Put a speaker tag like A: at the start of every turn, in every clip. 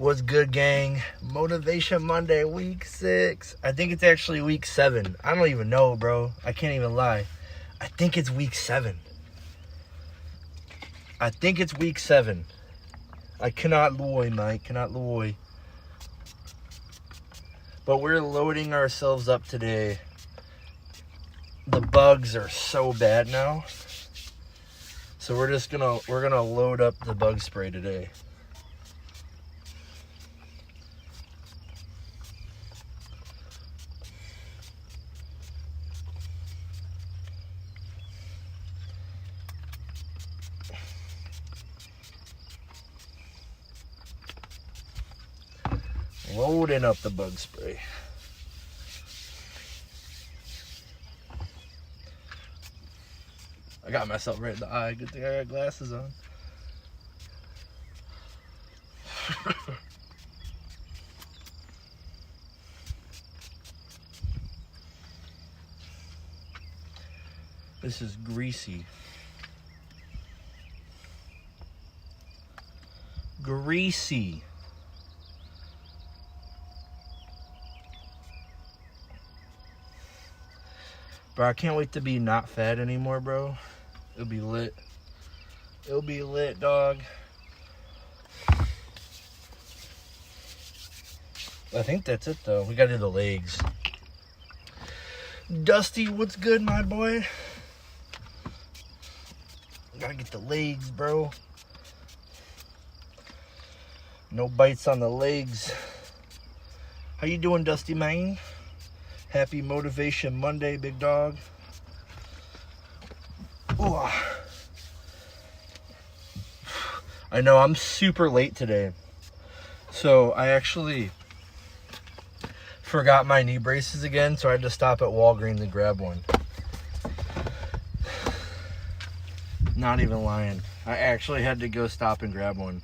A: What's good, gang? Motivation Monday, week 6. I think it's actually week 7. I don't even know, bro. I can't even lie. I think it's week 7. I think it's week 7. I cannot lie, mate. Cannot lie. But we're loading ourselves up today. The bugs are so bad now. So we're gonna load up the bug spray today. Loading up the bug spray. I got myself right in the eye. Good thing I got glasses on. This is greasy. Greasy. Bro, I can't wait to be not fat anymore, bro. It'll be lit. It'll be lit, dog. I think that's it, though. We gotta do the legs. Dusty, what's good, my boy? Gotta get the legs, bro. No bites on the legs. How you doing, Dusty, man? Happy Motivation Monday, big dog. Ooh. I know, I'm super late today. So I actually forgot my knee braces again, so I had to stop at Walgreens to grab one. Not even lying. I actually had to go stop and grab one.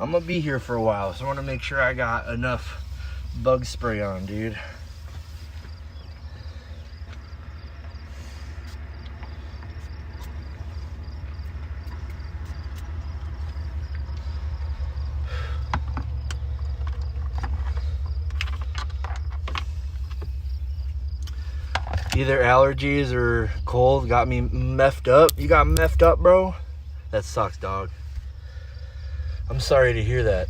A: I'm gonna be here for a while, so I want to make sure I got enough bug spray on, dude. Either allergies or cold got me meffed up. You got meffed up, bro? That sucks, dog. I'm sorry to hear that.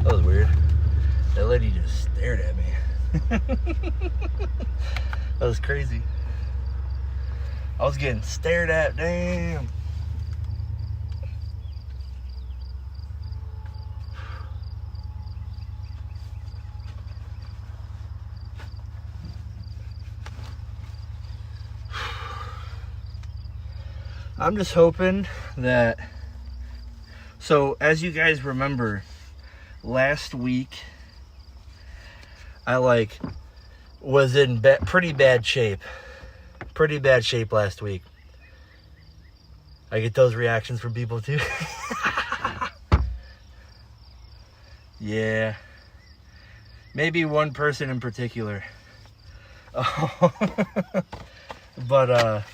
A: That was weird. That lady just stared at me. That was crazy. I was getting stared at, damn. I'm just hoping that, so as you guys remember, last week I was in pretty bad shape. Pretty bad shape last week. I get those reactions from people too. Yeah. Maybe one person in particular. But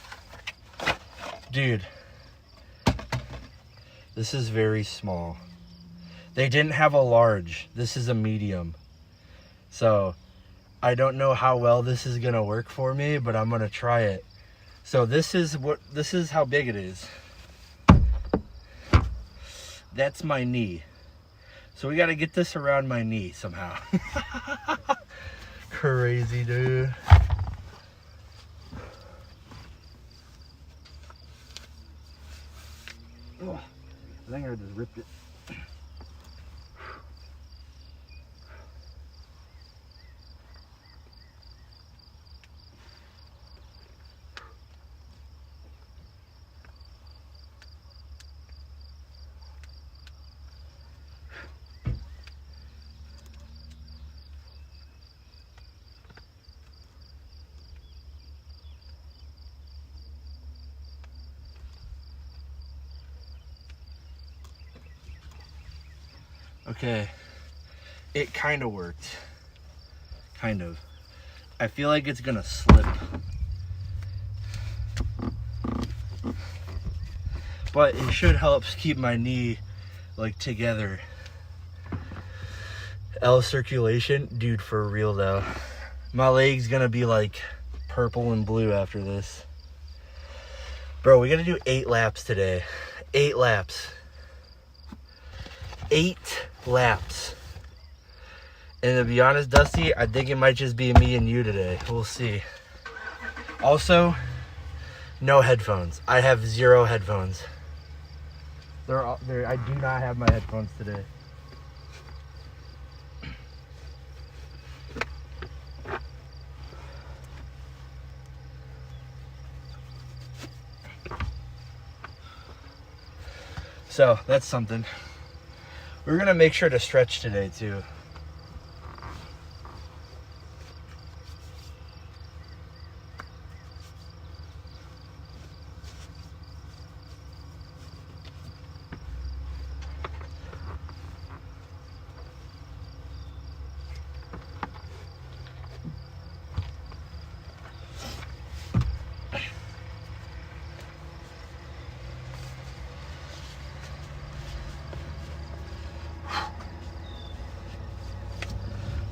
A: dude, this is very small. They didn't have a large. This is a medium. So I don't know how well this is gonna work for me, but I'm gonna try it. So this is how big it is. That's my knee. So we gotta get this around my knee somehow. Crazy, dude. Oh, I think I just ripped it. Okay. It kind of worked. Kind of. I feel like it's gonna slip. But it should help keep my knee like together. L circulation, dude, for real though. My leg's gonna be like purple and blue after this. Bro, we gotta do 8 laps today. 8 laps. 8 laps. And to be honest, Dusty, I think it might just be me and you today. We'll see. Also, no headphones. I have 0 headphones. I do not have my headphones today. So that's something. We're gonna make sure to stretch today too.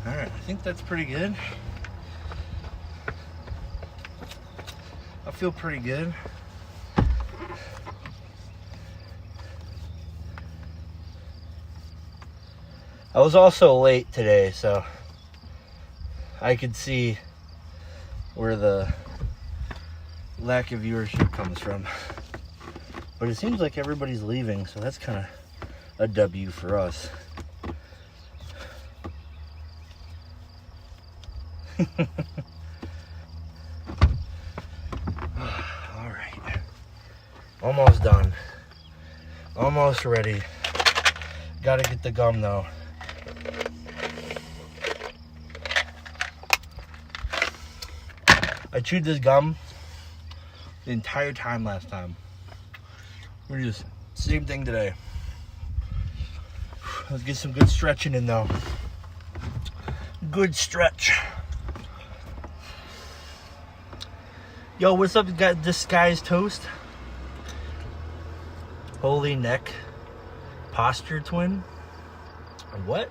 A: Alright, I think that's pretty good. I feel pretty good. I was also late today, so I could see where the lack of viewership comes from. But it seems like everybody's leaving, so that's kind of a W for us. All right, almost done, almost ready. Gotta get the gum though. I chewed this gum the entire time last time. We're just same thing today. Let's get some good stretching in though. Good stretch. Yo, what's up? Got disguised toast. Holy neck posture twin. What?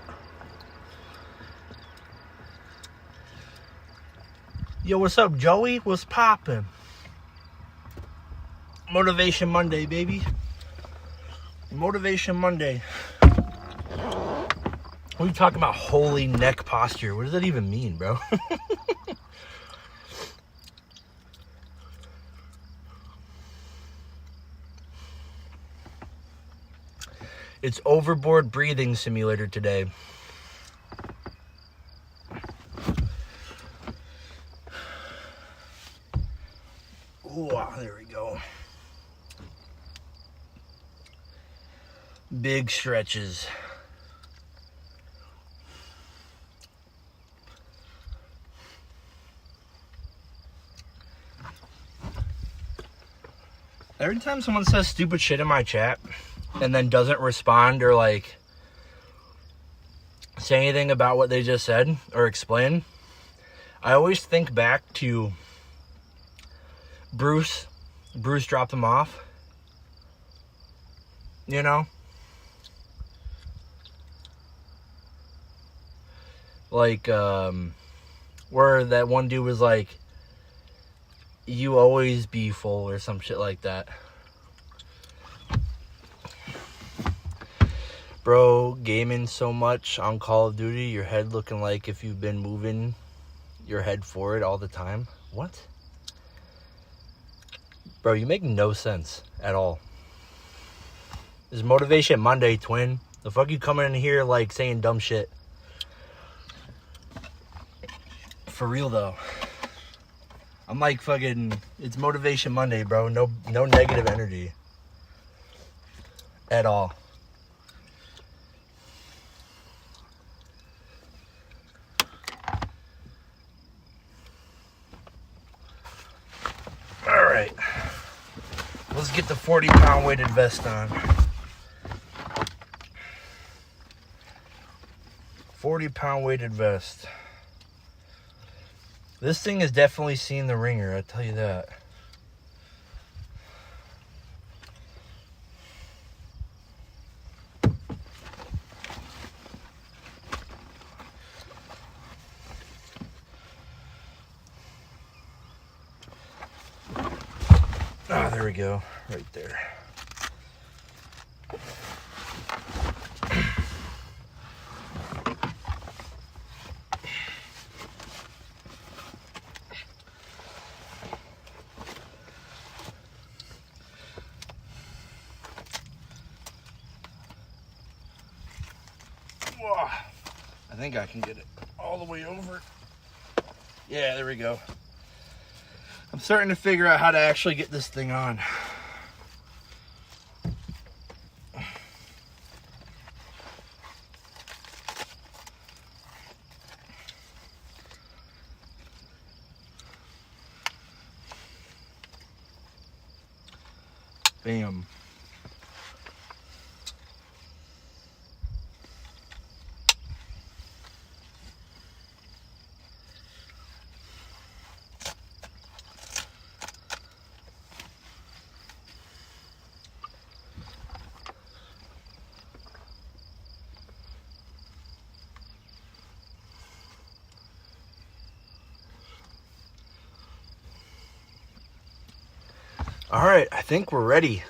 A: Yo, what's up, Joey? What's poppin'? Motivation Monday, baby. Motivation Monday. What are you talking about? Holy neck posture. What does that even mean, bro? It's overboard breathing simulator today. Ooh, there we go. Big stretches. Every time someone says stupid shit in my chat and then doesn't respond or like say anything about what they just said or explain, I always think back to Bruce. Bruce dropped them off. You know? Like, where that one dude was like, you always be full or some shit like that. Bro, gaming so much on Call of Duty, your head looking like if you've been moving your head forward all the time. What? Bro, you make no sense at all. This is Motivation Monday, twin. The fuck you coming in here like saying dumb shit? For real though. I'm like fucking, it's Motivation Monday, bro. No negative energy. At all. Alright. Let's get the 40-pound weighted vest on. 40-pound weighted vest. This thing has definitely seen the ringer, I tell you that. Ah, there we go, right there. I think I can get it all the way over. Yeah, there we go. I'm starting to figure out how to actually get this thing on. Bam. All right, I think we're ready.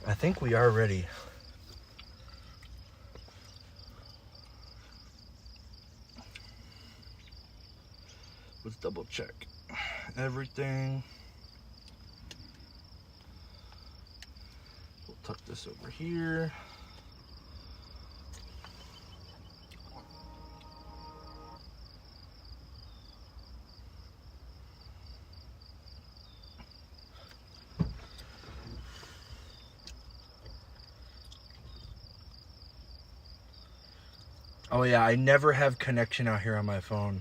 A: I think we are ready. Let's double check everything. We'll tuck this over here. Oh yeah, I never have connection out here on my phone.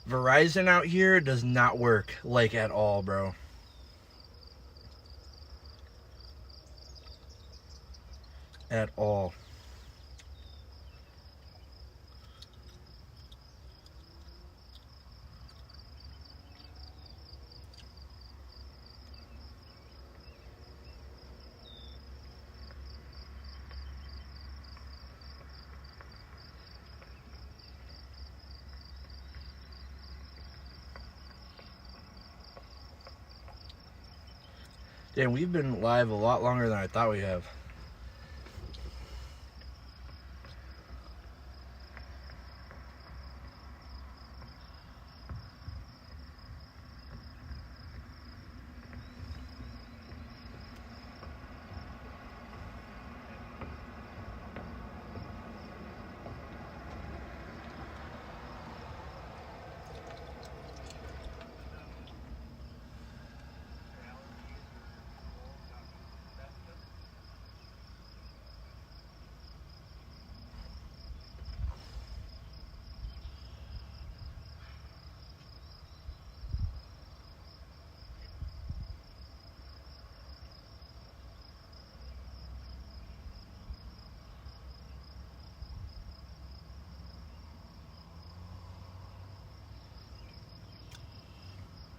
A: Verizon out here does not work, like, at all, bro. At all. Damn, we've been live a lot longer than I thought we have.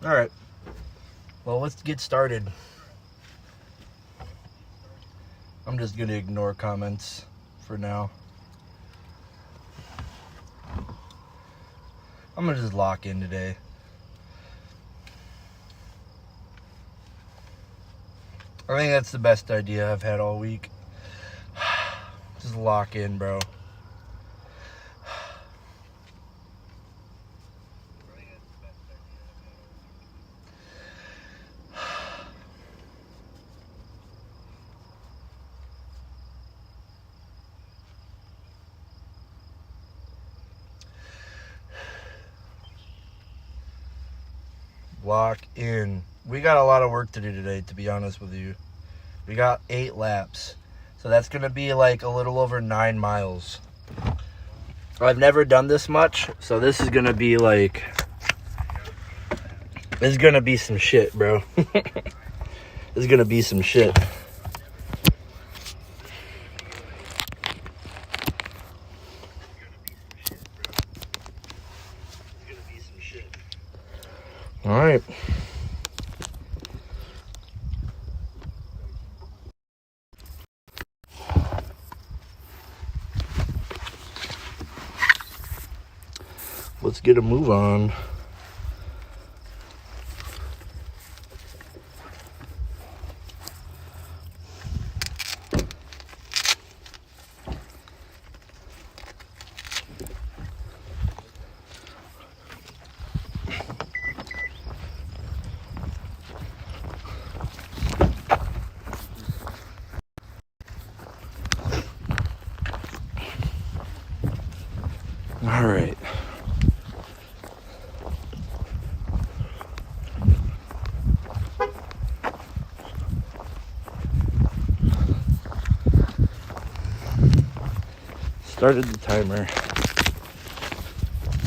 A: All right, well, let's get started. I'm just gonna ignore comments for now. I'm gonna just lock in today. I think that's the best idea I've had all week. Just lock in, bro. Lock in. We got a lot of work to do today, to be honest with you. We got 8 laps. So that's going to be like a little over 9 miles. I've never done this much, so this is going to be like It's gonna be some shit, bro. It's gonna be some shit. All right. Let's get a move on. All right. Started the timer.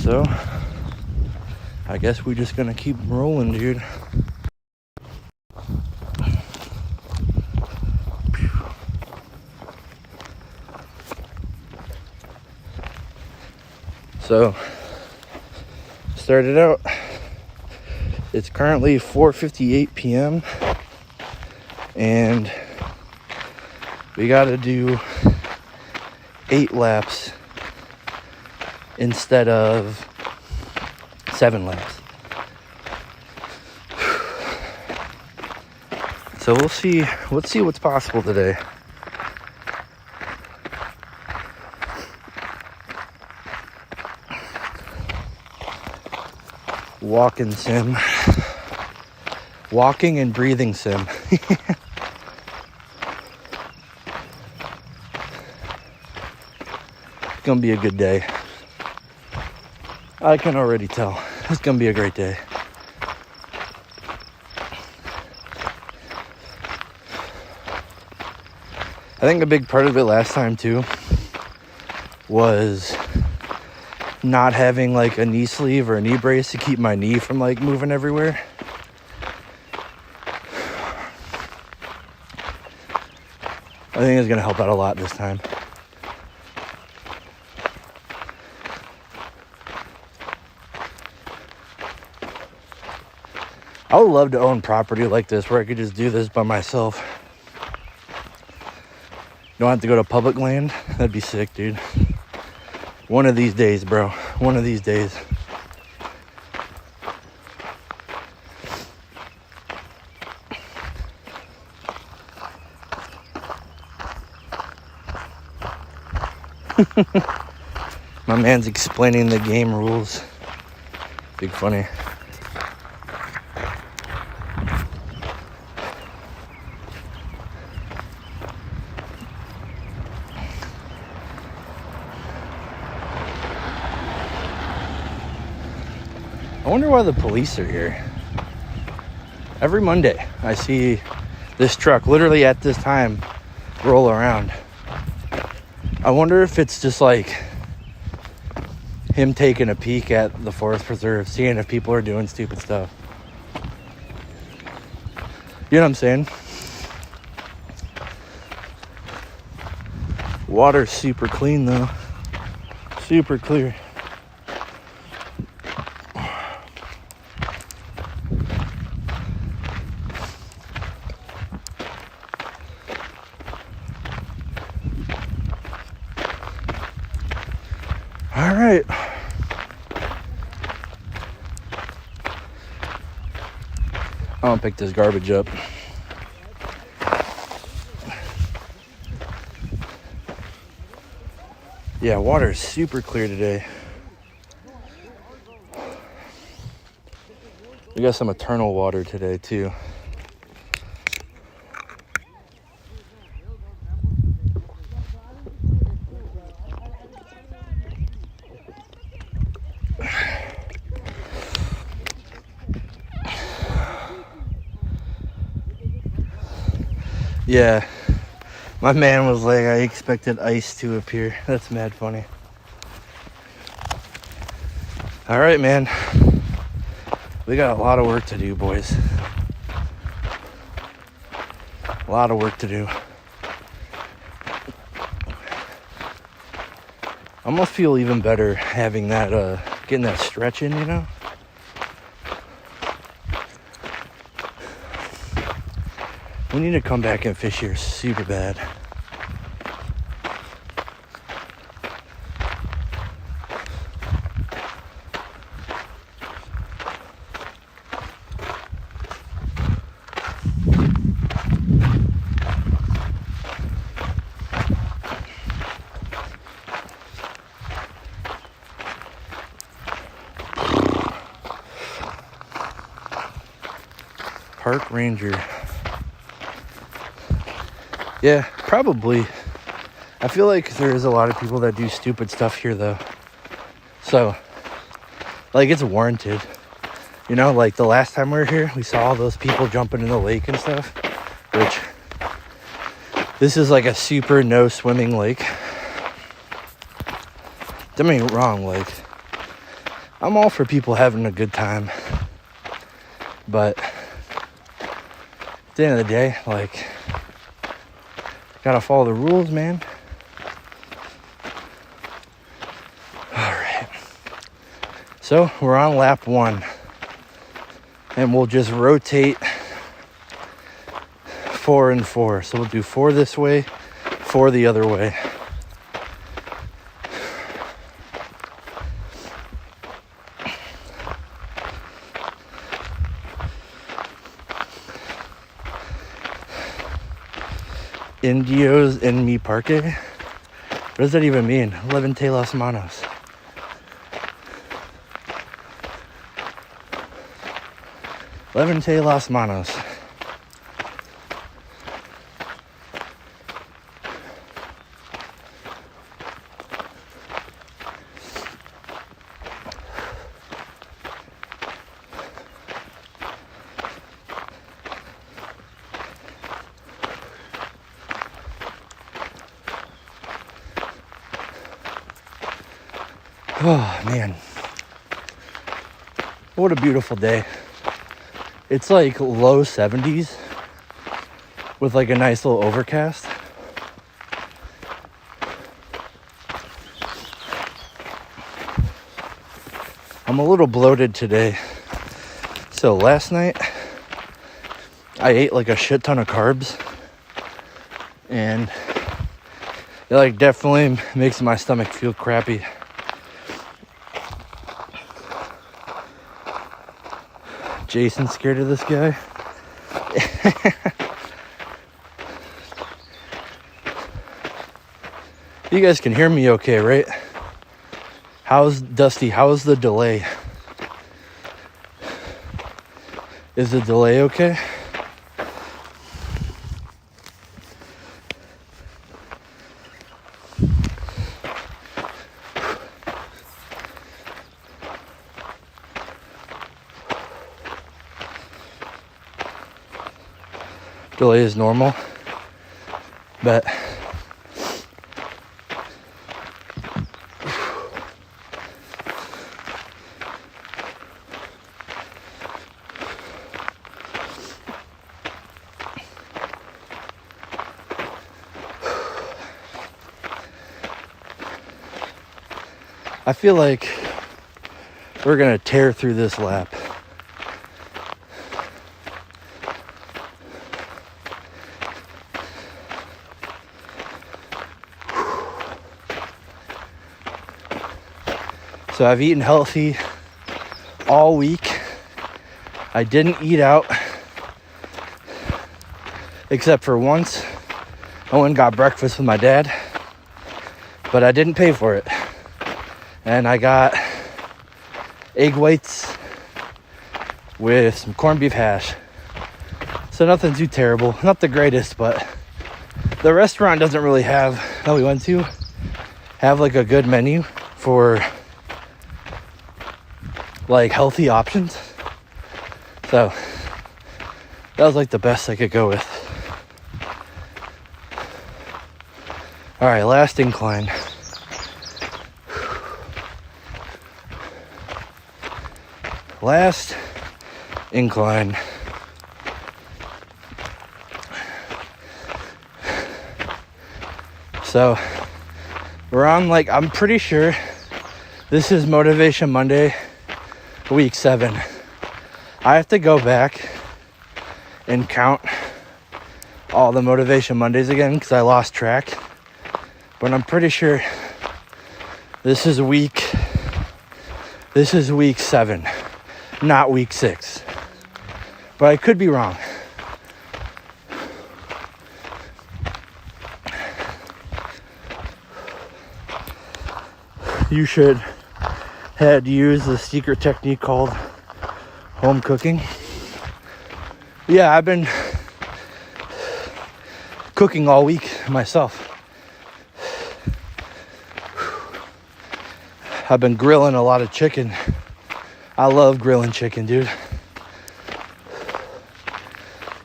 A: So, I guess we're just gonna keep rolling, dude. So, started out. It's currently 4:58 p.m. and we gotta do 8 laps instead of 7 laps. So let's see what's possible today. Walking sim. Walking and breathing sim. It's gonna be a good day. I can already tell. It's gonna be a great day. I think a big part of it last time too was not having like a knee sleeve or a knee brace to keep my knee from like moving everywhere. I think it's gonna help out a lot this time. I would love to own property like this where I could just do this by myself. Don't have to go to public land. That'd be sick, dude. One of these days, bro. One of these days. My man's explaining the game rules. Big funny. I wonder why the police are here. Every Monday, I see this truck literally at this time roll around. I wonder if it's just like him taking a peek at the forest preserve, seeing if people are doing stupid stuff. You know what I'm saying? Water's super clean though. Super clear. All right. I'm gonna pick this garbage up. Yeah, water is super clear today. We got some eternal water today too. Yeah, my man was like, I expected ice to appear. That's mad funny. All right, man. We got a lot of work to do, boys. A lot of work to do. I almost feel even better having that, getting that stretch in, you know? We need to come back and fish here super bad. Park Ranger. Yeah, probably. I feel like there is a lot of people that do stupid stuff here, though. So, like, it's warranted. You know, like the last time we were here, we saw all those people jumping in the lake and stuff. Which, this is like a super no swimming lake. Don't get me wrong, like, I'm all for people having a good time. But at the end of the day, like, gotta follow the rules, man. Alright. So, we're on lap 1. And we'll just rotate 4 and 4. So we'll do 4 this way, 4 the other way. Indios en mi parque? What does that even mean? Levante las manos. Levante las manos. Oh, man. What a beautiful day. It's like low 70s with like a nice little overcast. I'm a little bloated today. So last night, I ate like a shit ton of carbs. And it like definitely makes my stomach feel crappy. Jason's scared of this guy. You guys can hear me okay, right? How's Dusty? How's the delay? Is the delay okay? Delay is normal, but I feel like we're gonna tear through this lap. So I've eaten healthy all week. I didn't eat out except for once. I went and got breakfast with my dad, but I didn't pay for it. And I got egg whites with some corned beef hash. So nothing too terrible, not the greatest, but the restaurant doesn't really have, that we went to, have like a good menu for like healthy options. So that was like the best I could go with. All right, last incline. Last incline. So we're on, like, I'm pretty sure this is Motivation Monday, week 7. I have to go back and count all the Motivation Mondays again because I lost track. But I'm pretty sure this is week 7, not week 6. But I could be wrong. You should had used the secret technique called home cooking. Yeah, I've been cooking all week myself. I've been grilling a lot of chicken. I love grilling chicken, dude.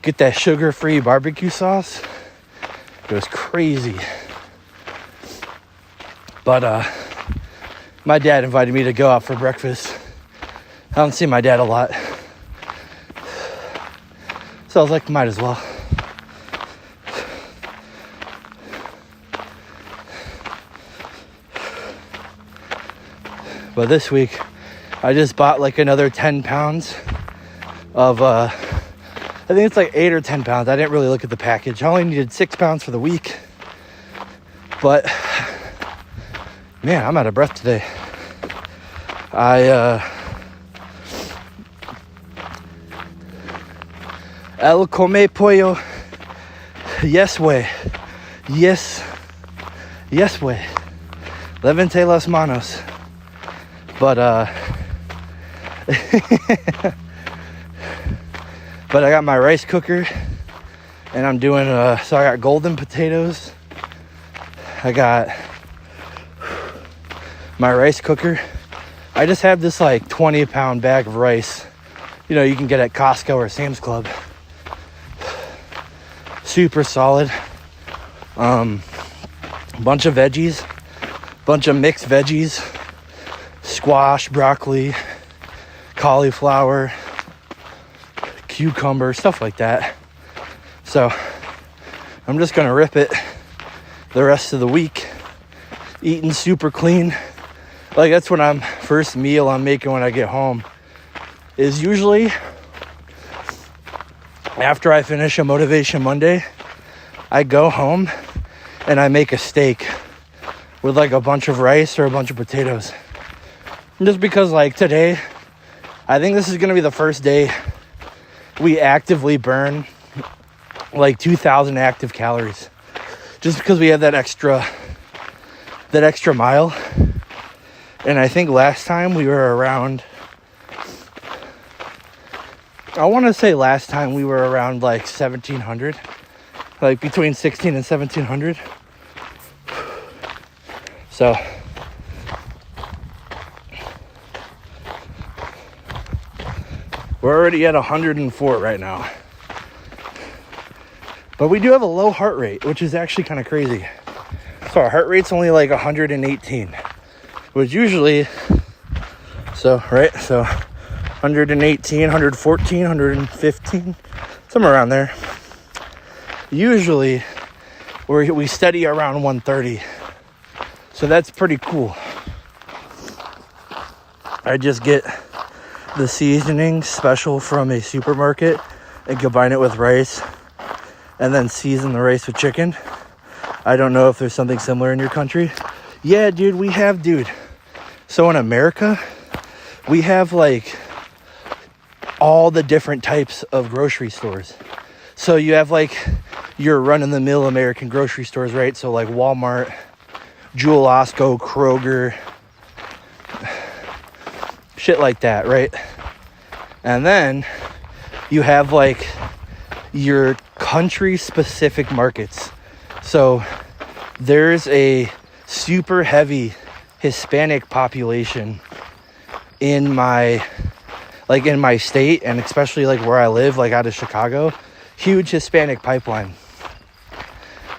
A: Get that sugar-free barbecue sauce. It was crazy. But my dad invited me to go out for breakfast. I don't see my dad a lot. So I was like, might as well. But this week, I just bought like another 10 pounds of, I think it's like 8 or 10 pounds. I didn't really look at the package. I only needed 6 pounds for the week. But, man, I'm out of breath today. El come pollo. Yes way. Yes way. Levante las manos. But but I got my rice cooker and I'm doing so I got golden potatoes. I got my rice cooker. I just have this like 20-pound bag of rice. You know, you can get at Costco or Sam's Club. Super solid. Bunch of veggies. Bunch of mixed veggies. Squash, broccoli, cauliflower, cucumber, stuff like that. So I'm just gonna rip it the rest of the week, eating super clean. Like, that's what first meal I'm making when I get home is usually after I finish a Motivation Monday. I go home and I make a steak with like a bunch of rice or a bunch of potatoes. Just because, like, today, I think this is going to be the first day we actively burn, like, 2,000 active calories. Just because we have that extra mile. And I think last time we were around, I want to say last time we were around, like, 1,700. Like, between 1,600 and 1,700. So we're already at 104 right now. But we do have a low heart rate, which is actually kind of crazy. So our heart rate's only like 118, which usually, so 118, 114, 115, somewhere around there. Usually we steady around 130. So that's pretty cool. I just get the seasoning special from a supermarket and combine it with rice and then season the rice with chicken. I don't know if there's something similar in your country. Yeah, dude, we have, So in America, we have like all the different types of grocery stores. So you have like your run-of-the-mill American grocery stores, right? So like Walmart, Jewel Osco, Kroger, shit like that, right? And then you have like your country-specific markets. So there's a super heavy Hispanic population in my state, and especially like where I live, like out of Chicago. Huge Hispanic pipeline.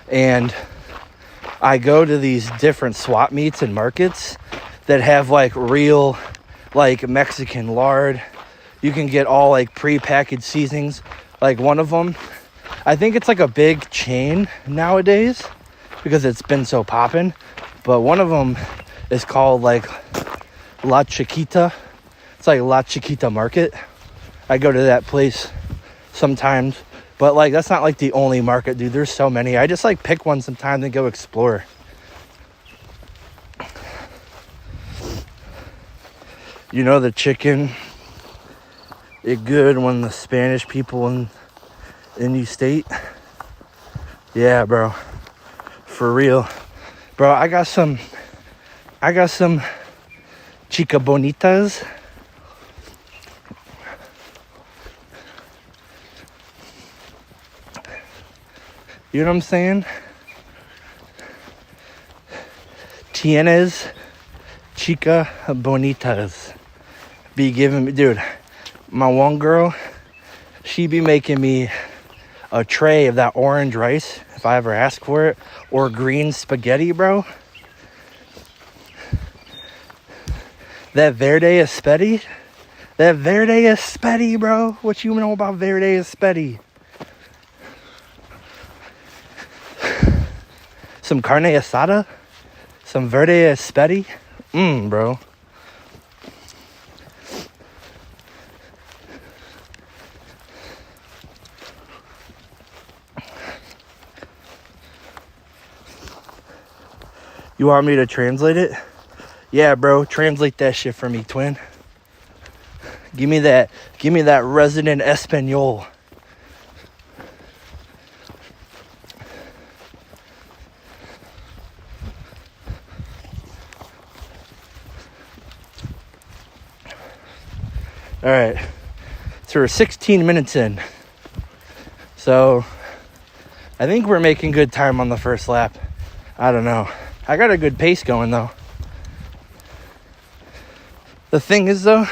A: And I go to these different swap meets and markets that have like real like Mexican lard, you can get all like pre-packaged seasonings. Like one of them, I think it's like a big chain nowadays because it's been so poppin'. But one of them is called like La Chiquita. It's like La Chiquita Market. I go to that place sometimes. But like that's not like the only market, dude. There's so many. I just like pick one sometimes and go explore. You know the chicken, it good when the Spanish people in the state. Yeah, bro. For real. Bro, I got some chica bonitas. You know what I'm saying? Tienes chica bonitas. Be giving me, dude, my one girl, she be making me a tray of that orange rice if I ever ask for it, or green spaghetti, bro. That verde espetti, bro. What you know about verde espetti? Some carne asada, some verde espetti, bro. You want me to translate it? Yeah, bro, translate that shit for me, twin. Give me that resident Espanol. All right, so we're 16 minutes in. So I think we're making good time on the first lap. I don't know. I got a good pace going though. The thing is though,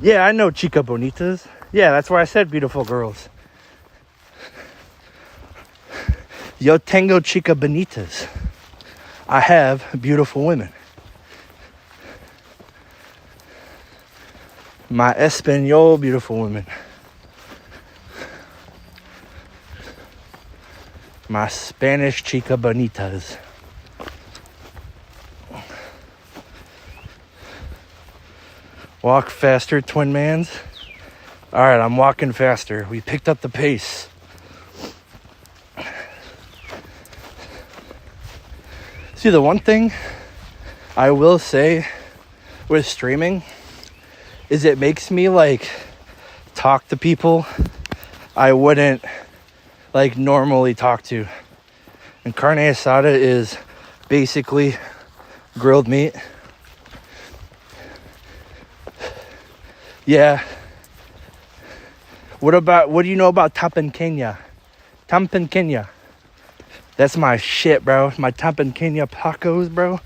A: yeah, I know chica bonitas. Yeah, that's why I said beautiful girls. Yo tengo chica bonitas. I have beautiful women. My Espanol beautiful women. My Spanish chica bonitas. Walk faster, twin mans. All right, I'm walking faster. We picked up the pace. See, the one thing I will say with streaming is it makes me like talk to people I wouldn't like normally talk to. And carne asada is basically grilled meat. Yeah. What do you know about Tampiqueña? Tampiqueña. That's my shit, bro. My Tampiqueña tacos, bro.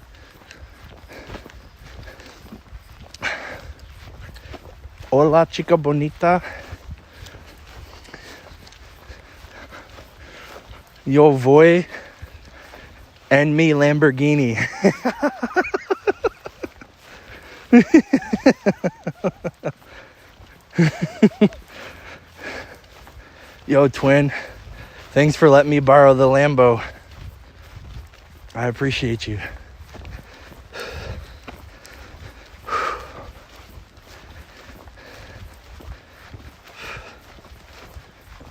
A: Hola, chica bonita. Yo voy en mi Lamborghini. Yo, twin. Thanks for letting me borrow the Lambo. I appreciate you.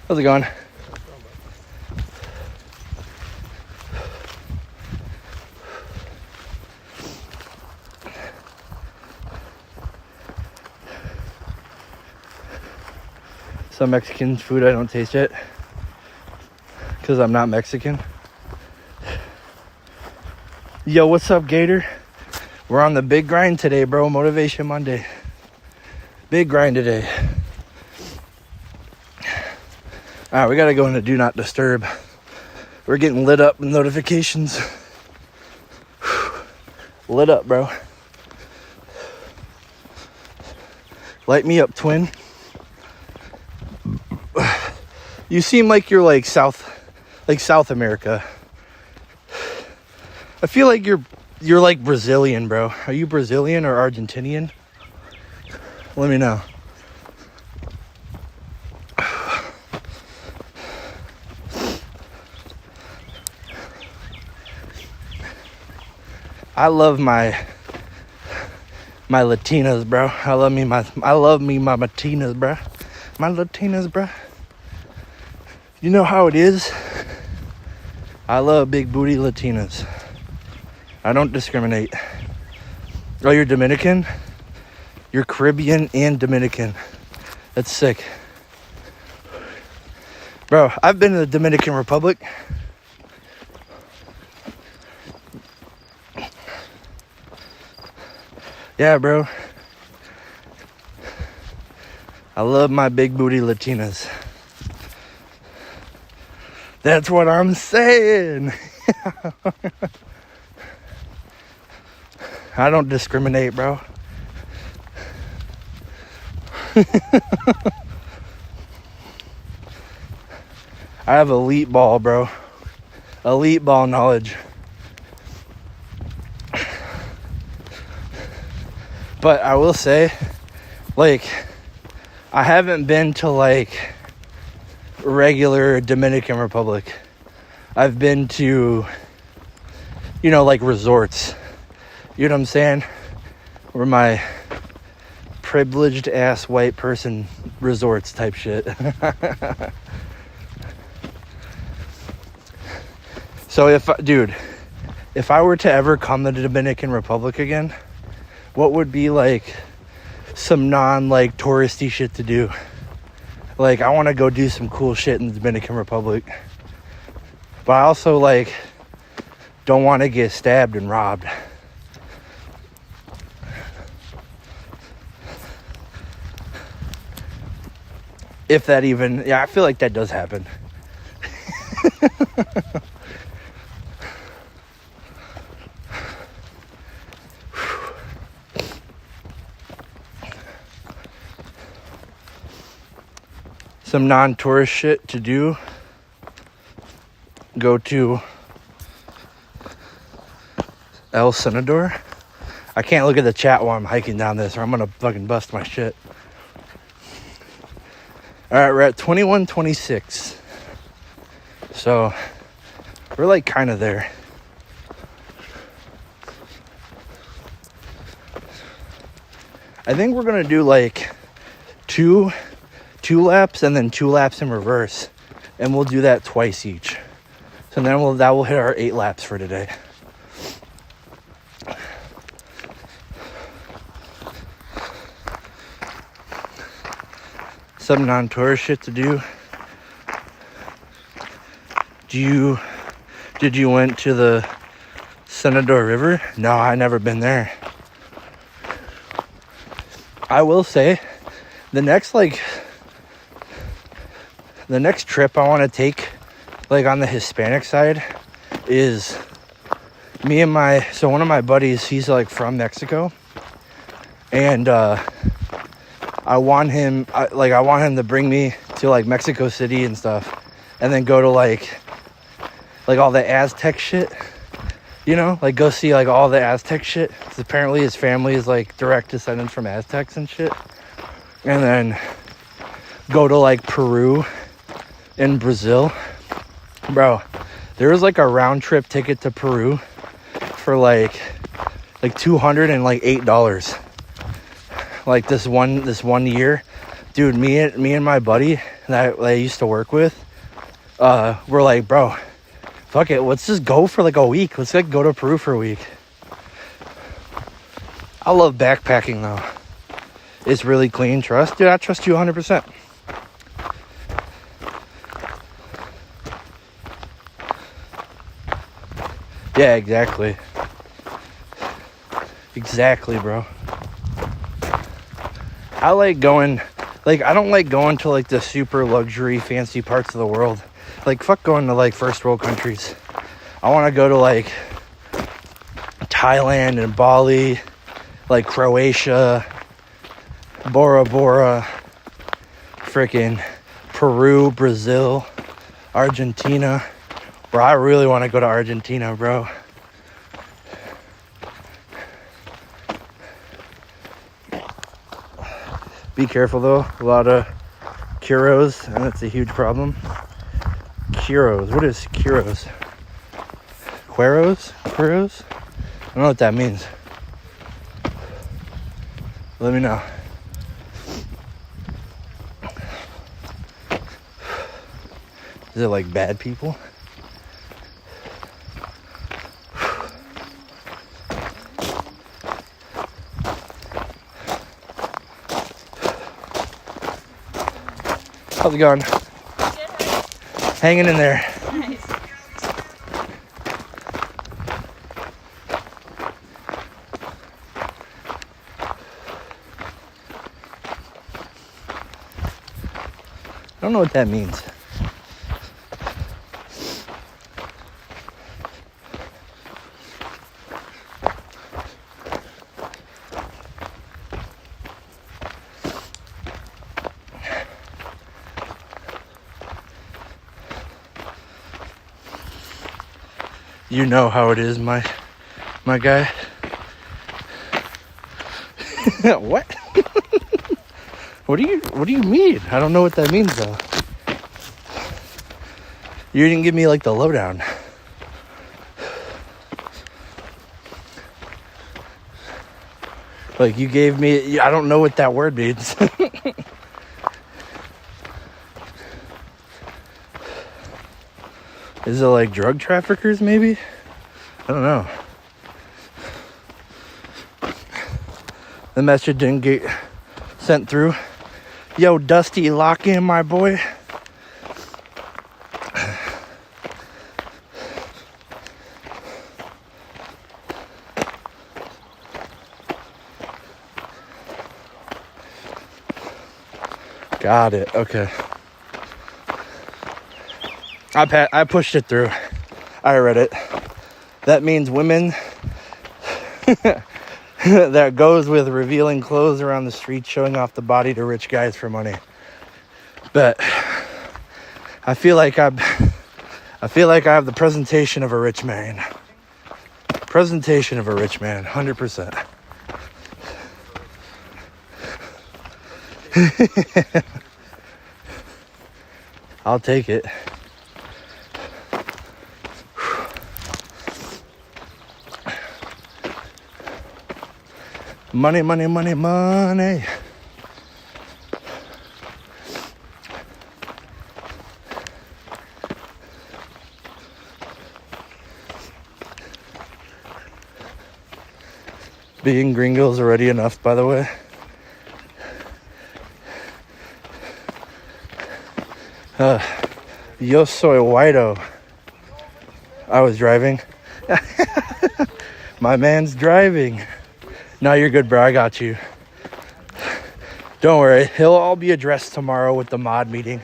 A: How's it going? Some Mexican food I don't taste yet because I'm not Mexican. Yo, what's up, Gator? We're on the big grind today, bro. Motivation Monday. Big grind today. All right, we gotta go into Do Not Disturb. We're getting lit up with notifications. Lit up, bro. Light me up, twin. You seem like you're like South America. I feel like you're like Brazilian, bro. Are you Brazilian or Argentinian? Let me know. I love my Latinas, bro. I love me my Latinas, bro. My Latinas, bro. You know how it is? I love big booty Latinas. I don't discriminate. Oh, you're Dominican? You're Caribbean and Dominican. That's sick. Bro, I've been to the Dominican Republic. Yeah, bro. I love my big booty Latinas. That's what I'm saying. I don't discriminate, bro. I have elite ball, bro. Elite ball knowledge. But I will say, like, I haven't been to, like, regular Dominican Republic. I've been to, you know, like, resorts. You know what I'm saying? Where my privileged ass white person resorts type shit. So if I were to ever come to the Dominican Republic again, what would be like some like touristy shit to do? Like, I want to go do some cool shit in the Dominican Republic, but I also like don't want to get stabbed and robbed. If that even, yeah, I feel like that does happen. Some non-tourist shit to do. Go to El Senador. I can't look at the chat while I'm hiking down this, or I'm gonna fucking bust my shit. Alright, we're at 21:26. So we're like kind of there. I think we're gonna do like two laps and then 2 laps in reverse, and we'll do that twice each. So then that will hit our 8 laps for today. Some non-tourist shit to do. Did you went to the Senador River? No, I never been there. I will say the next trip I want to take, like, on the Hispanic side is one of my buddies, he's like from Mexico, and I want him to bring me to like Mexico City and stuff, and then go to like all the Aztec shit, you know, like go see like all the Aztec shit. 'Cause apparently his family is like direct descendants from Aztecs and shit, and then go to like Peru and Brazil. Bro, there was like a round trip ticket to Peru for like $208. Like this one year, dude. Me and my buddy that I used to work with, we're like, bro, fuck it, let's just go for like a week. Let's like go to Peru for a week. I love backpacking though. It's really clean. Dude, I trust you 100%. Yeah, exactly. Exactly, bro. I like going, like, I don't like going to like the super luxury fancy parts of the world. Like, fuck going to like first world countries. I want to go to like Thailand and Bali, like Croatia, Bora Bora, freaking Peru, Brazil, Argentina. Bro, I really want to go to Argentina, bro. Be careful though. A lot of Curos, and that's a huge problem. Curos. What is Curos? Cueros? Cueros? I don't know what that means. Let me know. Is it like bad people? How's it going?
B: Good.
A: Hanging in there.
B: Nice.
A: I don't know what that means. You know how it is, my guy. What? What do you mean? I don't know what that means though. You didn't give me like the lowdown. Like you gave me, I don't know what that word means. Is it like drug traffickers maybe? I don't know. The message didn't get sent through. Yo, Dusty, lock in, my boy. Got it. Okay. I pushed it through. I read it. That means women that goes with revealing clothes around the street, showing off the body to rich guys for money. But I feel like I have the presentation of a rich man. Presentation of a rich man, 100%. I'll take it. Money, money, money, money. Being gringo is already enough, by the way. Yo soy whiteo. I was driving. My man's driving. No, you're good, bro. I got you. Don't worry. He'll all be addressed tomorrow with the mod meeting.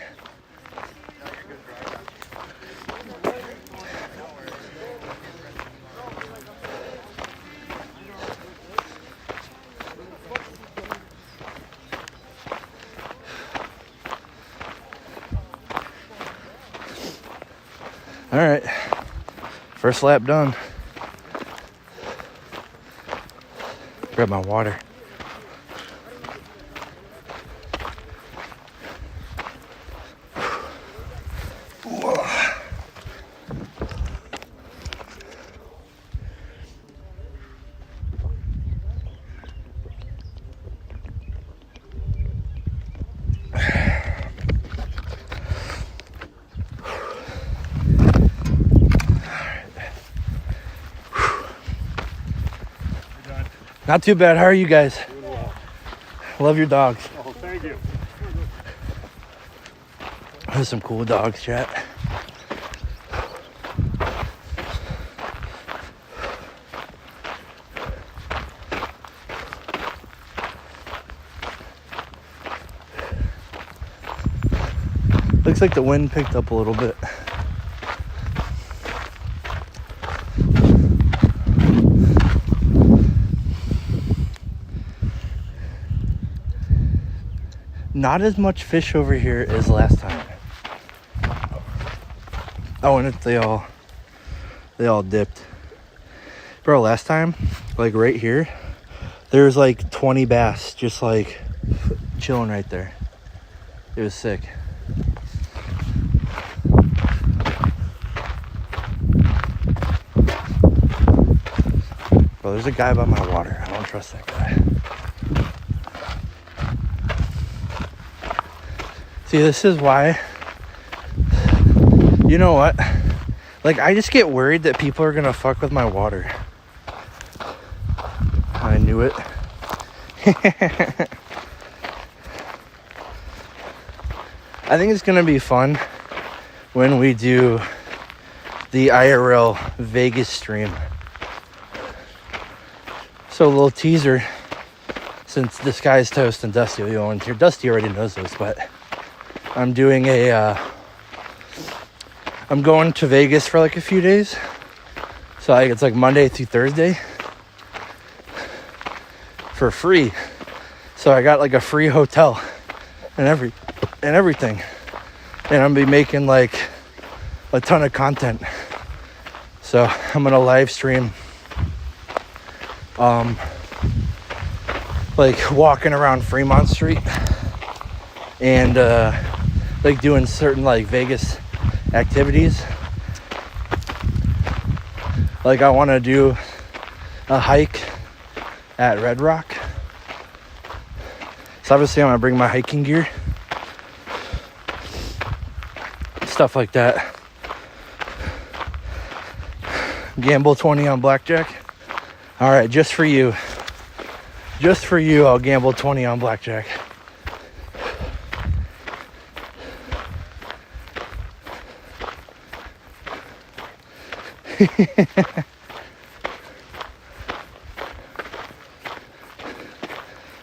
A: All right. First lap done. Grab my water. Not too bad. How are you guys?
C: Doing well.
A: Love your dogs.
C: Oh, thank you.
A: There's some cool dogs, chat. Looks like the wind picked up a little bit. Not as much fish over here as last time. Oh, and they all dipped. Bro, last time, like right here, there's like 20 bass just like chilling right there. It was sick. Bro, there's a guy by my water. I don't trust that guy. See, this is why, you know what? Like, I just get worried that people are gonna fuck with my water. I knew it. I think it's gonna be fun when we do the IRL Vegas stream. So a little teaser, since this guy's Toast and Dusty will be on here. Dusty already knows this, but I'm doing I'm going to Vegas for like a few days. So it's like Monday through Thursday for free. So I got like a free hotel and everything. And I'm gonna be making like a ton of content. So I'm gonna live stream like walking around Fremont Street and like doing certain like Vegas activities. Like I want to do a hike at Red Rock. So obviously I'm gonna bring my hiking gear. Stuff like that. Gamble 20 on blackjack. All right, just for you, I'll gamble 20 on blackjack.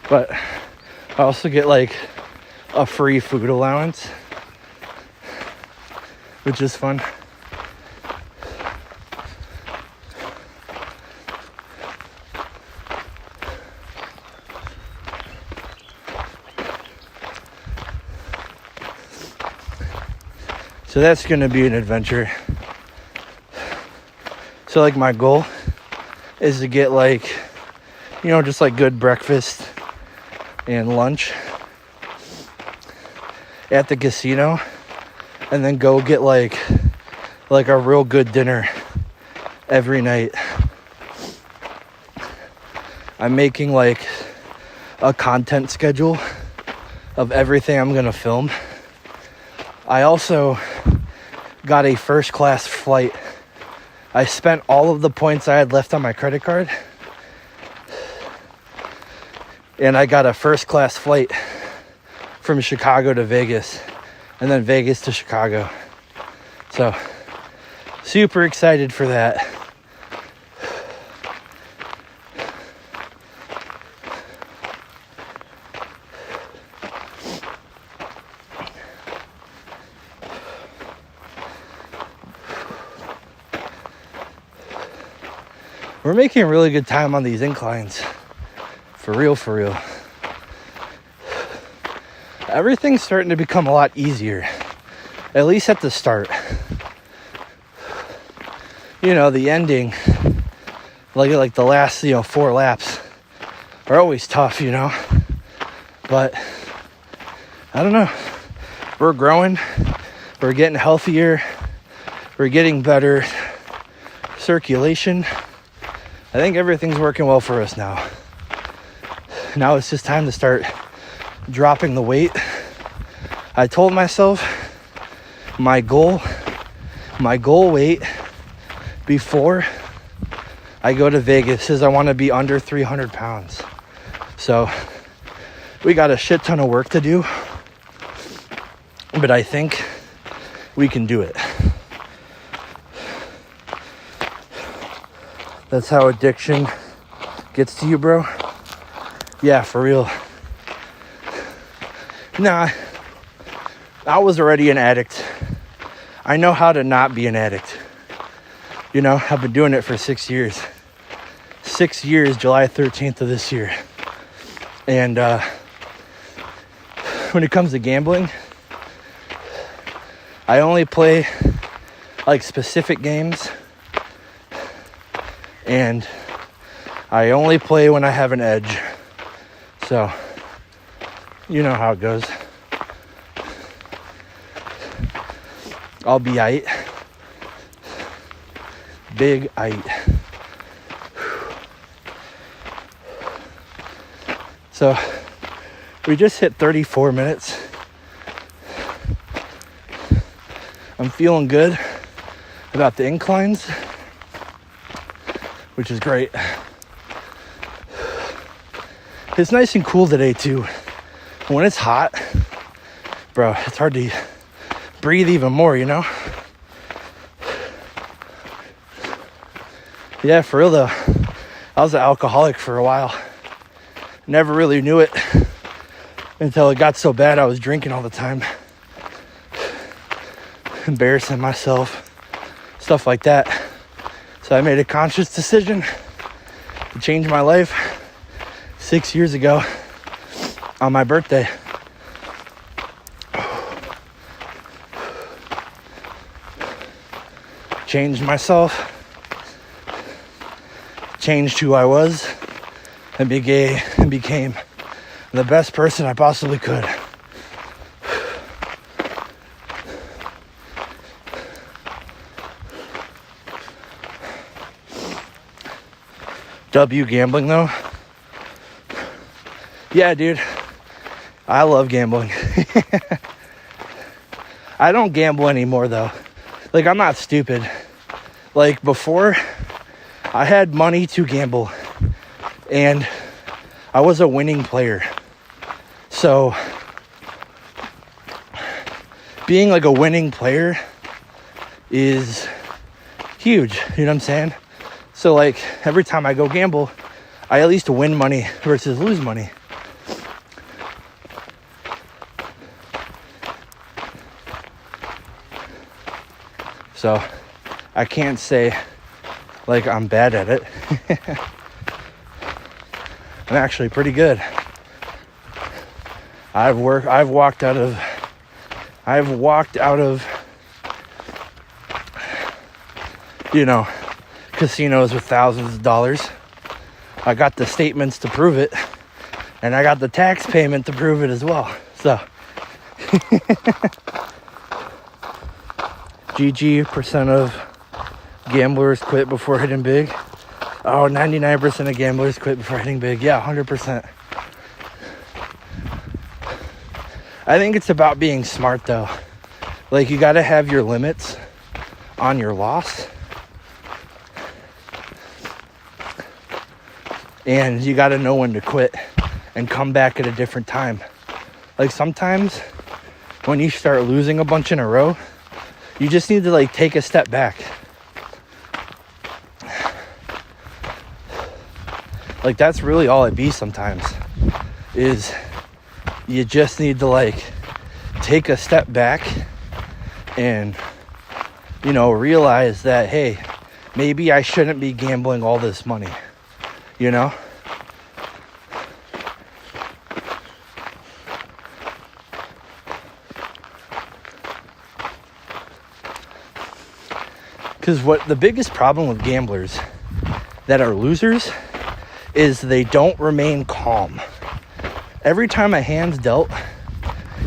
A: But I also get like a free food allowance, which is fun. So that's going to be an adventure. So like my goal is to get like, you know, just like good breakfast and lunch at the casino, and then go get like a real good dinner every night. I'm making like a content schedule of everything I'm gonna film. I also got a first class flight. I spent all of the points I had left on my credit card, and I got a first class flight from Chicago to Vegas, and then Vegas to Chicago. So super excited for that. We're making really good time on these inclines. For real, for real. Everything's starting to become a lot easier. At least at the start. You know, the ending, like the last, 4 laps are always tough, But I don't know. We're growing. We're getting healthier. We're getting better circulation. I think everything's working well for us now. Now it's just time to start dropping the weight. I told myself my goal weight before I go to Vegas is I want to be under 300 pounds. So we got a shit ton of work to do, but I think we can do it. That's how addiction gets to you, bro. Yeah, for real. Nah, I was already an addict. I know how to not be an addict. I've been doing it for 6 years. 6 years, July 13th of this year. And when it comes to gambling, I only play like specific games. And I only play when I have an edge. So, you know how it goes. I'll be aight. Big aight. So we just hit 34 minutes. I'm feeling good about the inclines, which is great. It's nice and cool today too. When it's hot, bro, it's hard to breathe even more, you know? Yeah, for real though. I was an alcoholic for a while. Never really knew it until it got so bad I was drinking all the time. Embarrassing myself, stuff like that. So I made a conscious decision to change my life 6 years ago on my birthday. Changed myself, changed who I was, and became the best person I possibly could. W gambling though. Yeah, dude. I love gambling. I don't gamble anymore though. Like, I'm not stupid. Like, before, I had money to gamble. And I was a winning player. So, being like a winning player is huge. You know what I'm saying? So, like, every time I go gamble, I at least win money versus lose money. So, I can't say, like, I'm bad at it. I'm actually pretty good. I've walked out of, you know, casinos with thousands of dollars. I got the statements to prove it, and I got the tax payment to prove it as well. So GG% of gamblers quit before hitting big. Oh, 99% of gamblers quit before hitting big. Yeah, 100%. I think it's about being smart though. Like, you gotta have your limits on your loss. And you got to know when to quit and come back at a different time. Like, sometimes when you start losing a bunch in a row, you just need to, like, take a step back. Like, that's really all it be sometimes, is you just need to, like, take a step back and, you know, realize that, hey, maybe I shouldn't be gambling all this money. You know? Because what the biggest problem with gamblers that are losers is they don't remain calm. Every time a hand's dealt,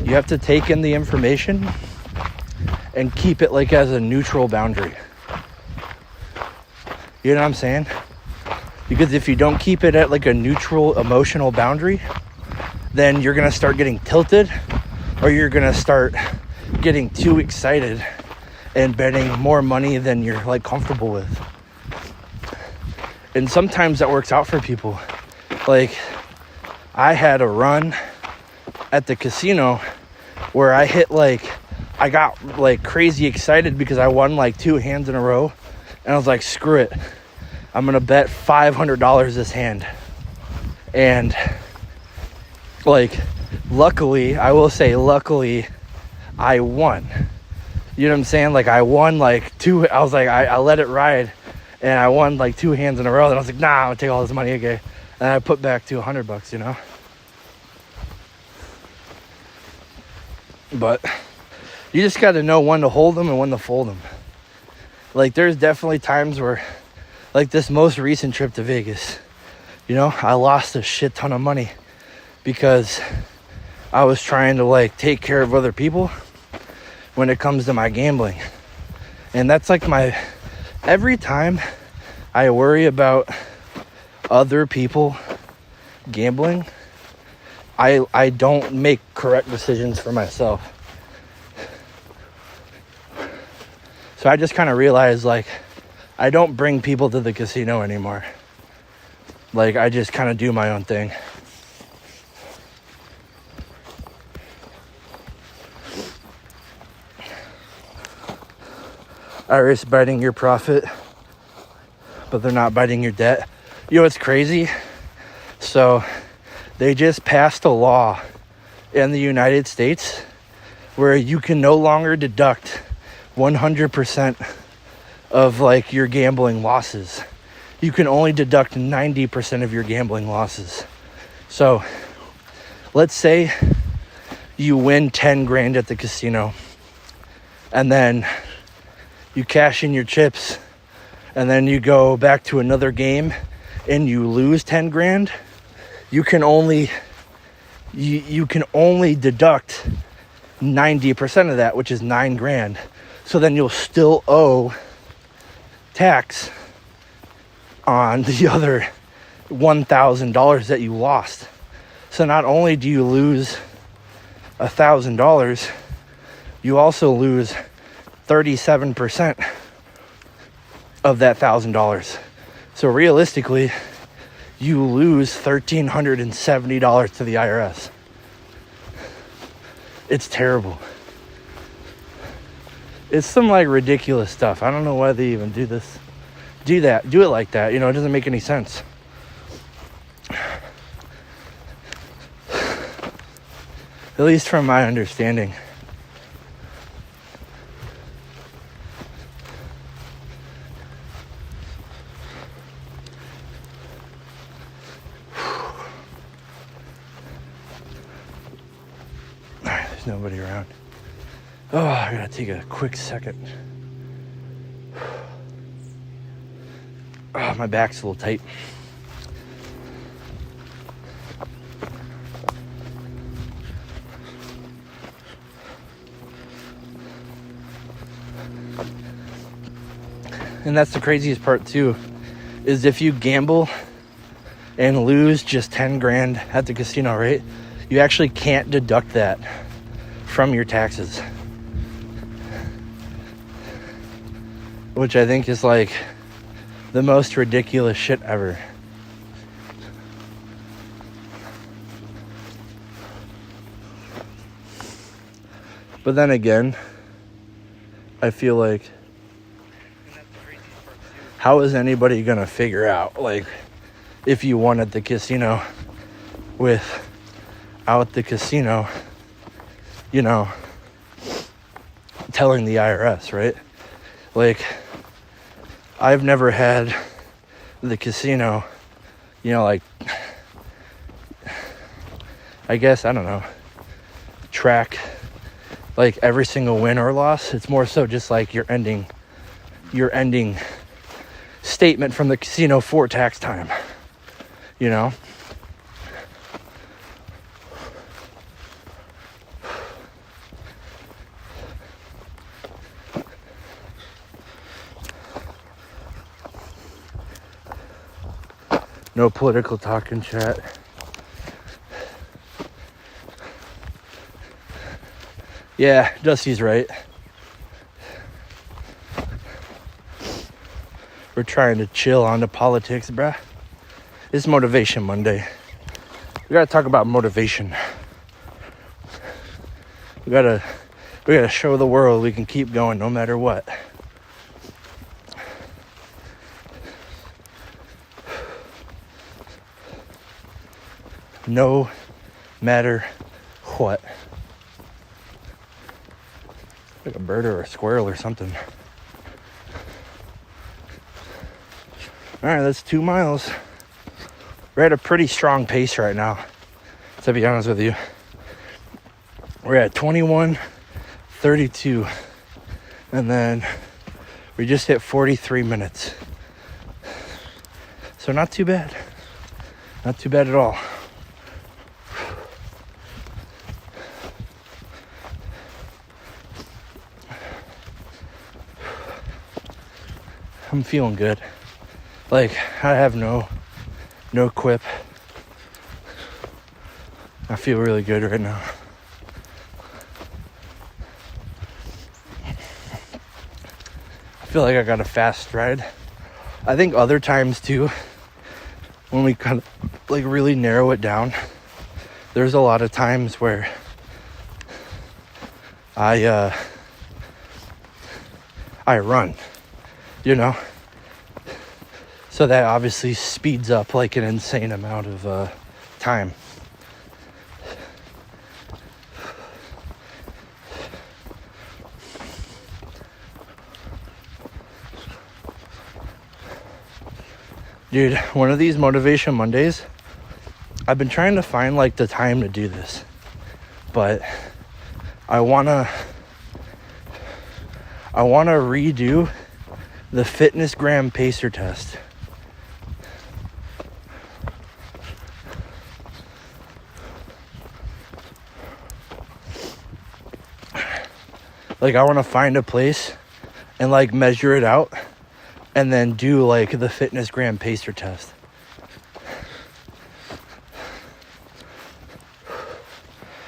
A: you have to take in the information and keep it like as a neutral boundary. You know what I'm saying? Because if you don't keep it at like a neutral emotional boundary, then you're going to start getting tilted, or you're going to start getting too excited and betting more money than you're like comfortable with. And sometimes that works out for people. Like, I had a run at the casino where I got like crazy excited because I won like 2 hands in a row. And I was like, screw it. I'm going to bet $500 this hand. And, like, luckily, I will say, luckily, I won. You know what I'm saying? Like, I won, like, 2. I was like, I let it ride. And I won, like, 2 hands in a row. And I was like, nah, I'm going to take all this money, okay? And I put back to $100, you know? But you just got to know when to hold them and when to fold them. Like, there's definitely times where, like this most recent trip to Vegas, you know, I lost a shit ton of money because I was trying to like take care of other people when it comes to my gambling. And that's like every time I worry about other people gambling, I don't make correct decisions for myself. So I just kind of realized, like, I don't bring people to the casino anymore. Like, I just kind of do my own thing. IRS biting your profit, but they're not biting your debt. You know what's crazy? So they just passed a law in the United States where you can no longer deduct 100% of like your gambling losses. You can only deduct 90% of your gambling losses. So let's say you win 10 grand at the casino and then you cash in your chips and then you go back to another game and you lose 10 grand. You can only deduct 90% of that, which is 9 grand. So then you'll still owe tax on the other $1,000 that you lost. So not only do you lose $1,000, you also lose 37% of that $1,000. So realistically, you lose $1,370 to the IRS. It's terrible. It's some like ridiculous stuff. I don't know why they even do it like that. You know, it doesn't make any sense. At least from my understanding. Alright, there's nobody around. Oh, I gotta take a quick second. Oh, my back's a little tight. And that's the craziest part too, is if you gamble and lose just 10 grand at the casino, right? You actually can't deduct that from your taxes. Which I think is like the most ridiculous shit ever. But then again, I feel like, how is anybody gonna figure out, like, if you won at the casino without the casino, you know, telling the IRS, right? Like, I've never had the casino, you know, like, I guess, I don't know, track like every single win or loss. It's more so just like your ending statement from the casino for tax time, you know? No political talk in chat. Yeah, Dusty's right. We're trying to chill on the politics, bruh. It's Motivation Monday. We gotta talk about motivation. We gotta show the world we can keep going no matter what. No matter what. Like a bird or a squirrel or something. Alright, that's 2 miles. We're at a pretty strong pace right now, to be honest with you. We're at 21:32. And then we just hit 43 minutes. So not too bad. Not too bad at all. I'm feeling good. Like, I have no quip. I feel really good right now. I feel like I got a fast stride. I think other times too, when we kind of like really narrow it down, there's a lot of times where I run, you know? So that obviously speeds up like an insane amount of time. Dude, one of these Motivation Mondays, I've been trying to find like the time to do this, but I wanna redo the FitnessGram pacer test. Like, I want to find a place and like measure it out and then do like the FitnessGram pacer test.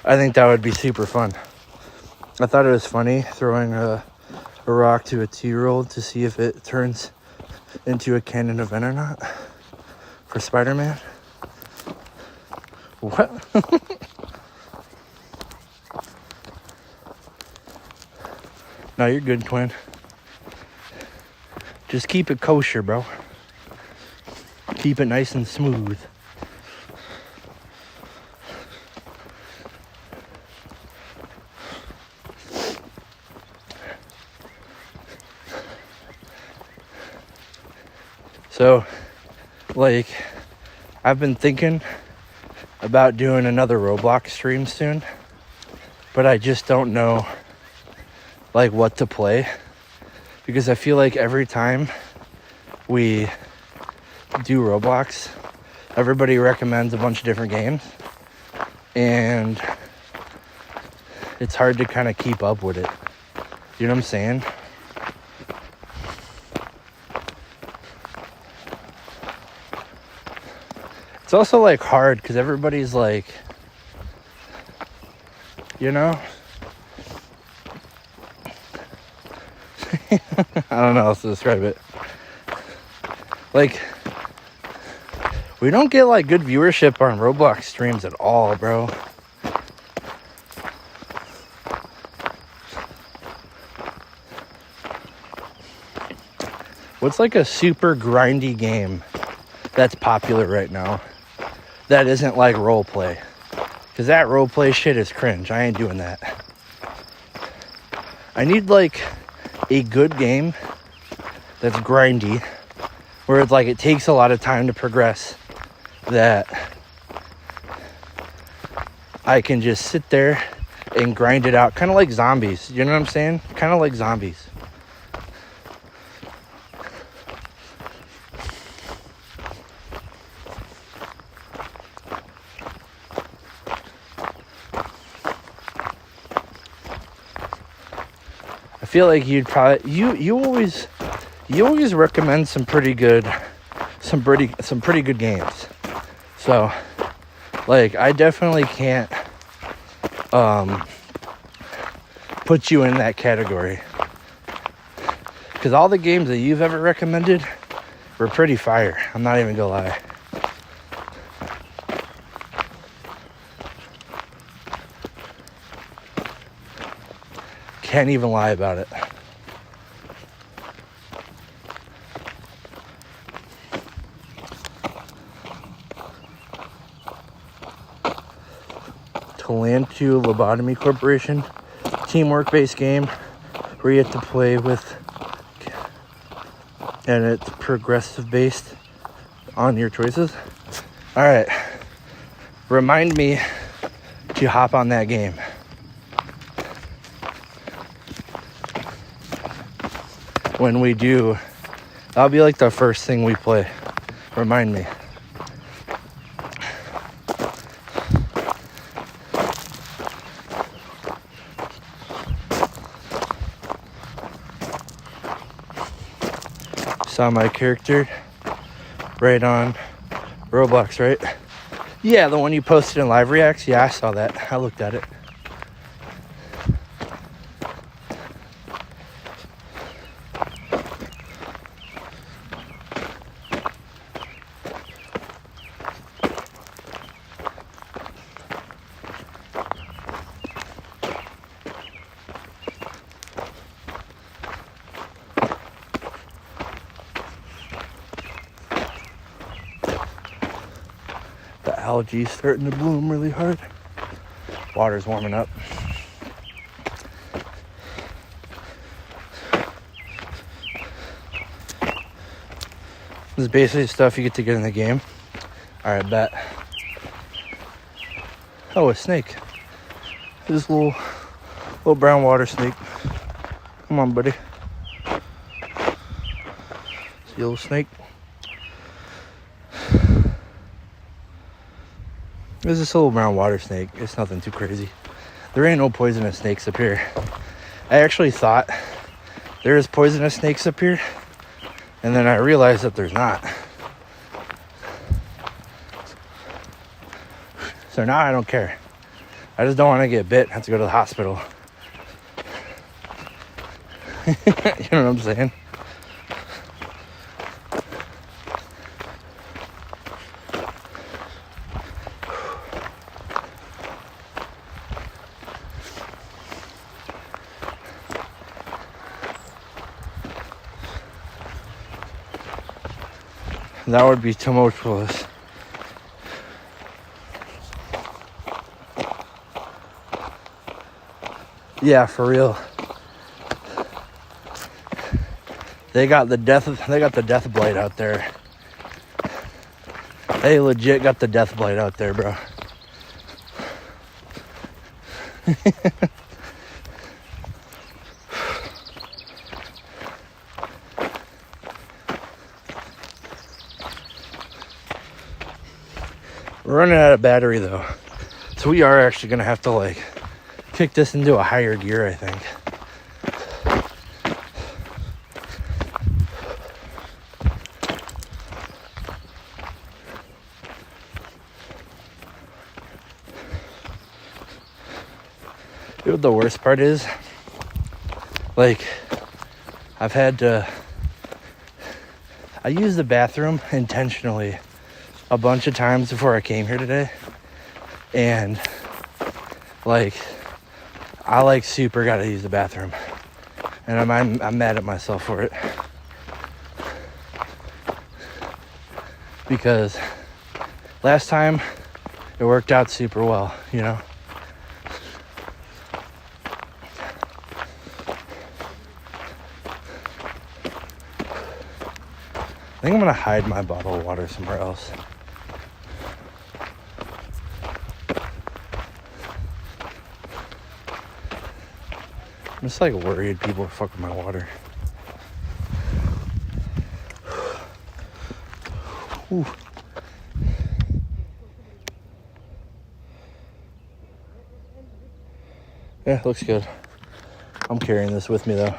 A: I think that would be super fun. I thought it was funny throwing a rock to a 2-year-old to see if it turns into a canon event or not for Spider-Man. What? No, you're good, Quinn. Just keep it kosher, bro. Keep it nice and smooth. So, like, I've been thinking about doing another Roblox stream soon, but I just don't know, like, what to play, because I feel like every time we do Roblox, everybody recommends a bunch of different games, and it's hard to kind of keep up with it. You know what I'm saying? It's also like hard because everybody's like, you know, I don't know how else to describe it. Like, we don't get like good viewership on Roblox streams at all, bro. What's like a super grindy game that's popular right now that isn't like role play? Because that role play shit is cringe. I ain't doing that. I need like a good game that's grindy, where it's like it takes a lot of time to progress, that I can just sit there and grind it out, kind of like zombies. You know what I'm saying? Kind of like zombies. I feel like you'd probably you always recommend some pretty good games. So, like, I definitely can't put you in that category, because all the games that you've ever recommended were pretty fire. I'm not even gonna lie. Can't even lie about it. Talantu Lobotomy Corporation, teamwork-based game where you have to play with, and it's progressive-based on your choices. All right, remind me to hop on that game. When we do, that'll be like the first thing we play. Remind me. Saw my character right on Roblox, right? Yeah, the one you posted in Live Reacts. Yeah, I saw that. I looked at it. The algae's starting to bloom really hard. Water's warming up. This is basically stuff you get to get in the game. Alright, bet. Oh, a snake. This little brown water snake. Come on, buddy. It's a yellow snake. There's this little brown water snake. It's nothing too crazy. There ain't no poisonous snakes up here. I actually thought there is poisonous snakes up here, and then I realized that there's not. So now I don't care. I just don't want to get bit and have to go to the hospital. You know what I'm saying? That would be tumultuous. Yeah, for real. They got the death blight out there. They legit got the death blight out there, bro. We're running out of battery though, so we are actually gonna have to like kick this into a higher gear, I think. You know what the worst part is? Like, I used the bathroom intentionally a bunch of times before I came here today, and like I like super gotta use the bathroom, and I'm mad at myself for it, because last time it worked out super well, you know. I think I'm gonna hide my bottle of water somewhere else. I'm just like worried people are fucking my water. Ooh. Yeah, looks good. I'm carrying this with me though.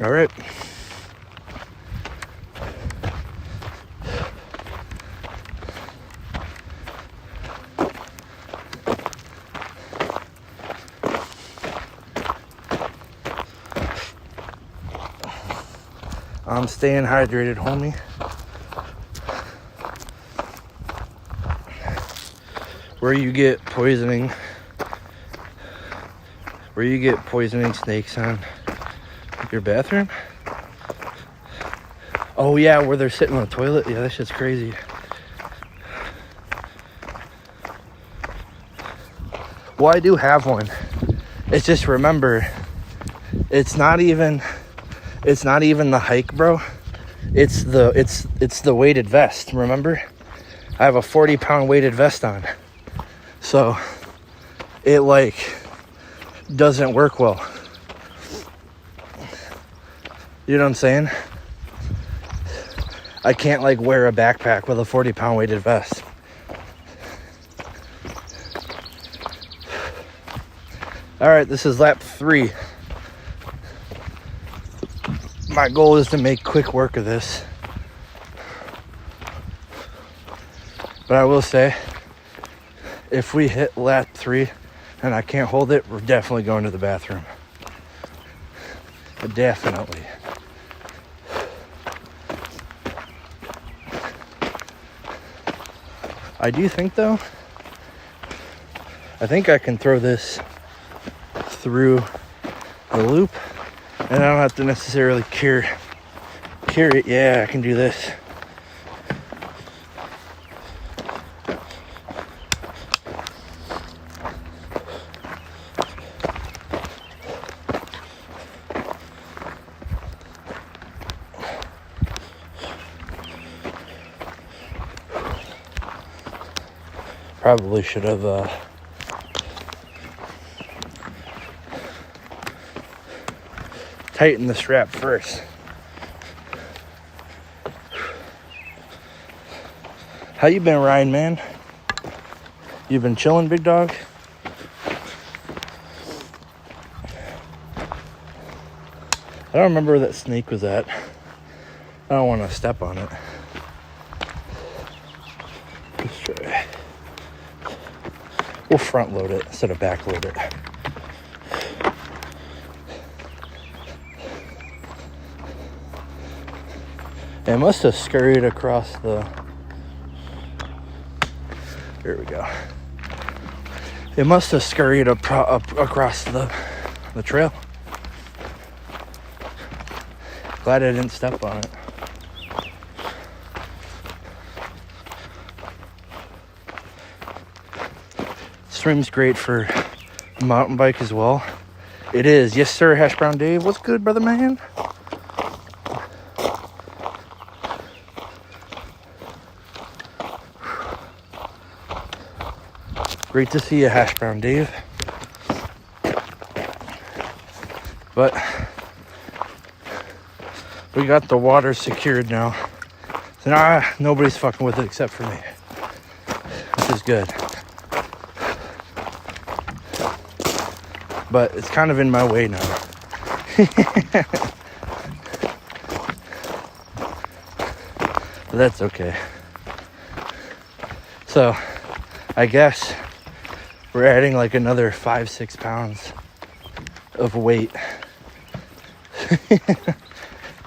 A: All right. I'm staying hydrated, homie. Where you get poisoning snakes on your bathroom? Oh yeah, where they're sitting on the toilet? Yeah, that shit's crazy. Well, I do have one. It's just, remember, it's not even the hike, bro. It's the weighted vest, remember? I have a 40-pound weighted vest on. So it like doesn't work well. You know what I'm saying? I can't like wear a backpack with a 40-pound weighted vest. All right, this is lap 3. My goal is to make quick work of this. But I will say, if we hit lap 3 and I can't hold it, we're definitely going to the bathroom. Definitely. I do think, though, I think I can throw this through the loop, and I don't have to necessarily carry it. Yeah, I can do this. Probably should have tightened the strap first. How you been, Ryan, man? You been chilling, big dog? I don't remember where that snake was at. I don't want to step on it. Let's try. We'll front load it instead of back load it. It must have scurried across the... Here we go. It must have scurried up across the trail. Glad I didn't step on it. Stream's great for mountain bike as well. It is. Yes, sir, Hash Brown Dave. What's good, brother man? Great to see you, Hash Brown Dave. But we got the water secured now. So now nobody's fucking with it except for me, which is good. But it's kind of in my way now. But that's okay. So I guess we're adding like another 5-6 pounds of weight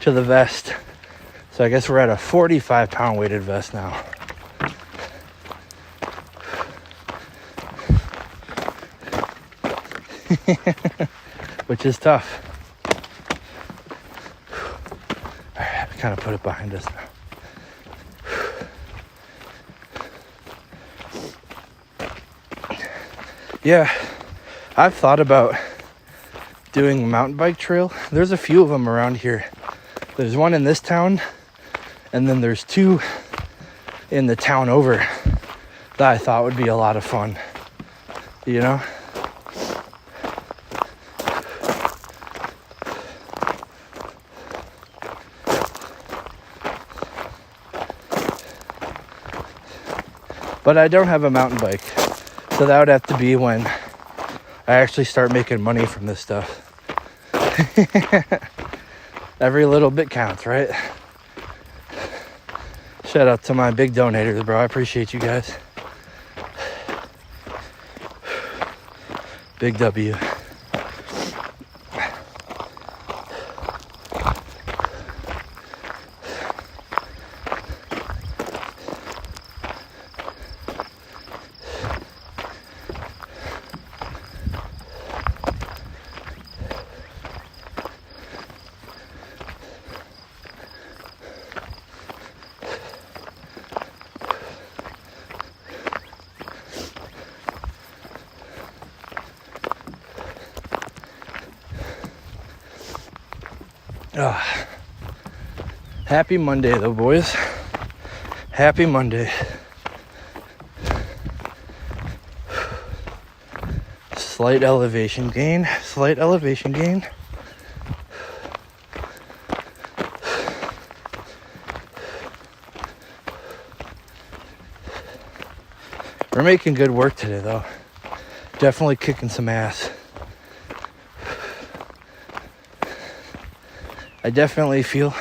A: to the vest. So I guess we're at a 45 pound weighted vest now. Which is tough. All right, kind of put it behind us now. Yeah, I've thought about doing a mountain bike trail. There's a few of them around here. There's one in this town, and then there's 2 in the town over that I thought would be a lot of fun, you know? But I don't have a mountain bike, so that would have to be when I actually start making money from this stuff. Every little bit counts, right? Shout out to my big donators, bro. I appreciate you guys. Big W. Happy Monday though, boys. Happy Monday. Slight elevation gain. Slight elevation gain. We're making good work today though. Definitely kicking some ass. I definitely feel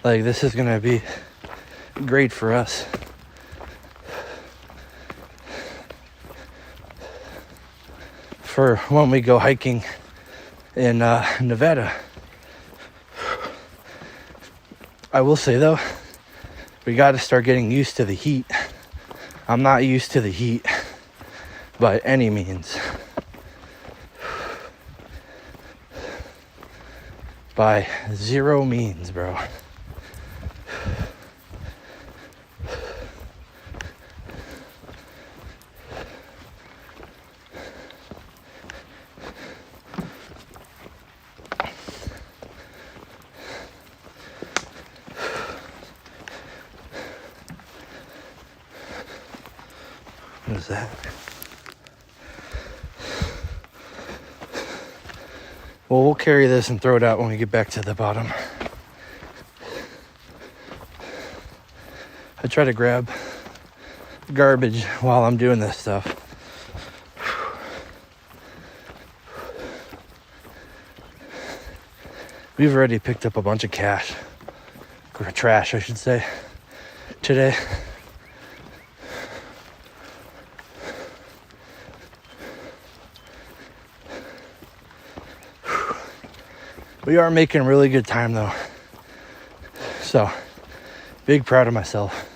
A: like this is gonna be great for us. For when we go hiking in Nevada. I will say though, we got to start getting used to the heat. I'm not used to the heat by any means. By zero means, bro. What is that? Well, we'll carry this and throw it out when we get back to the bottom. I try to grab garbage while I'm doing this stuff. We've already picked up a bunch of cash, or trash, I should say, today. We are making really good time though. So, big proud of myself.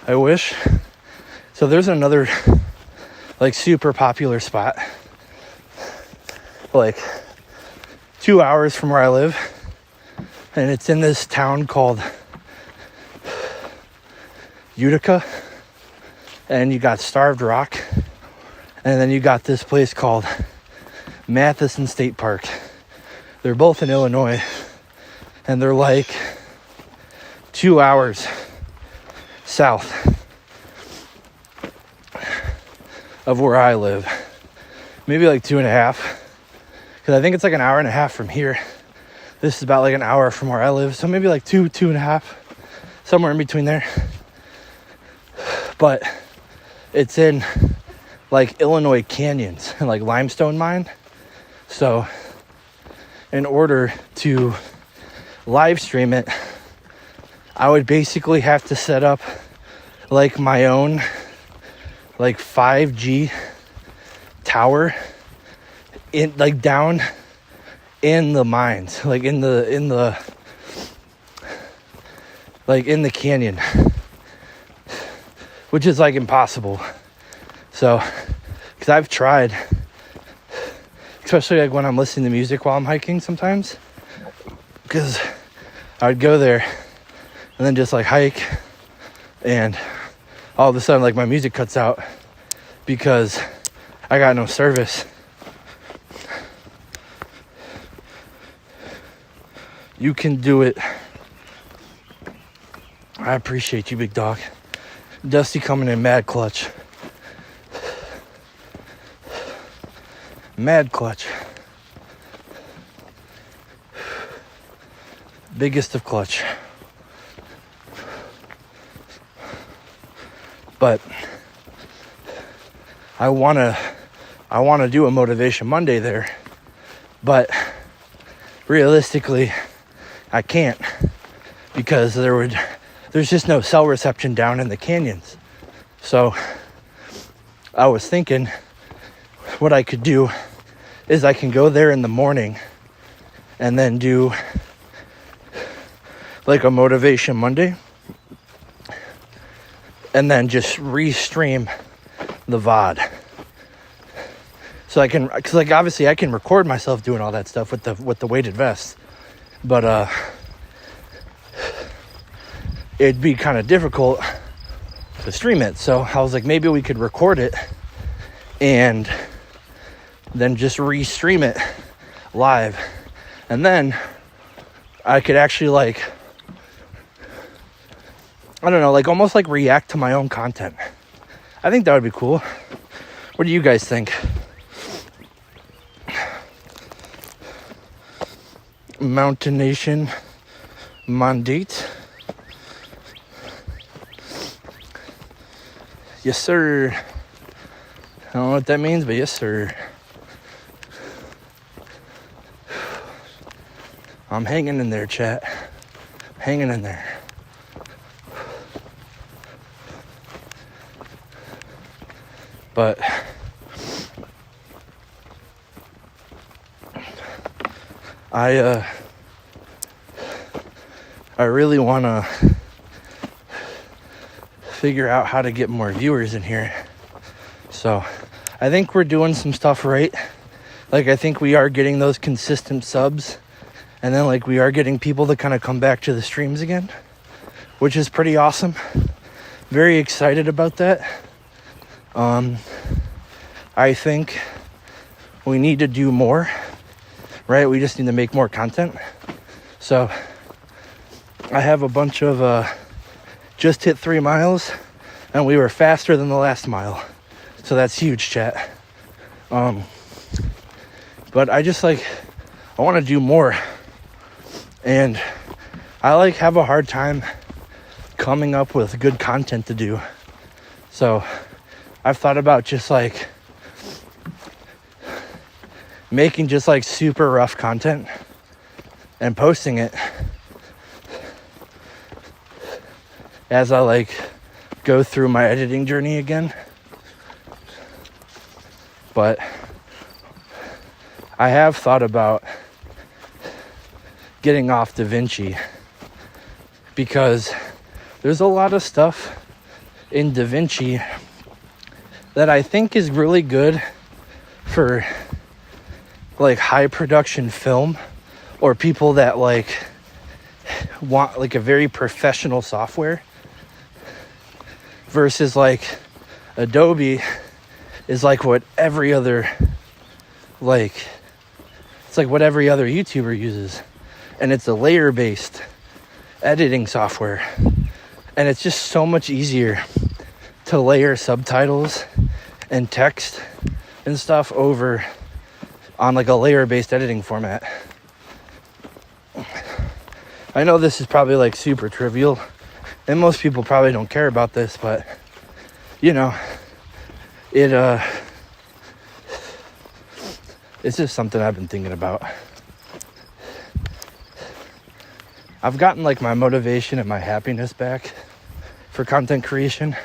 A: I wish. So there's another like super popular spot. Like 2 hours from where I live. And it's in this town called Utica. And you got Starved Rock. And then you got this place called Matheson State Park. They're both in Illinois, and they're like 2 hours south of where I live. Maybe like 2.5, because I think it's like an hour and a half from here. This is about like an hour from where I live, so maybe like 2.5, somewhere in between there. But it's in like Illinois canyons and like limestone mine. So in order to live stream it, I would basically have to set up like my own like 5G tower in like down in the mines, like in the canyon, which is like impossible. So, because I've tried, especially like when I'm listening to music while I'm hiking sometimes, because I would go there and then just like hike, and all of a sudden like my music cuts out because I got no service. You can do it. I appreciate you, big dog. Dusty coming in mad clutch. Mad clutch. Biggest of clutch. But I wanna do a Motivation Monday there, but realistically I can't, because there's just no cell reception down in the canyons. So I was thinking what I could do is I can go there in the morning and then do like a Motivation Monday, and then just restream the VOD. So I can, cause like obviously I can record myself doing all that stuff with the weighted vest, but it'd be kind of difficult to stream it. So I was like, maybe we could record it and then just restream it live, and then I could actually like, I don't know, like almost like react to my own content. I think that would be cool. What do you guys think? Mountain Nation mandate. Yes, sir. I don't know what that means, but yes, sir. I'm hanging in there, chat. Hanging in there. But I really want to figure out how to get more viewers in here. So I think we're doing some stuff right. Like, I think we are getting those consistent subs, and then like we are getting people to kind of come back to the streams again, which is pretty awesome. Very excited about that. I think we need to do more, right? We just need to make more content. So I have a bunch of just hit 3 miles, and we were faster than the last mile. So that's huge, chat. But I just I want to do more. And I have a hard time coming up with good content to do. So I've thought about just making just super rough content and posting it as I go through my editing journey again. But I have thought about getting off DaVinci because there's a lot of stuff in DaVinci that I think is really good for high production film, or people that want a very professional software, versus Adobe is what every other it's what every other YouTuber uses, and it's a layer based editing software, and it's just so much easier to layer subtitles and text and stuff over on a layer based editing format. I know this is probably super trivial, and most people probably don't care about this, but it's just something I've been thinking about. I've gotten my motivation and my happiness back for content creation,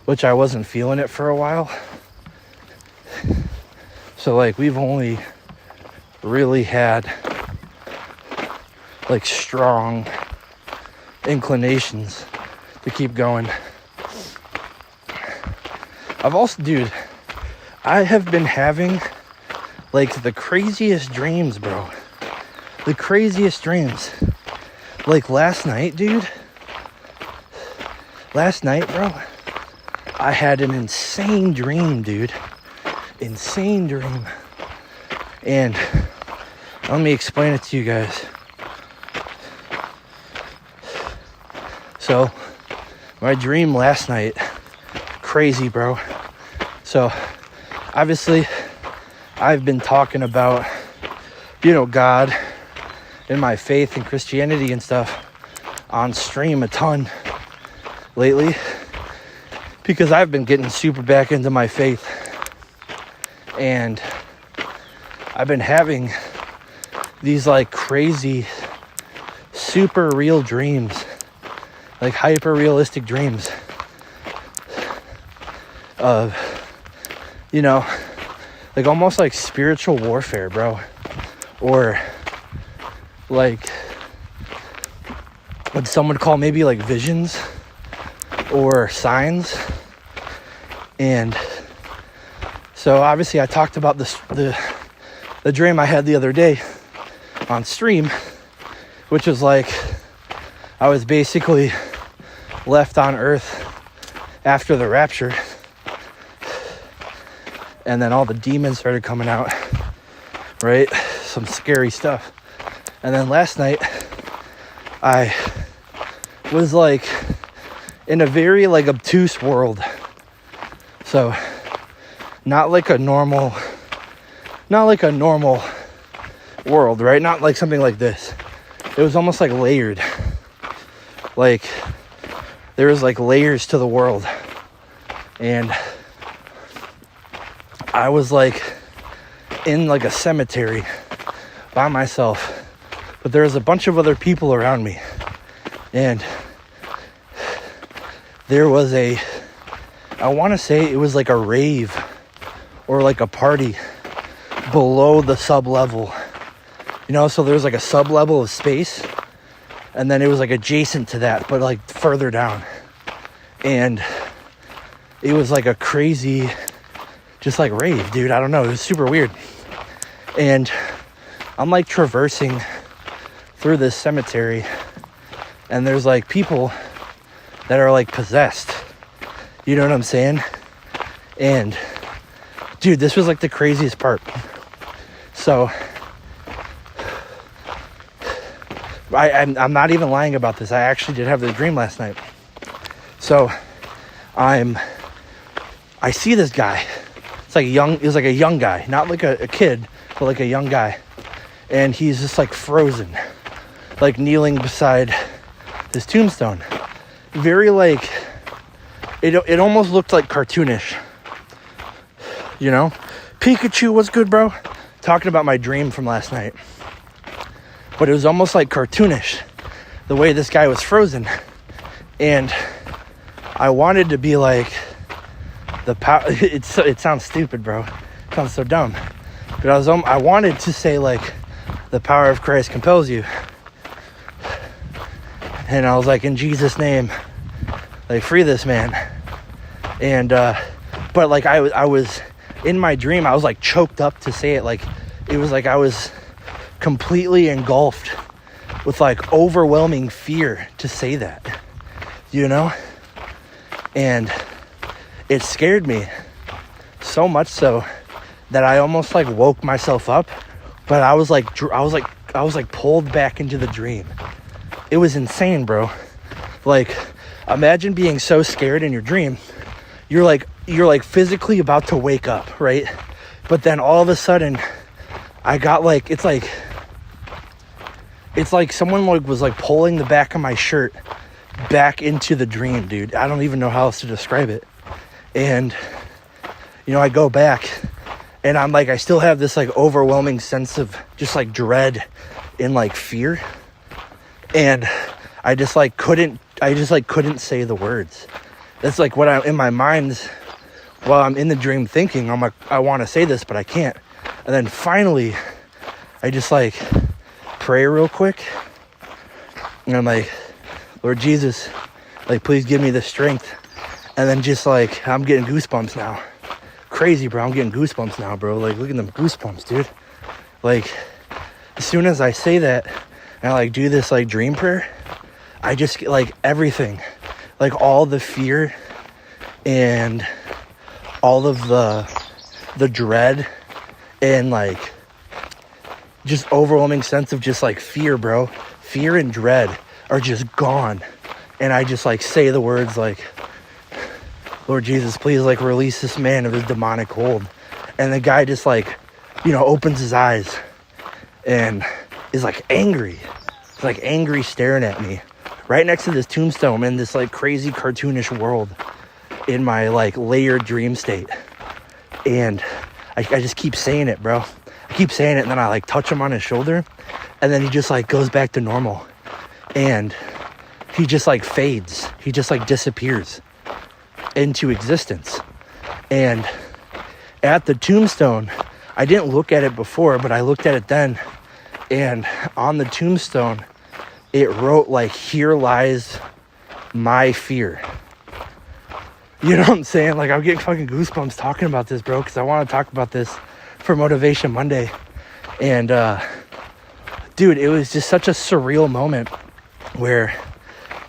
A: which I wasn't feeling it for a while. So we've only really had strong inclinations to keep going. I have been having the craziest dreams, bro. The craziest dreams. Last night, dude. Last night, bro, I had an insane dream, dude. Insane dream. And let me explain it to you guys. So, my dream last night, crazy, bro. So, obviously, I've been talking about, God and my faith and Christianity and stuff on stream a ton lately, because I've been getting super back into my faith, and I've been having these crazy, super real dreams, hyper realistic dreams of, almost spiritual warfare, bro, or what some would call maybe visions or signs. And so obviously I talked about the dream I had the other day on stream, which was I was basically left on earth after the rapture, and then all the demons started coming out, right? Some scary stuff. And then last night I was in a very obtuse world. So not a normal world, right? Not something like this. It was almost layered. There was layers to the world. And I was in a cemetery by myself, but there was a bunch of other people around me, and there was I want to say it was like a rave or like a party below the sub-level, you know, so there was like a sub-level of space, and then it was like adjacent to that, but like further down, and it was like a crazy, just like rave, dude. I don't know, it was super weird. And I'm like traversing through this cemetery, and there's like people that are like possessed, you know what I'm saying? And dude, this was like the craziest part. So I'm not even lying about this. I actually did have the dream last night. So I see this guy. It's like it was like a young guy, not like a kid, but like a young guy. And he's just like frozen, like kneeling beside this tombstone. Very like, it almost looked like cartoonish, you know? Pikachu, what's good, bro? Talking about my dream from last night. But it was almost like cartoonish, the way this guy was frozen. And I wanted to be like, it sounds stupid, bro. It sounds so dumb. But I wanted to say like, the power of Christ compels you. And I was like, in Jesus' name, like, free this man. And but like I was in my dream, I was like choked up to say it. Like it was like I was completely engulfed with like overwhelming fear to say that, you know? And it scared me so much so that I almost like woke myself up, but I was like pulled back into the dream. It was insane, bro. Like, imagine being so scared in your dream. You're like physically about to wake up, right? But then all of a sudden I got like, it's like someone like was like pulling the back of my shirt back into the dream, dude. I don't even know how else to describe it. And you know, I go back and I'm like, I still have this like overwhelming sense of just like dread and like fear. And I just couldn't say the words. That's like what I'm in my mind while I'm in the dream thinking. I'm like, I want to say this, but I can't. And then finally, I just like pray real quick. And I'm like, Lord Jesus, like, please give me the strength. And then just like, I'm getting goosebumps now. Crazy, bro. I'm getting goosebumps now, bro. Like, look at them goosebumps, dude. Like, as soon as I say that, and I like do this like dream prayer, I just get like everything, like all the fear and all of the dread and like just overwhelming sense of just like fear, bro. Fear and dread are just gone. And I just like say the words like, Lord Jesus, please like release this man of his demonic hold. And the guy just like, you know, opens his eyes and is like angry. He's like angry staring at me right next to this tombstone in this like crazy cartoonish world in my like layered dream state. And I just keep saying it, bro. I keep saying it, and then I like touch him on his shoulder, and then he just like goes back to normal. And he just like fades. He just like disappears into existence. And at the tombstone, I didn't look at it before, but I looked at it then. And on the tombstone, it wrote like, here lies my fear. You know what I'm saying? Like, I'm getting fucking goosebumps talking about this, bro, because I want to talk about this for Motivation Monday. And dude, it was just such a surreal moment where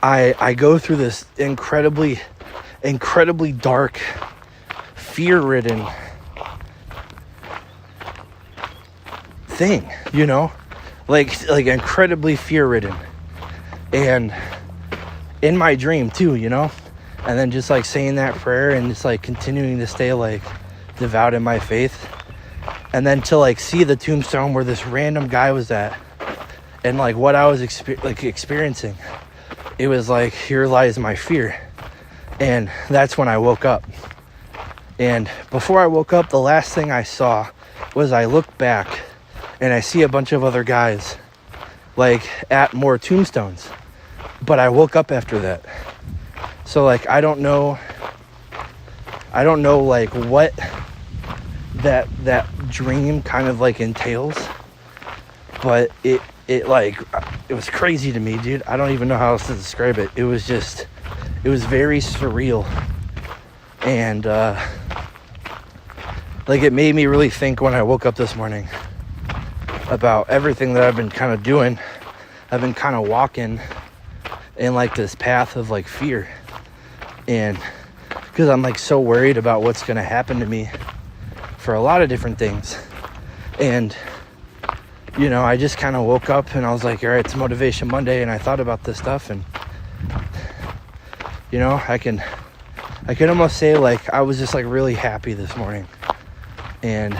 A: I go through this incredibly dark, fear-ridden thing, you know? Like incredibly fear-ridden. And in my dream too, you know? And then just like saying that prayer and just like continuing to stay like devout in my faith. And then to like see the tombstone where this random guy was at and like what I was experiencing. It was like, here lies my fear. And that's when I woke up. And before I woke up, the last thing I saw was I looked back and I see a bunch of other guys like at more tombstones, but I woke up after that. So like I don't know like what that dream kind of like entails, but it was crazy to me, dude. I don't even know how else to describe it. It was very surreal, and like it made me really think when I woke up this morning about everything that I've been kind of doing. I've been kind of walking in like this path of like fear, and because I'm like so worried about what's going to happen to me for a lot of different things. And you know, I just kind of woke up and I was like, all right, it's Motivation Monday, and I thought about this stuff, and you know, I can almost say like I was just like really happy this morning. And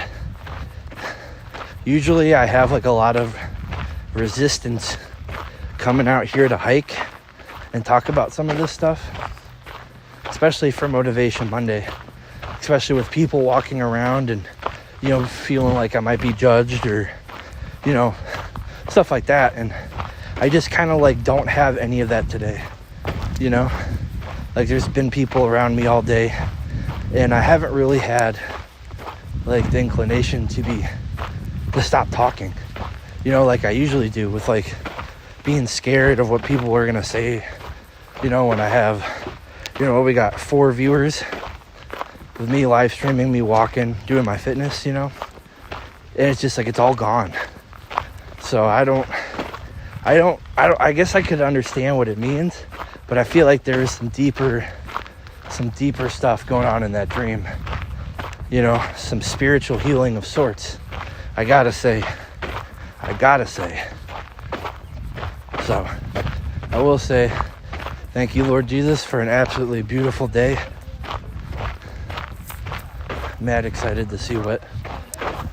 A: usually I have like a lot of resistance coming out here to hike and talk about some of this stuff, especially for Motivation Monday, especially with people walking around and, you know, feeling like I might be judged or, you know, stuff like that. And I just kind of like don't have any of that today, you know, like there's been people around me all day, and I haven't really had like the inclination to stop talking, you know, like I usually do, with like being scared of what people are gonna say, you know, when I have, you know, we got 4 viewers with me live streaming, me walking, doing my fitness, you know, and it's just like it's all gone. So I guess I could understand what it means, but I feel like there is some deeper stuff going on in that dream, you know, some spiritual healing of sorts. I gotta say. So I will say thank you, Lord Jesus, for an absolutely beautiful day. Mad excited to see what,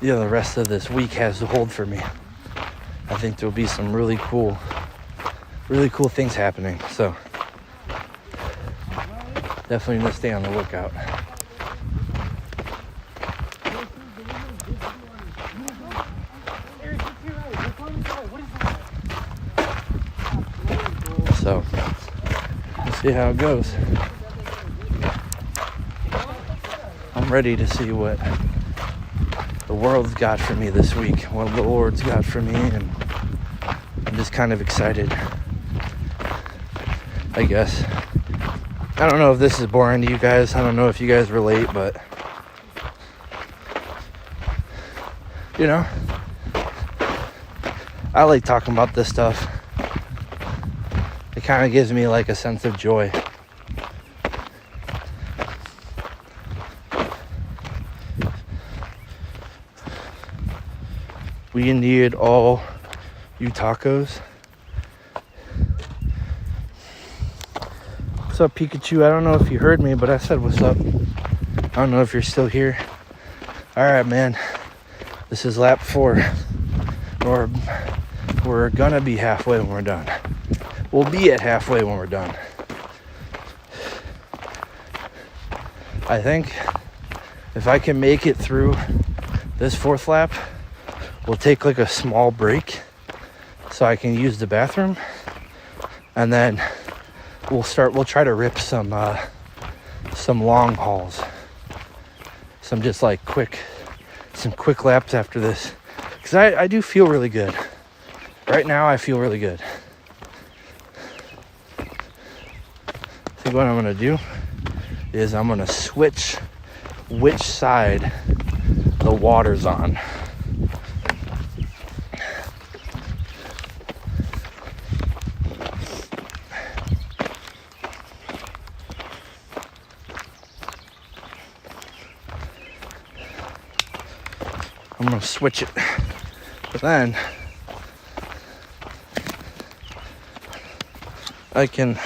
A: you know, the rest of this week has to hold for me. I think there'll be some really cool things happening. So definitely gonna stay on the lookout. So we'll see how it goes. I'm ready to see what the world's got for me this week, what the Lord's got for me, and I'm just kind of excited, I guess. I don't know if this is boring to you guys. I don't know if you guys relate, but you know, I like talking about this stuff. It kind of gives me like a sense of joy. We need all you tacos. What's up, Pikachu? I don't know if you heard me, but I said what's up. I don't know if you're still here. Alright, man. This is lap 4. Or we're gonna be halfway when we're done. We'll be at halfway when we're done. I think if I can make it through this 4th lap, we'll take like a small break so I can use the bathroom, and then we'll try to rip some long hauls, some just like quick laps after this, because I do feel really good right now. I feel really good. I think what I'm gonna do is I'm gonna switch which side the water's on. I'm gonna switch it, but then I can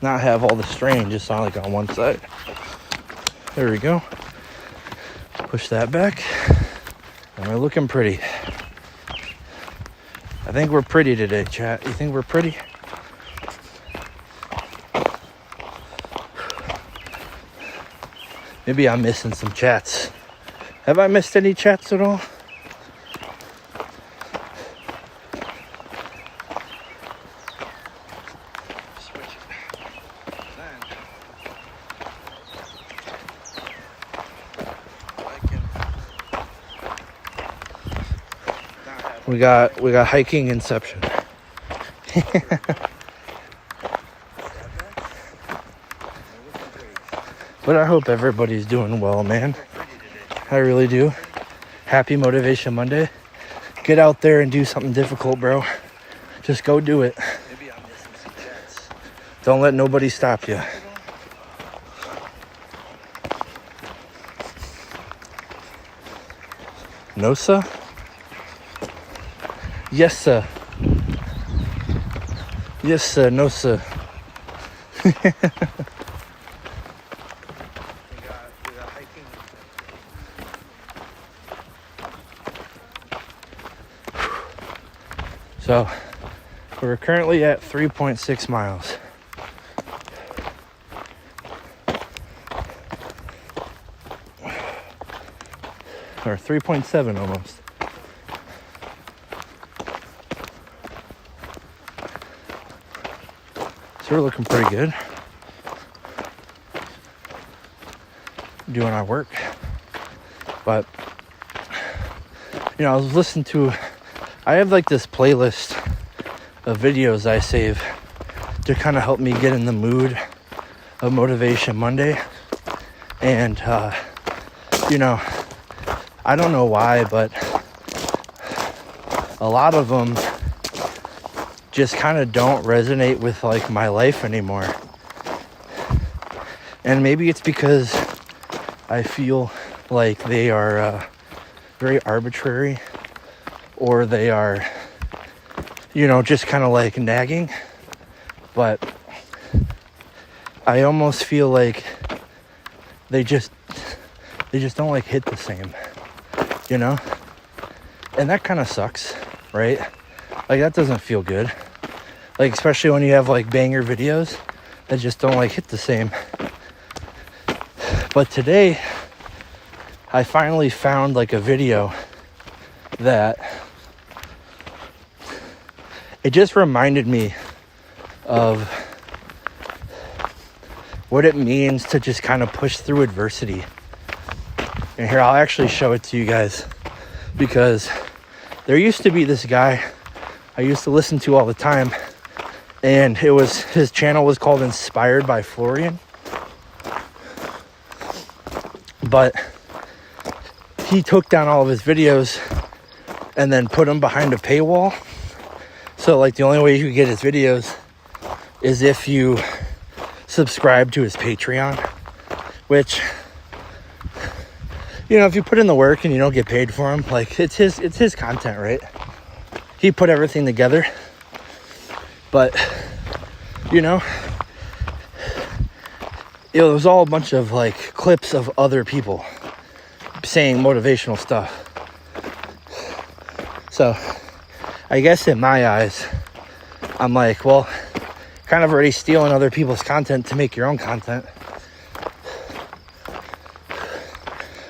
A: not have all the strain just on like on one side. There we go. Push that back, and we're looking pretty. I think we're pretty today, chat. You think we're pretty? Maybe I'm missing some chats. Have I missed any chats at all? We got hiking inception. But I hope everybody's doing well, man. I really do. Happy Motivation Monday. Get out there and do something difficult, bro. Just go do it. Don't let nobody stop you. No, sir? Yes, sir. Yes, sir. No, sir. So, we're currently at 3.6 miles. Or 3.7 almost. So we're looking pretty good. Doing our work. But, you know, I was listening to, I have like this playlist of videos I save to kind of help me get in the mood of Motivation Monday. And, you know, I don't know why, but a lot of them just kind of don't resonate with like my life anymore. And maybe it's because I feel like they are very arbitrary, or they are, you know, just kind of like nagging. But I almost feel like they just don't like hit the same, you know? And that kind of sucks, right? Like, that doesn't feel good. Like, especially when you have like banger videos that just don't like hit the same. But today I finally found like a video that it just reminded me of what it means to just kind of push through adversity. And here, I'll actually show it to you guys, because there used to be this guy I used to listen to all the time, and his channel was called Inspired by Florian. But he took down all of his videos and then put them behind a paywall. So like the only way you could get his videos is if you subscribe to his Patreon, which, you know, if you put in the work and you don't get paid for him, like it's his content, right? He put everything together. But, you know, it was all a bunch of like clips of other people saying motivational stuff. So I guess in my eyes, I'm like, well, kind of already stealing other people's content to make your own content.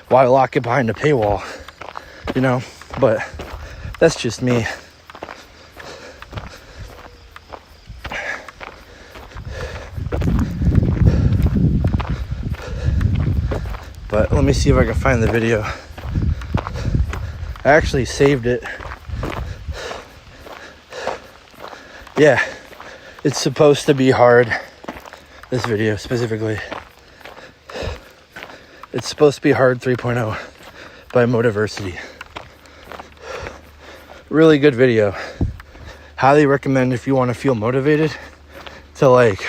A: Why lock it behind a paywall, you know? But that's just me. But let me see if I can find the video. I actually saved it. Yeah, it's supposed to be hard. This video specifically. It's supposed to be hard 3.0 by Motiversity. Really good video. Highly recommend if you want to feel motivated to like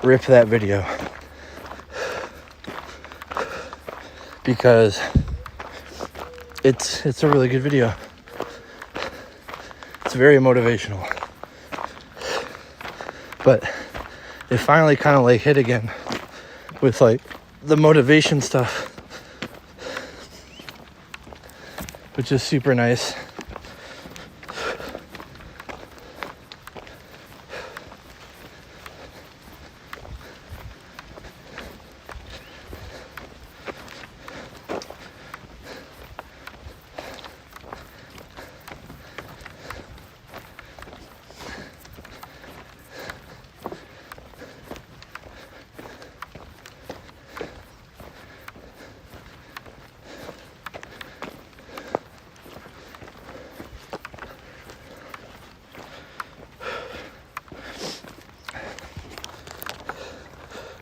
A: rip that video. Because it's a really good video. It's very motivational. But it finally kind of like hit again with like the motivation stuff, which is super nice.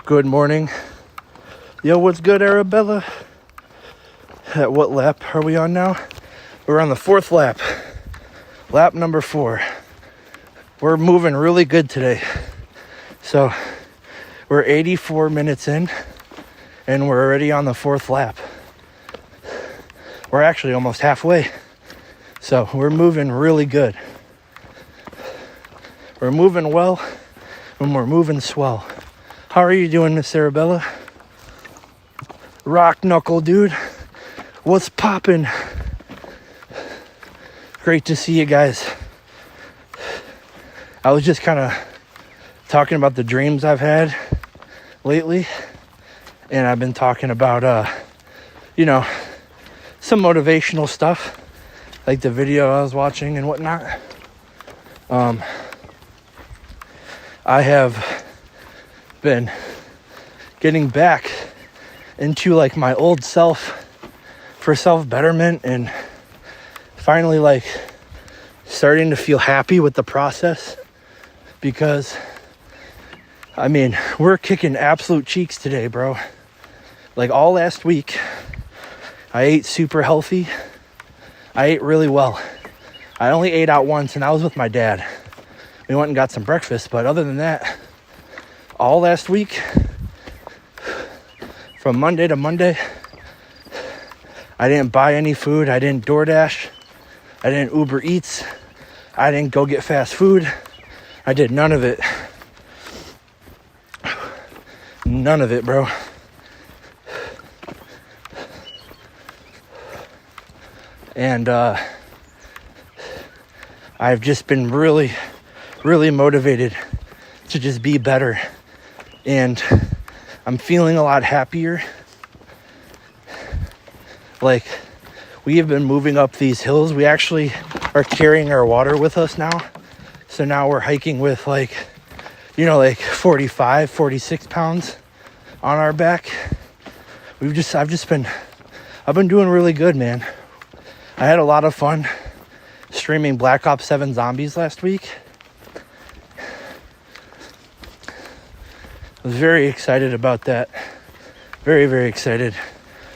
A: Good morning. Yo, what's good, Arabella? At what lap are we on now? We're on the 4th lap. Lap number 4. We're moving really good today. So we're 84 minutes in and we're already on the 4th lap. We're actually almost halfway. So we're moving really good. We're moving well and we're moving swell. How are you doing, Miss Arabella? Rock knuckle, dude. What's poppin'? Great to see you guys. I was just kind of talking about the dreams I've had lately. And I've been talking about, some motivational stuff. Like the video I was watching and whatnot. I have been getting back into like my old self for self-betterment and finally like starting to feel happy with the process, because I mean, we're kicking absolute cheeks today, bro. Like all last week I ate super healthy. I ate really well. I only ate out once and I was with my dad. We went and got some breakfast, but other than that, all last week from Monday to Monday, I didn't buy any food. I didn't DoorDash. I didn't Uber Eats. I didn't go get fast food. I did none of it. None of it, bro. And I've just been really, really motivated to just be better. And I'm feeling a lot happier. Like, we have been moving up these hills. We actually are carrying our water with us now. So now we're hiking with like 45, 46 pounds on our back. I've been doing really good, man. I had a lot of fun streaming Black Ops 7 Zombies last week. I was very excited about that. Very, very excited.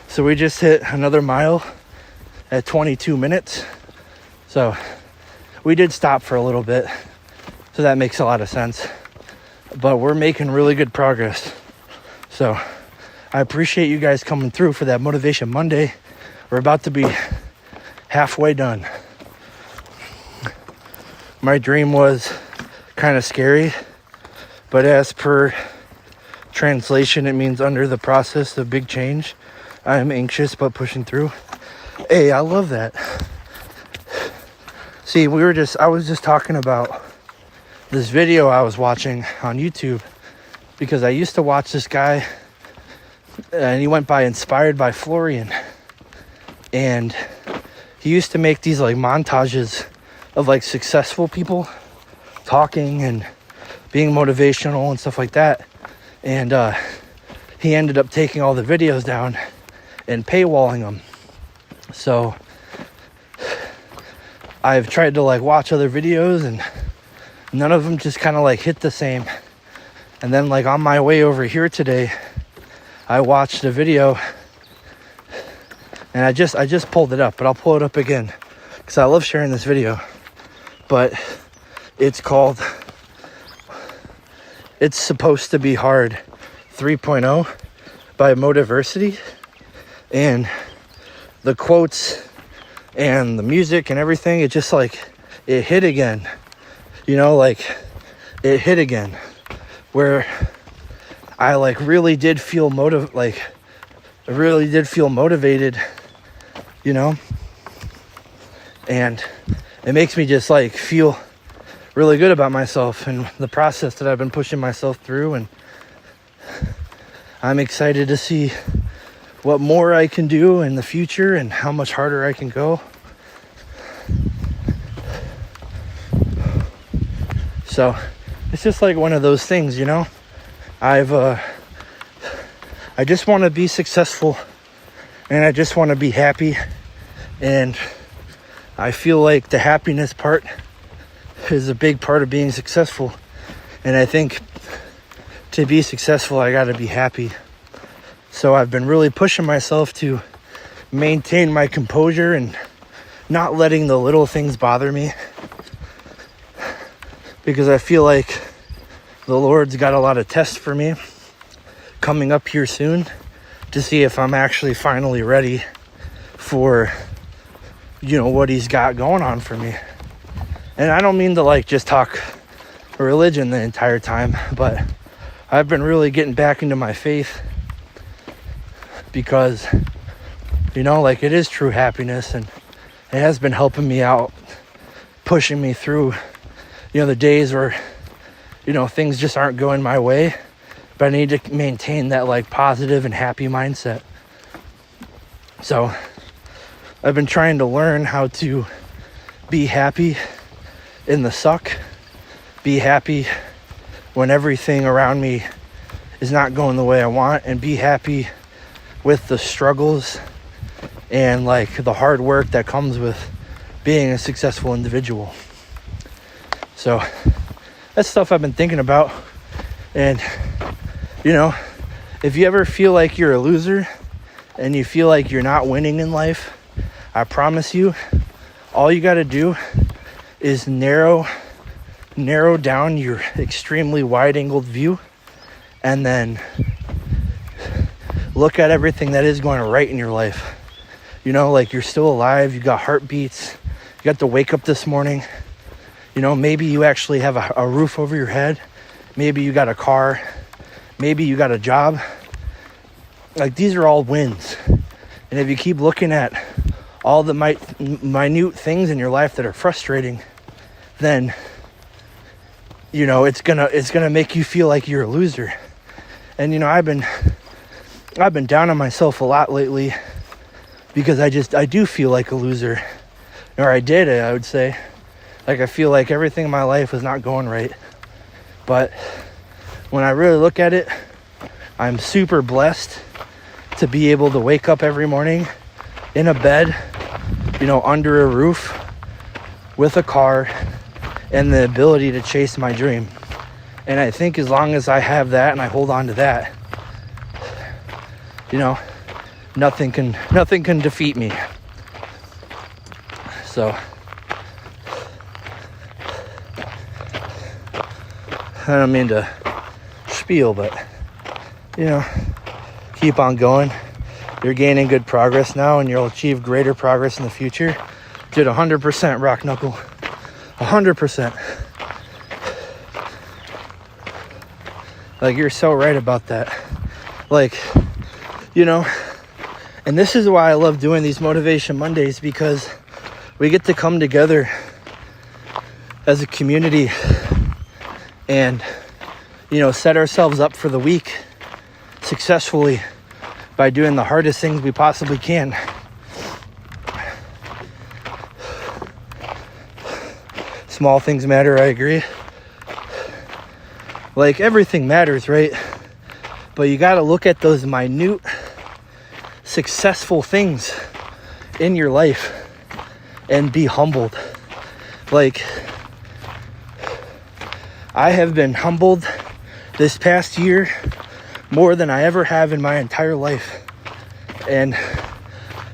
A: So we just hit another mile at 22 minutes. So we did stop for a little bit. So that makes a lot of sense. But we're making really good progress. So I appreciate you guys coming through for that Motivation Monday. We're about to be halfway done. My dream was kind of scary, but as per translation, it means under the process of big change. I am anxious but pushing through. Hey, I love that. See, I was just talking about this video I was watching on YouTube, because I used to watch this guy and he went by Inspired by Florian, and he used to make these like montages of like successful people talking and being motivational and stuff like that. And he ended up taking all the videos down and paywalling them. So I've tried to like watch other videos and none of them just kind of like hit the same. And then like on my way over here today, I watched a video and I just pulled it up, but I'll pull it up again because I love sharing this video. But it's called It's Supposed to Be Hard 3.0 by Motiversity. And the quotes and the music and everything, it just like, it hit again. It hit again. Where I like really did feel motivated, and it makes me just like feel really good about myself and the process that I've been pushing myself through. And I'm excited to see what more I can do in the future and how much harder I can go. So it's just like one of those things, I just want to be successful and I just want to be happy. And I feel like the happiness part is a big part of being successful. And I think to be successful, I gotta be happy. So I've been really pushing myself to maintain my composure and not letting the little things bother me, because I feel like the Lord's got a lot of tests for me coming up here soon to see if I'm actually finally ready for, what he's got going on for me. And I don't mean to like just talk religion the entire time, but I've been really getting back into my faith because, like, it is true happiness, and it has been helping me out, pushing me through, the days where, things just aren't going my way, but I need to maintain that like positive and happy mindset. So I've been trying to learn how to be happy in the suck, be happy when everything around me is not going the way I want, and be happy with the struggles and like the hard work that comes with being a successful individual. So that's stuff I've been thinking about. And if you ever feel like you're a loser and you feel like you're not winning in life, I promise you, all you got to do is narrow down your extremely wide-angled view, and then look at everything that is going right in your life. Like, you're still alive, you got heartbeats, you got to wake up this morning, maybe you actually have a roof over your head, maybe you got a car, maybe you got a job. Like, these are all wins. And if you keep looking at all the minute things in your life that are frustrating, then it's gonna make you feel like you're a loser. And I've been down on myself a lot lately because I do feel like a loser. Or I would say. Like, I feel like everything in my life is not going right. But when I really look at it, I'm super blessed to be able to wake up every morning in a bed, under a roof with a car and the ability to chase my dream. And I think as long as I have that and I hold on to that, nothing can defeat me. So I don't mean to spiel, but keep on going. You're gaining good progress now, and you'll achieve greater progress in the future. Dude, 100% rock knuckle. 100%. Like, you're so right about that. Like, and this is why I love doing these Motivation Mondays, because we get to come together as a community and, set ourselves up for the week successfully by doing the hardest things we possibly can. Small things matter, I agree. Like, everything matters, right? But you got to look at those minute, successful things in your life and be humbled. Like, I have been humbled this past year more than I ever have in my entire life. And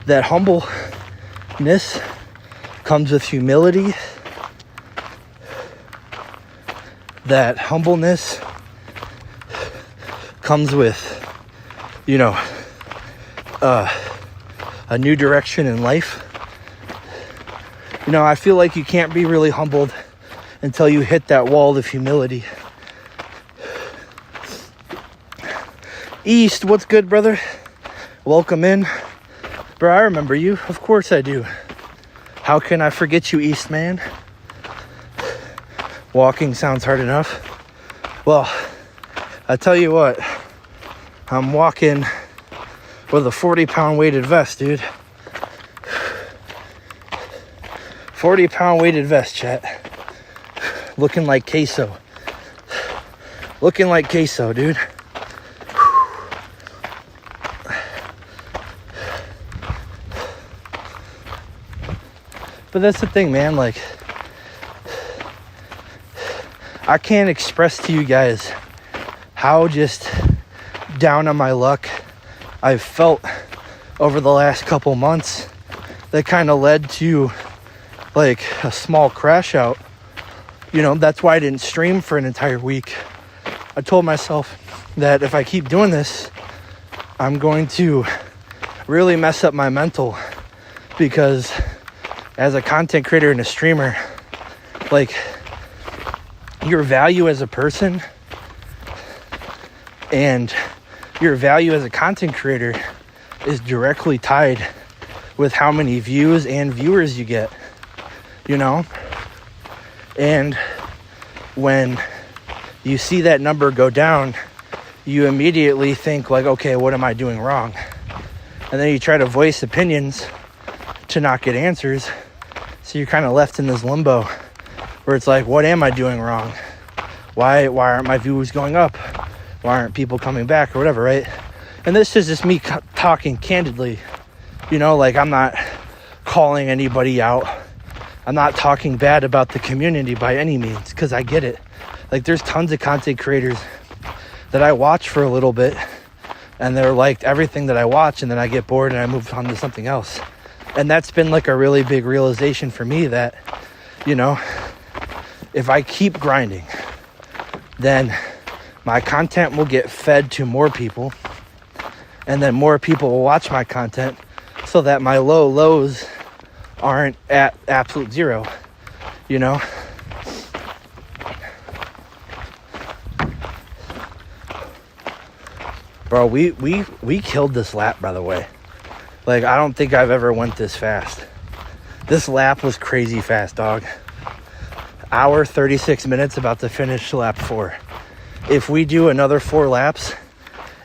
A: that humbleness comes with humility. That humbleness comes with, a new direction in life. I feel like you can't be really humbled until you hit that wall of humility. East, what's good, brother? Welcome in. Bro, I remember you. Of course I do. How can I forget you, East man? Walking sounds hard enough. Well, I tell you what, I'm walking with a 40-pound weighted vest, dude. 40-pound weighted vest, chat. Looking like queso. Looking like queso, dude. But that's the thing, man. Like, I can't express to you guys how just down on my luck I've felt over the last couple months that kind of led to like a small crash out. You know, that's why I didn't stream for an entire week. I told myself that if I keep doing this, I'm going to really mess up my mental, because as a content creator and a streamer, like, your value as a person and your value as a content creator is directly tied with how many views and viewers you get, you know? And when you see that number go down, you immediately think like, okay, what am I doing wrong? And then you try to voice opinions to not get answers. So you're kind of left in this limbo where it's like, what am I doing wrong? Why aren't my views going up? Why aren't people coming back or whatever, right? And this is just me talking candidly. You know, like, I'm not calling anybody out. I'm not talking bad about the community by any means, because I get it. Like, there's tons of content creators that I watch for a little bit and they're like everything that I watch, and then I get bored and I move on to something else. And that's been like a really big realization for me, that, you know, if I keep grinding, then my content will get fed to more people, and then more people will watch my content, so that my lows aren't at absolute zero, you know? Bro, we killed this lap, by the way. Like, I don't think I've ever went this fast. This lap was crazy fast, dog. Hour 36 minutes, about to finish lap 4. If we do another 4 laps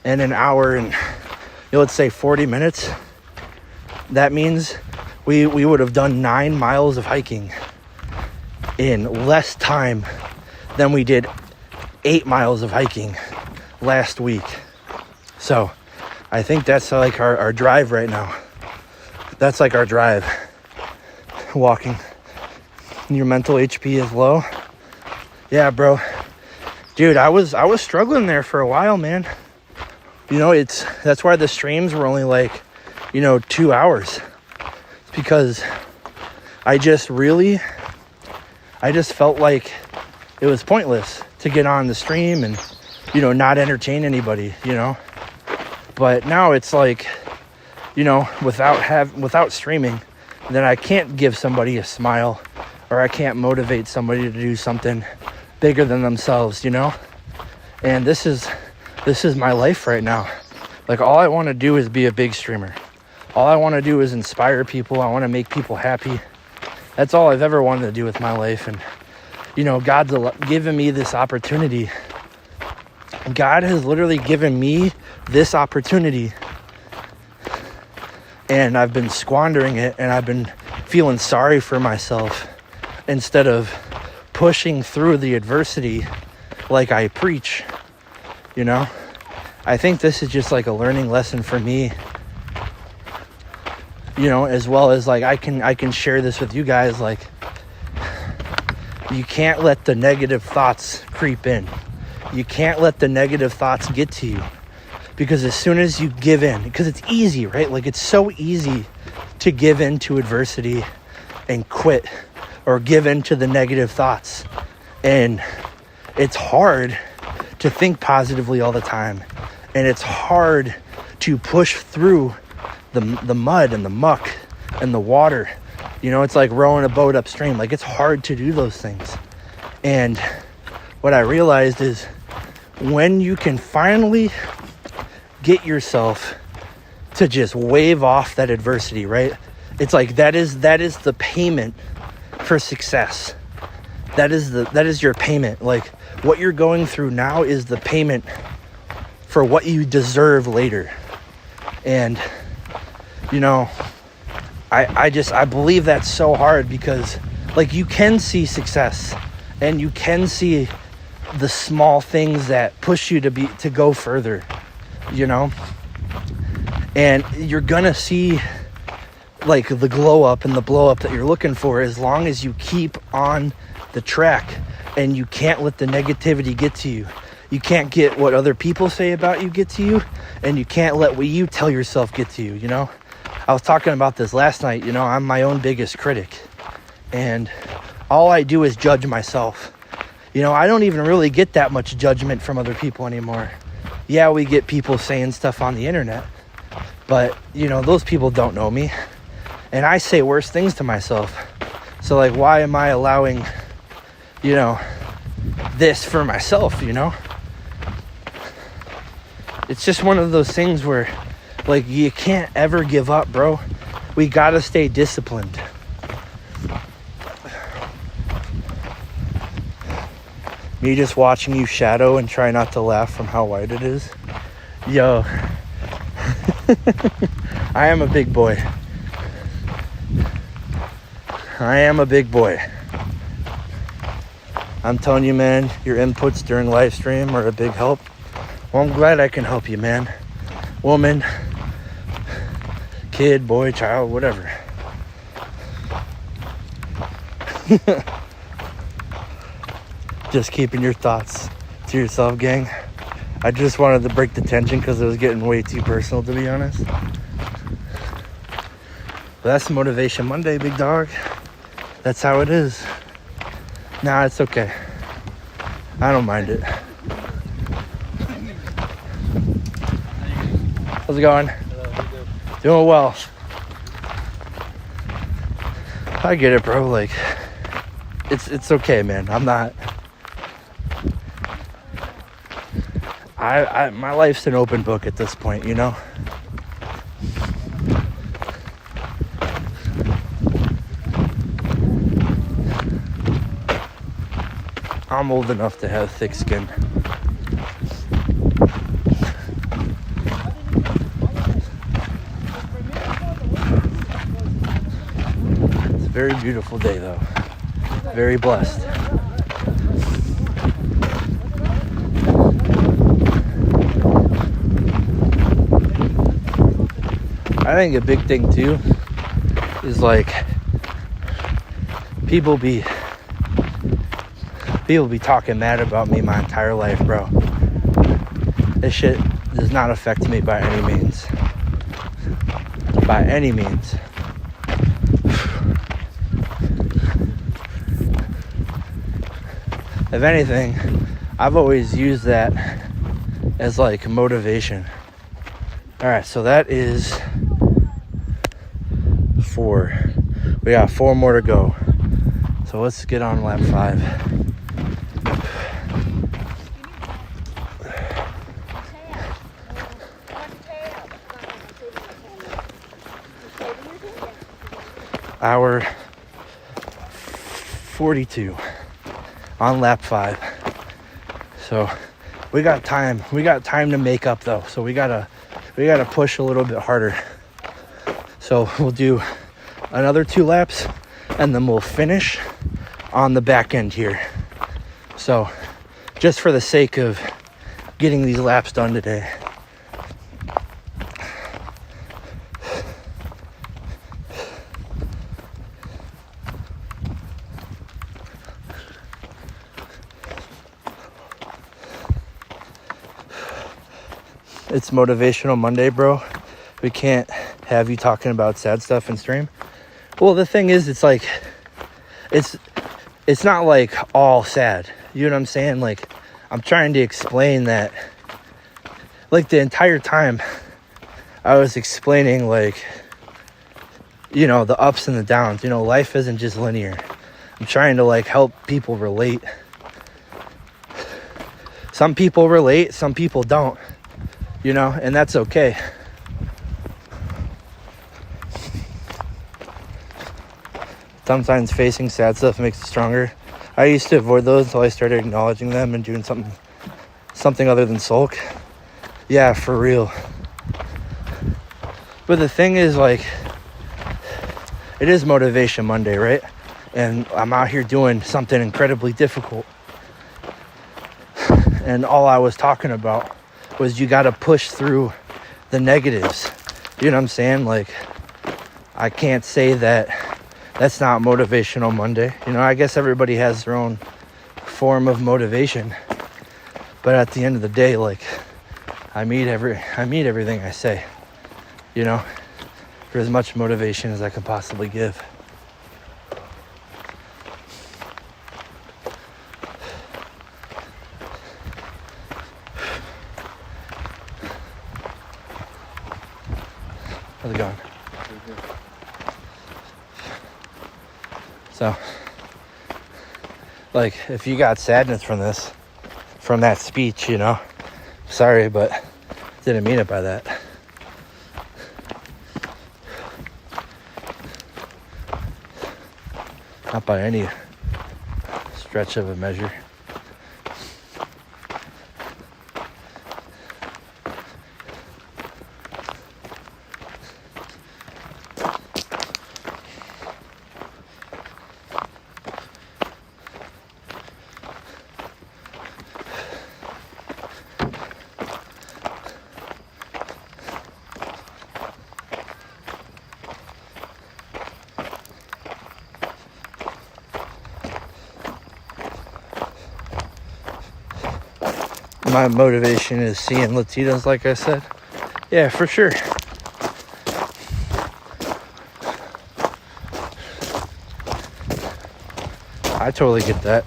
A: in an hour and, let's say 40 minutes, that means we would have done 9 miles of hiking in less time than we did 8 miles of hiking last week. So I think that's like our drive right now. That's like our drive. Walking. Your mental HP is low. Yeah, bro. Dude, I was struggling there for a while, man. You know, that's why the streams were only like, 2 hours. It's because I just felt like it was pointless to get on the stream and, not entertain anybody, But now it's like, without streaming, then I can't give somebody a smile, or I can't motivate somebody to do something bigger than themselves, And this is my life right now. Like, all I want to do is be a big streamer. All I want to do is inspire people. I want to make people happy. That's all I've ever wanted to do with my life. And, God's given me this opportunity. God has literally given me this opportunity, and I've been squandering it, and I've been feeling sorry for myself instead of pushing through the adversity like I preach. I think this is just like a learning lesson for me, as well as like I can share this with you guys. Like, you can't let the negative thoughts creep in. You can't let the negative thoughts get to you, because as soon as you give in, because it's easy, right? Like, it's so easy to give in to adversity and quit, or give in to the negative thoughts. And it's hard to think positively all the time. And it's hard to push through the mud and the muck and the water. It's like rowing a boat upstream. Like, it's hard to do those things. And what I realized is, when you can finally get yourself to just wave off that adversity, right? It's like that is the payment for success. That is your payment. Like, what you're going through now is the payment for what you deserve later. And I believe that's so hard, because like, you can see success and you can see the small things that push you to go further, and you're gonna see like the glow up and the blow up that you're looking for, as long as you keep on the track and you can't let the negativity get to you. you can't get what other people say about you get to you, and you can't let what you tell yourself get to you, you know? I was talking about this last night, you know, I'm my own biggest critic, and all I do is judge myself. You know, I don't even really get that much judgment from other people anymore. Yeah, we get people saying stuff on the internet, but, you know, those people don't know me, and I say worse things to myself. So, like, why am I allowing, you know, this for myself, you know? It's just one of those things where, like, you can't ever give up, bro. We gotta stay disciplined. Me just watching you shadow and try not to laugh from how white it is. Yo. I am a big boy. I am a big boy. I'm telling you, man, your inputs during live stream are a big help. Well, I'm glad I can help you, man. Woman, kid, boy, child, whatever. Just keeping your thoughts to yourself, gang. I just wanted to break the tension because it was getting way too personal, to be honest. But that's Motivation Monday, big dog. That's how it is. Nah, it's okay. I don't mind it. How's it going? Doing well. I get it, bro. Like, it's okay, man. I'm not. My life's an open book at this point, you know? I'm old enough to have thick skin. It's a very beautiful day, though. Very blessed. I think a big thing too is like people be talking mad about me my entire life, bro. This shit does not affect me by any means. By any means. If anything, I've always used that as like motivation. Alright, so that is 4. We got 4 more to go. So let's get on lap 5. Hour 42 on lap 5. So we got time. We got time to make up though. So we gotta push a little bit harder. So we'll do another 2 laps and then we'll finish on the back end here. So just for the sake of getting these laps done today. It's Motivational Monday, bro. We can't have you talking about sad stuff in stream. Well, the thing is, it's like, it's not like all sad. You know what I'm saying? Like, I'm trying to explain that, like, the entire time I was explaining, like, you know, the ups and the downs. You know, life isn't just linear. I'm trying to, like, help people relate. Some people relate, some people don't. You know, and that's okay. Sometimes facing sad stuff makes you stronger. I used to avoid those until I started acknowledging them and doing something other than sulk. Yeah, for real. But the thing is, like, it is Motivation Monday, right? And I'm out here doing something incredibly difficult. And all I was talking about was you got to push through the negatives. You know what I'm saying? Like, I can't say that that's not Motivational Monday. You know, I guess everybody has their own form of motivation. But at the end of the day, like, I meet everything I say, you know, for as much motivation as I can possibly give. How's it going? So, like, if you got sadness from that speech, you know, sorry, but didn't mean it by that. Not by any stretch of a measure. My motivation is seeing Latinos, like I said. Yeah, for sure. I totally get that.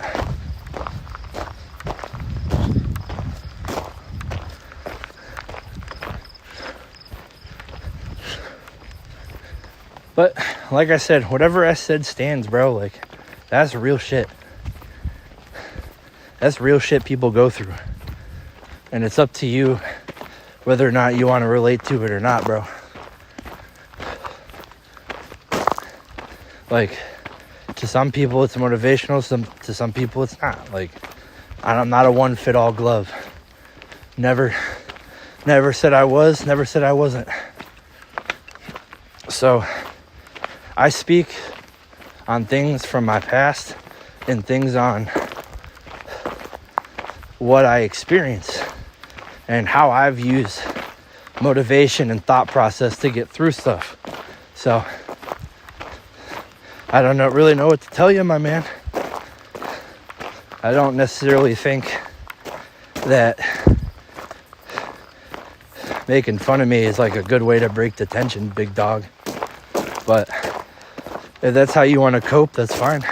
A: But like I said, whatever I said stands, bro. Like, that's real shit. That's real shit people go through. And it's up to you whether or not you want to relate to it or not, bro. Like, to some people it's motivational, to some people it's not. Like, I'm not a one-fit-all glove. Never said I was, never said I wasn't. So, I speak on things from my past and things on what I experience and how I've used motivation and thought process to get through stuff. So, I don't really know what to tell you, my man. I don't necessarily think that making fun of me is like a good way to break the tension, big dog. But if that's how you want to cope, that's fine.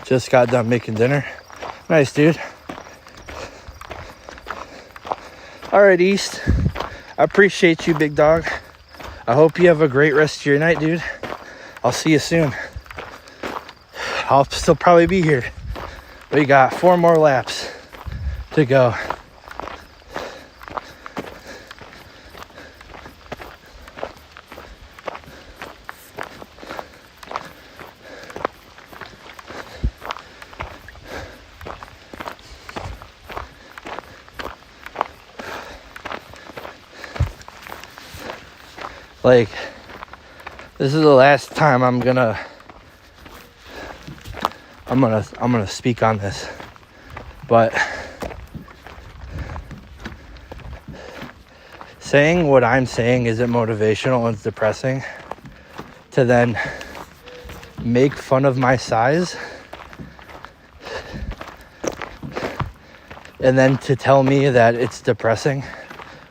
A: Just got done making dinner. Nice, dude. All right, East. I appreciate you, big dog. I hope you have a great rest of your night, dude. I'll see you soon. I'll still probably be here. We got 4 more laps to go. Like, this is the last time I'm gonna speak on this. But saying what I'm saying isn't motivational and it's depressing. To then make fun of my size and then to tell me that it's depressing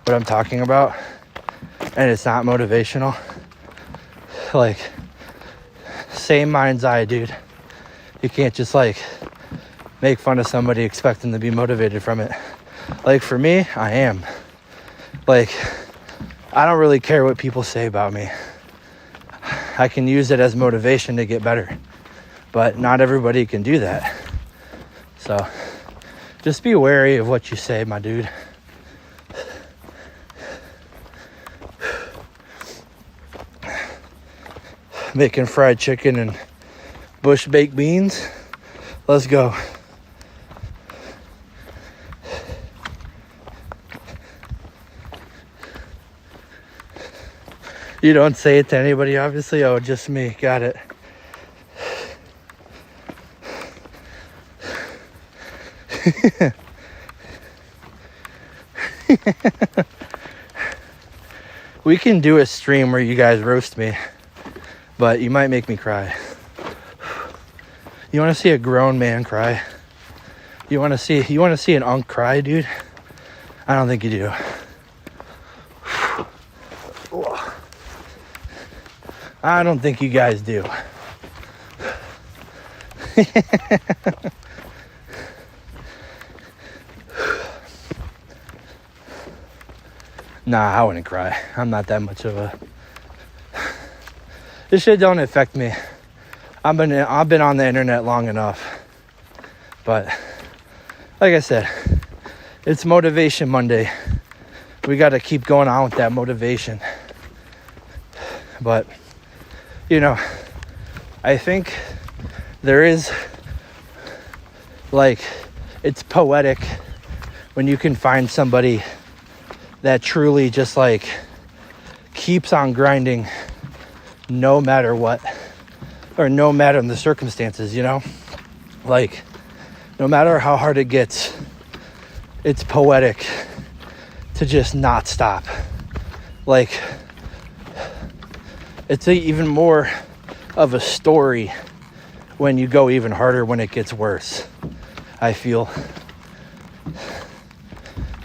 A: what I'm talking about and it's not motivational. Like, same mind's eye, dude. You can't just like make fun of somebody, expect them to be motivated from it. Like, for me, I am. Like, I don't really care what people say about me. I can use it as motivation to get better, but not everybody can do that. So just be wary of what you say, my dude. Making fried chicken and bush baked beans. Let's go. You don't say it to anybody, obviously. Oh, just me. Got it. We can do a stream where you guys roast me, but you might make me cry. You want to see a grown man cry? You want to see an unk cry, dude? I don't think you do. I don't think you guys do. Nah, I wouldn't cry. I'm not that much of a... This shit don't affect me. I've been on the internet long enough. But like I said, it's Motivation Monday. We got to keep going on with that motivation. But you know, I think there is, like, it's poetic when you can find somebody that truly just, like, keeps on grinding no matter what, or no matter the circumstances, you know? Like, no matter how hard it gets, it's poetic to just not stop. Like, it's even more of a story when you go even harder when it gets worse, I feel.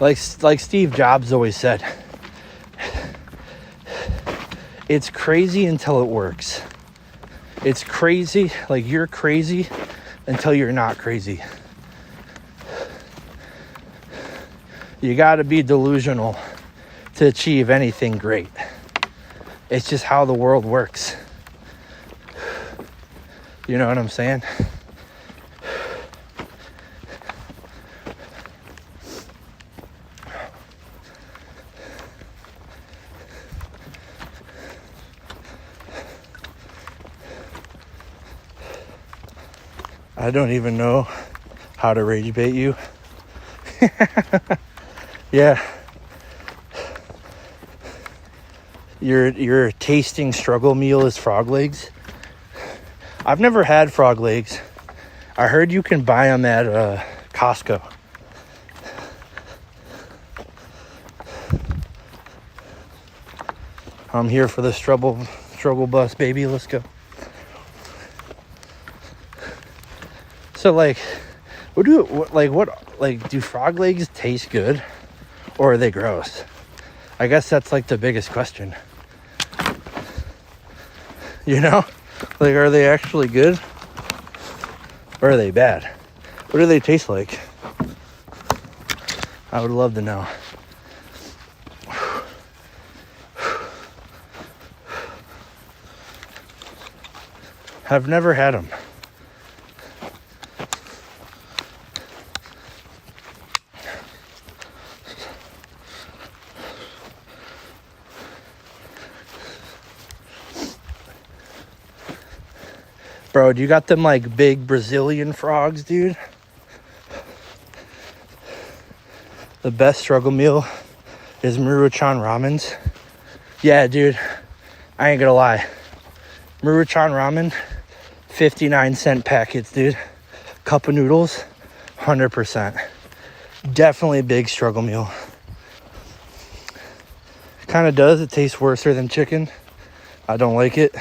A: Like Steve Jobs always said, it's crazy until it works. It's crazy, like you're crazy until you're not crazy. You gotta be delusional to achieve anything great. It's just how the world works. You know what I'm saying? I don't even know how to rage bait you. Yeah. Your tasting struggle meal is frog legs. I've never had frog legs. I heard you can buy them at Costco. I'm here for the struggle bus, baby. Let's go. So, like, do frog legs taste good, or are they gross? I guess that's like the biggest question. You know? Like, are they actually good? Or are they bad? What do they taste like? I would love to know. I've never had them. Bro, do you got them like big Brazilian frogs, dude? The best struggle meal is Maruchan Ramen's. Yeah, dude, I ain't gonna lie. Maruchan Ramen, 59-cent packets, dude. Cup of noodles, 100%. Definitely a big struggle meal. Kind of does. It tastes worse than chicken. I don't like it.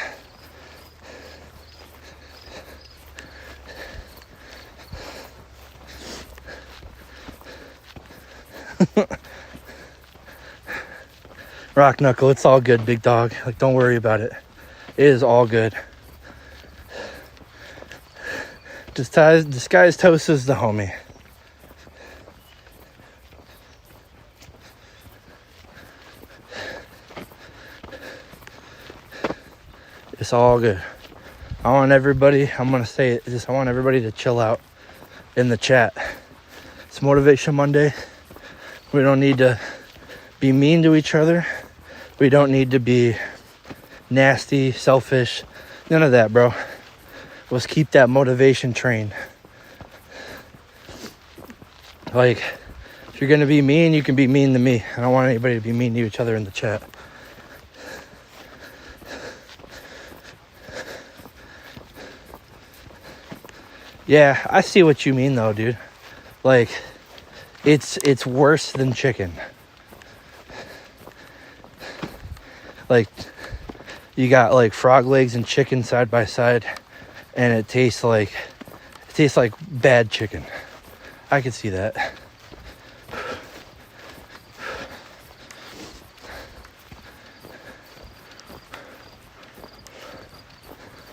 A: Rock knuckle, it's all good, big dog. Like, don't worry about it. It is all good. Disguised Toast is the homie. It's all good. I want everybody, I'm gonna say it, I want everybody to chill out in the chat. It's Motivation Monday. We don't need to be mean to each other. We don't need to be nasty, selfish. None of that, bro. Let's keep that motivation train. Like, if you're gonna be mean, you can be mean to me. I don't want anybody to be mean to each other in the chat. Yeah, I see what you mean though, dude. Like, it's worse than chicken. Like, you got like frog legs and chicken side by side, and it tastes like bad chicken. I could see that.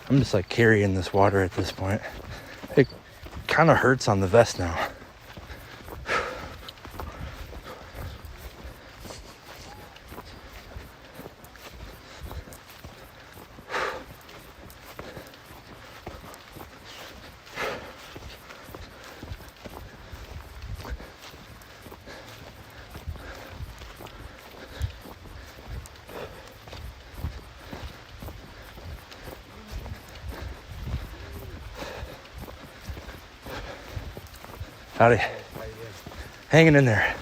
A: I'm just like carrying this water at this point. It kind of hurts on the vest now. Howdy. Hanging in there.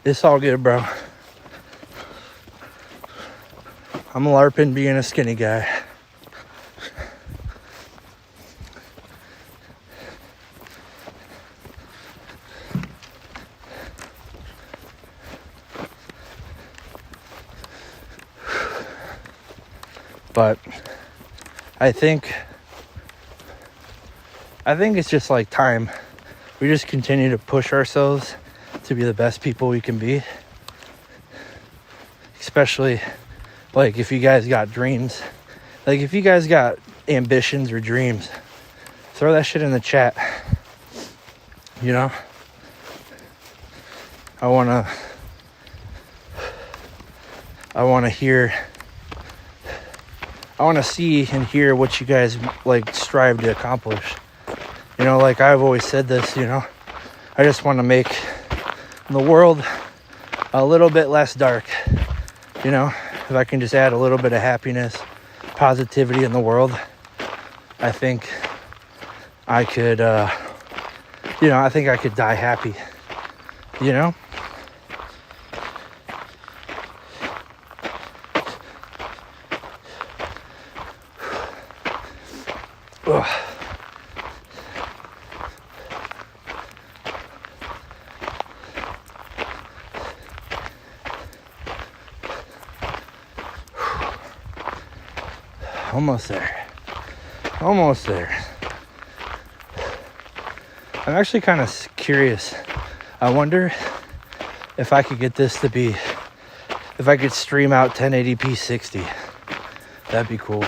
A: It's all good, bro. I'm LARPing being a skinny guy. But I think it's just like time. We just continue to push ourselves to be the best people we can be. Especially like if you guys got dreams, like if you guys got ambitions or dreams, throw that shit in the chat. You know, I want to see and hear what you guys like strive to accomplish. You know, like I've always said this, you know, I just want to make the world a little bit less dark. You know, if I can just add a little bit of happiness, positivity in the world, I think I could, I think I could die happy, you know? Ugh. Almost there. I'm actually kind of curious. I wonder if I could get this to be, if I could stream out 1080p 60. That'd be cool.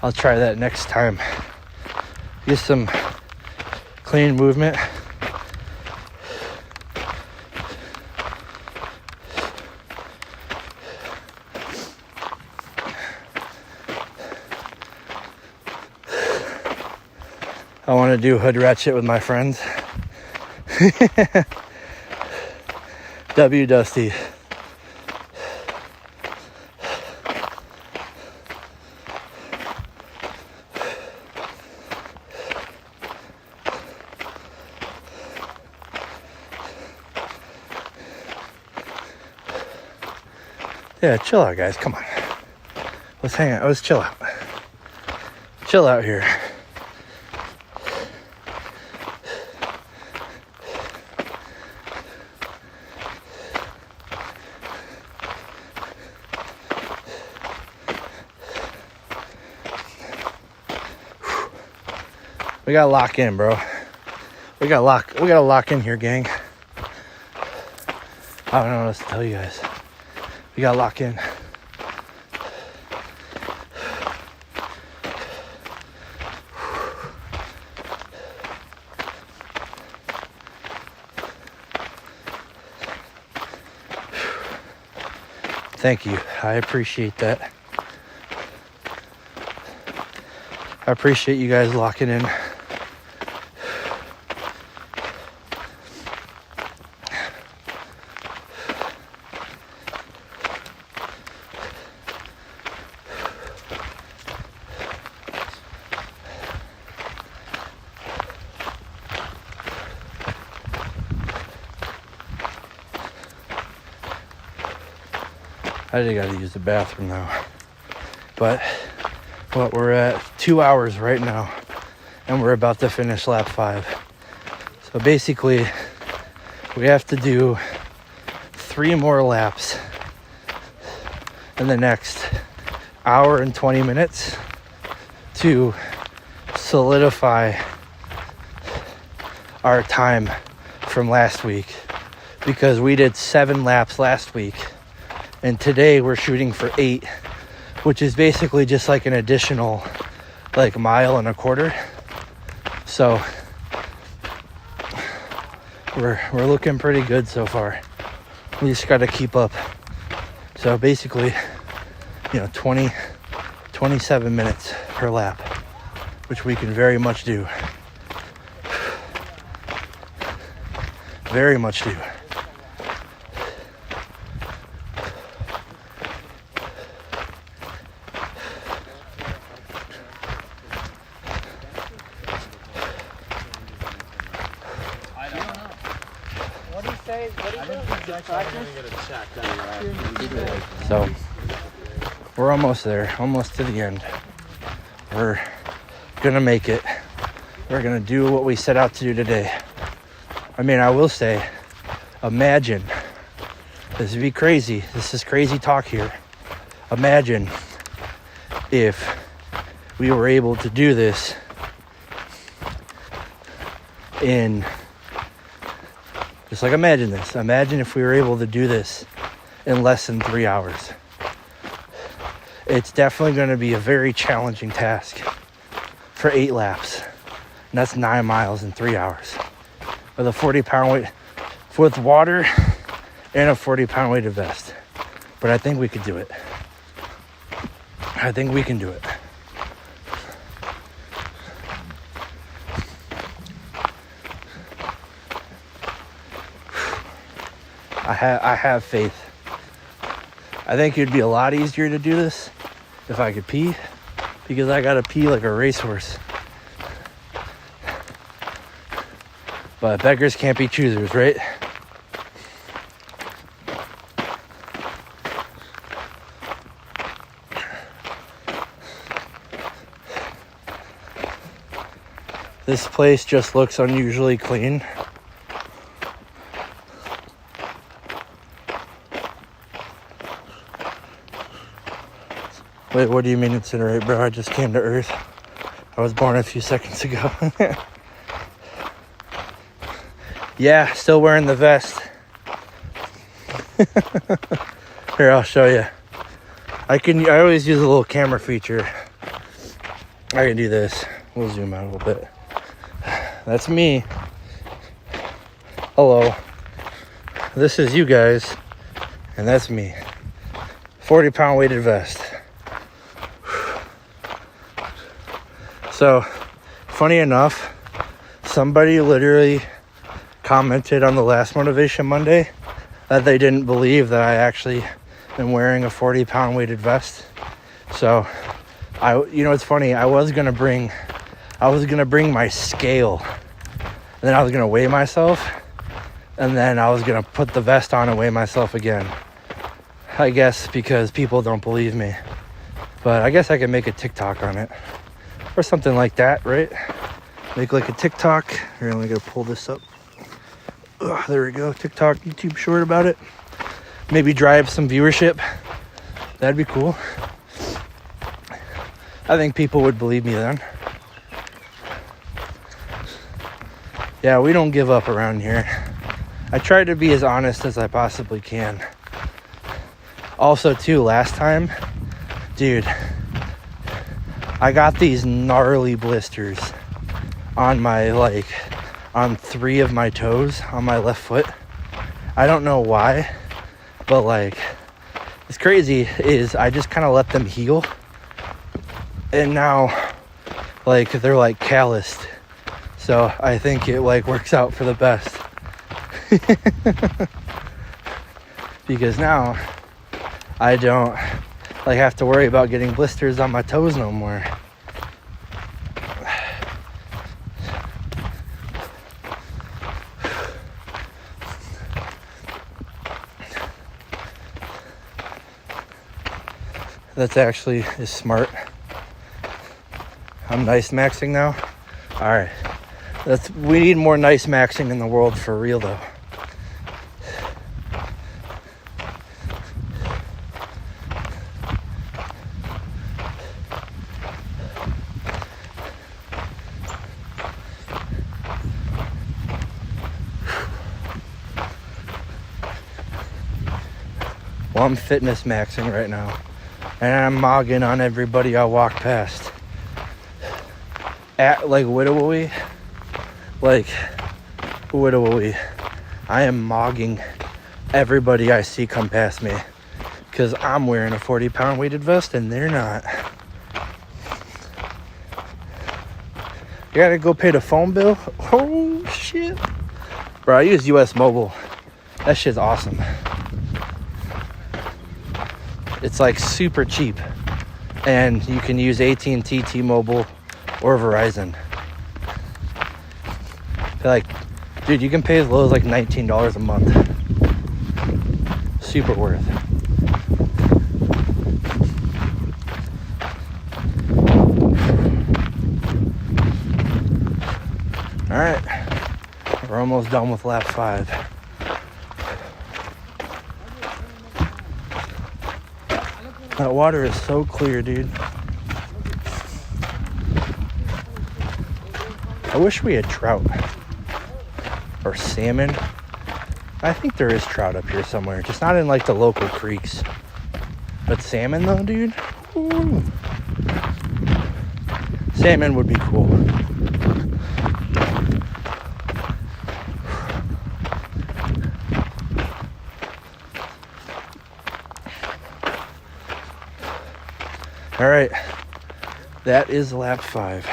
A: I'll try that next time. Get some clean movement. I want to do hood rat shit with my friends. W Dusty. Yeah, chill out, guys. Come on. Let's hang out. Let's chill out. Chill out here. We gotta lock in, bro. We gotta lock in here, gang. I don't know what else to tell you guys. We gotta lock in. Thank you. I appreciate that. I appreciate you guys locking in. I just gotta use the bathroom now. But we're at 2 hours right now, and we're about to finish lap 5. So basically, we have to do 3 more laps in the next hour and 20 minutes to solidify our time from last week, because we did 7 laps last week. And today we're shooting for 8, which is basically just like an additional like mile and a quarter. So we're looking pretty good so far. We just got to keep up. So basically, 27 minutes per lap, which we can very much do. Very much do. So we're almost there, almost to the end. We're gonna make it. We're gonna do what we set out to do today. I mean, I will say, imagine, this would be crazy. This is crazy talk here. Imagine if we were able to do this in, just like imagine this. Imagine if we were able to do this in less than 3 hours. It's definitely going to be a very challenging task for 8 laps. And that's 9 miles in 3 hours. With a 40-pound weight, with water and a 40-pound weighted vest. But I think we could do it. I think we can do it. I have faith. I think it'd be a lot easier to do this if I could pee, because I gotta pee like a racehorse. But beggars can't be choosers, right? This place just looks unusually clean. Wait, what do you mean incinerate, bro? I just came to Earth. I was born a few seconds ago. Yeah, still wearing the vest. Here, I'll show you. I always use a little camera feature. I can do this. We'll zoom out a little bit. That's me. Hello. This is you guys. And that's me. 40-pound weighted vest. So, funny enough, somebody literally commented on the last Motivation Monday that they didn't believe that I actually am wearing a 40-pound weighted vest. So, it's funny. I was gonna bring my scale, and then I was gonna weigh myself, and then I was gonna put the vest on and weigh myself again. I guess because people don't believe me, but I guess I could make a TikTok on it. Or something like that, right? Make like a TikTok. Here, let me go pull this up. There we go. TikTok, YouTube short about it. Maybe drive some viewership. That'd be cool. I think people would believe me then. Yeah, we don't give up around here. I try to be as honest as I possibly can. Also, too, last time, dude, I got these gnarly blisters on on 3 of my toes on my left foot. I don't know why, but it's crazy is I just kind of let them heal. And now, like, they're like calloused. So I think it like works out for the best. Because now I don't like have to worry about getting blisters on my toes no more. That's actually is smart. I'm nice maxing now. All right, we need more nice maxing in the world for real though. Well, I'm fitness maxing right now, and I'm mogging on everybody I walk past. At like Widowy, I am mogging everybody I see come past me because I'm wearing a 40-pound weighted vest and they're not. You gotta go pay the phone bill? Oh shit. Bro, I use US Mobile. That shit's awesome. It's like super cheap, and you can use AT&T, T-Mobile, or Verizon. Like, dude, you can pay as low as like $19 a month. Super worth. All right, we're almost done with lap 5. That water is so clear, dude. I wish we had trout or salmon. I think there is trout up here somewhere, just not in like the local creeks. But salmon though, dude. Ooh. Salmon would be cool. All right, that is lap 5.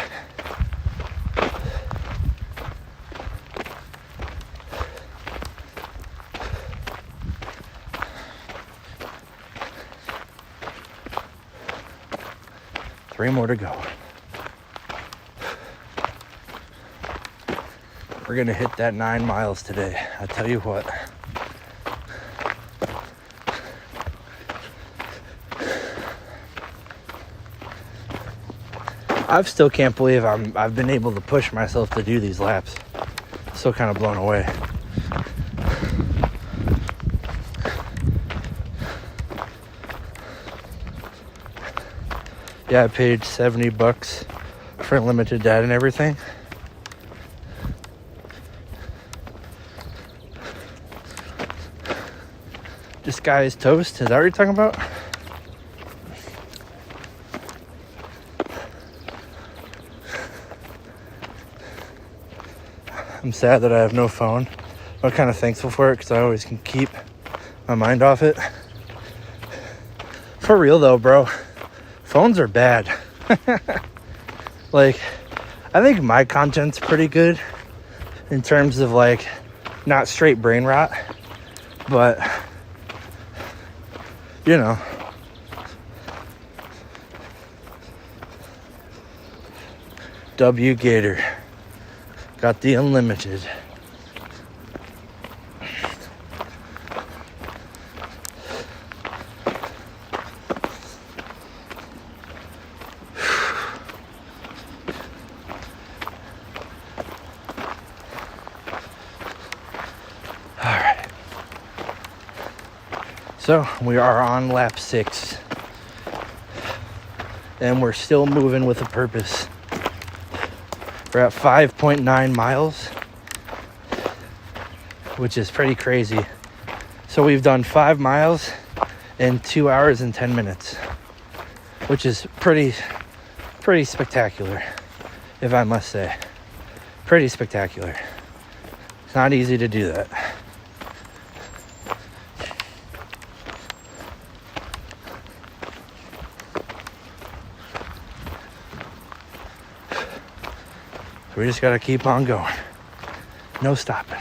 A: Three more to go. We're gonna hit that 9 miles today. I tell you what. I still can't believe I've been able to push myself to do these laps. Still kind of blown away. Yeah, I paid $70 for unlimited data and everything. This guy is toast. Is that what you're talking about? I'm sad that I have no phone. I'm kind of thankful for it because I always can keep my mind off it. For real though, bro, phones are bad. Like, I think my content's pretty good in terms of like not straight brain rot, but you know. W Gator. Got the unlimited. All right. So we are on lap 6. And we're still moving with a purpose. We're at 5.9 miles, which is pretty crazy. So we've done 5 miles in 2 hours and 10 minutes, which is pretty spectacular, if I must say. Pretty spectacular. It's not easy to do that. We just gotta keep on going. No stopping.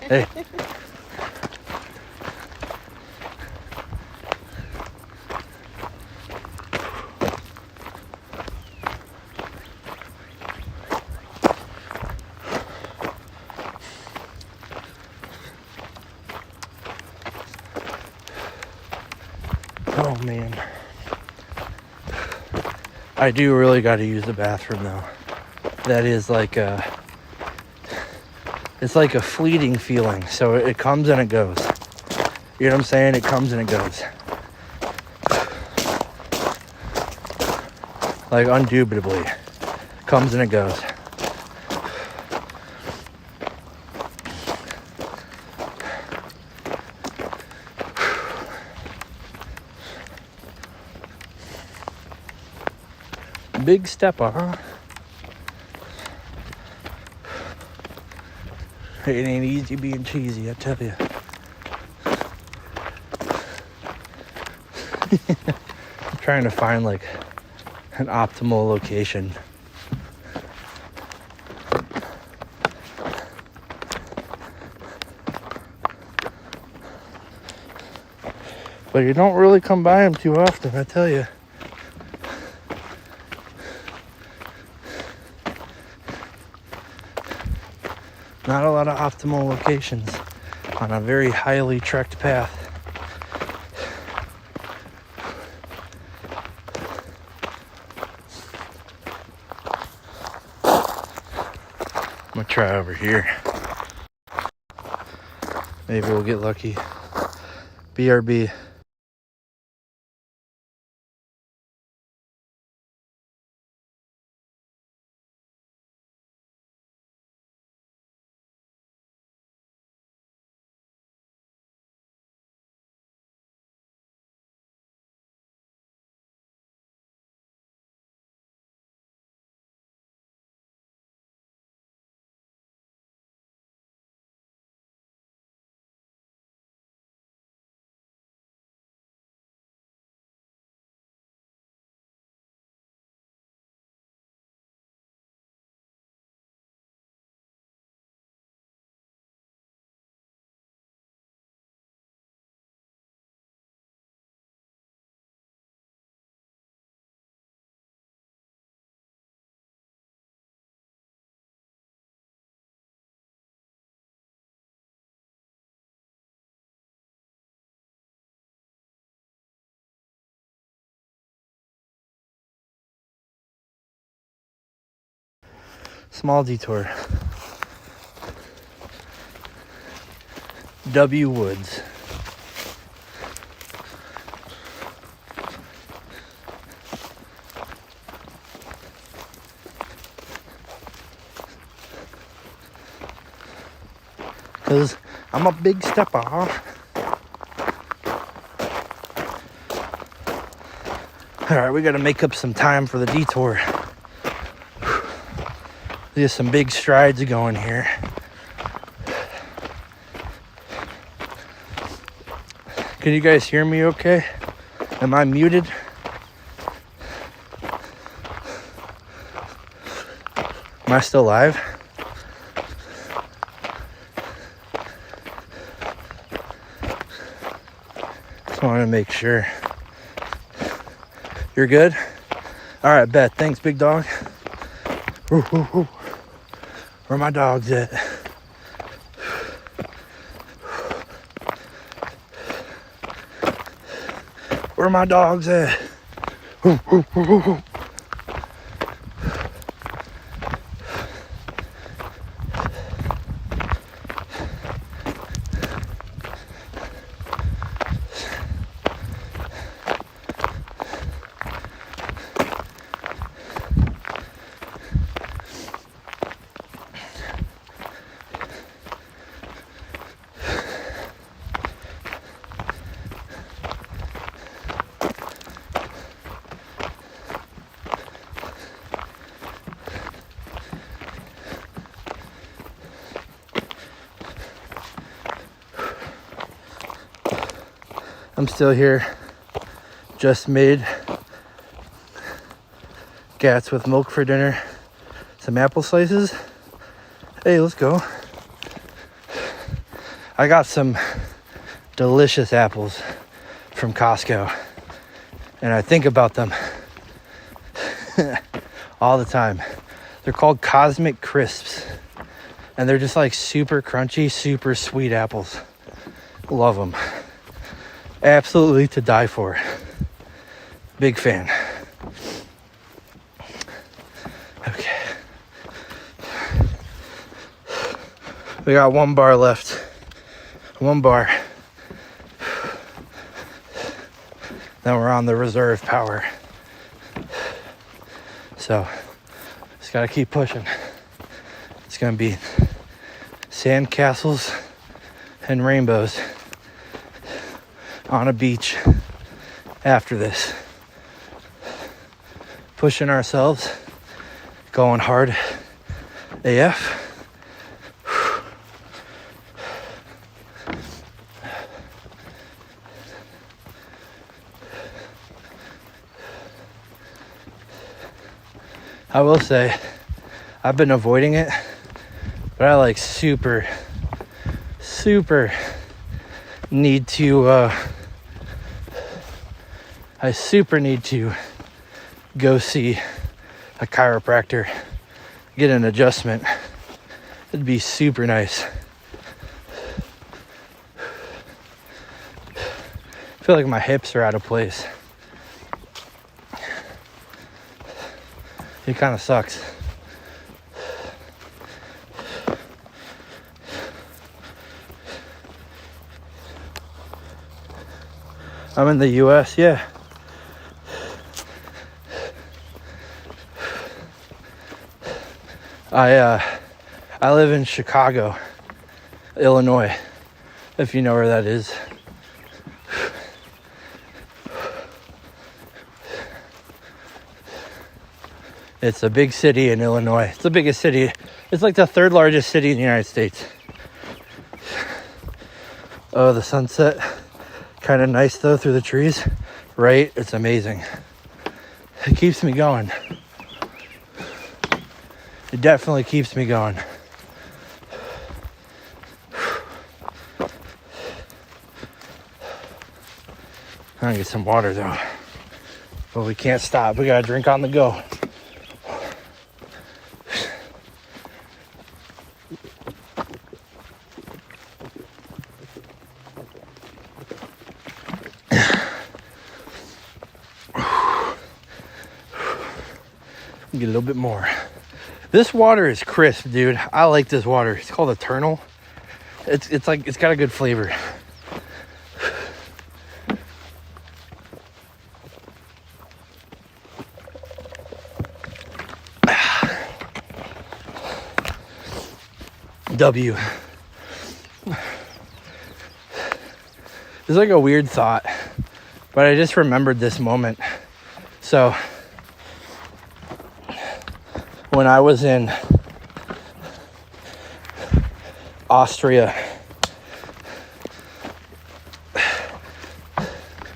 A: Hey. Oh man. I do really got to use the bathroom though. That is like it's like a fleeting feeling. So it comes and it goes. You know what I'm saying? It comes and it goes. Like undoubtedly. Comes and it goes. Big stepper, huh? It ain't easy being cheesy, I tell you. I'm trying to find like an optimal location. But you don't really come by them too often, I tell you. Not a lot of optimal locations on a very highly trekked path. I'm gonna try over here. Maybe we'll get lucky. BRB. Small detour. W Woods. Cause I'm a big stepper, huh? Alright, we gotta make up some time for the detour. There's some big strides going here. Can you guys hear me okay? Am I muted? Am I still live? Just wanted to make sure. You're good? All right, bet. Thanks, big dog. Ooh, ooh, ooh. Where my dogs at? Where my dogs at? Ooh, ooh, ooh, ooh. I'm still here. Just made gats with milk for dinner. Some apple slices. Hey, let's go. I got some delicious apples from Costco, and I think about them all the time. They're called Cosmic Crisps, and they're just like super crunchy, super sweet apples. Love them. Absolutely to die for. Big fan. Okay. We got 1 bar left. 1 bar. Then we're on the reserve power. So, just gotta keep pushing. It's gonna be sand castles and rainbows on a beach after this. Pushing ourselves, going hard AF. I will say, I've been avoiding it, but I like super need to, I super need to go see a chiropractor, get an adjustment. It'd be super nice. I feel like my hips are out of place. It kind of sucks. I'm in the US, yeah. I live in Chicago, Illinois, if you know where that is. It's a big city in Illinois. It's the biggest city. It's like the 3rd largest city in the United States. Oh, the sunset. Kind of nice though through the trees. Right? It's amazing. It keeps me going. It definitely keeps me going. I'm gonna get some water though. But we can't stop. We gotta drink on the go. Get a little bit more. This water is crisp, dude. I like this water. It's called Eternal. It's like, it's got a good flavor. W. It's like a weird thought, but I just remembered this moment. So when I was in Austria,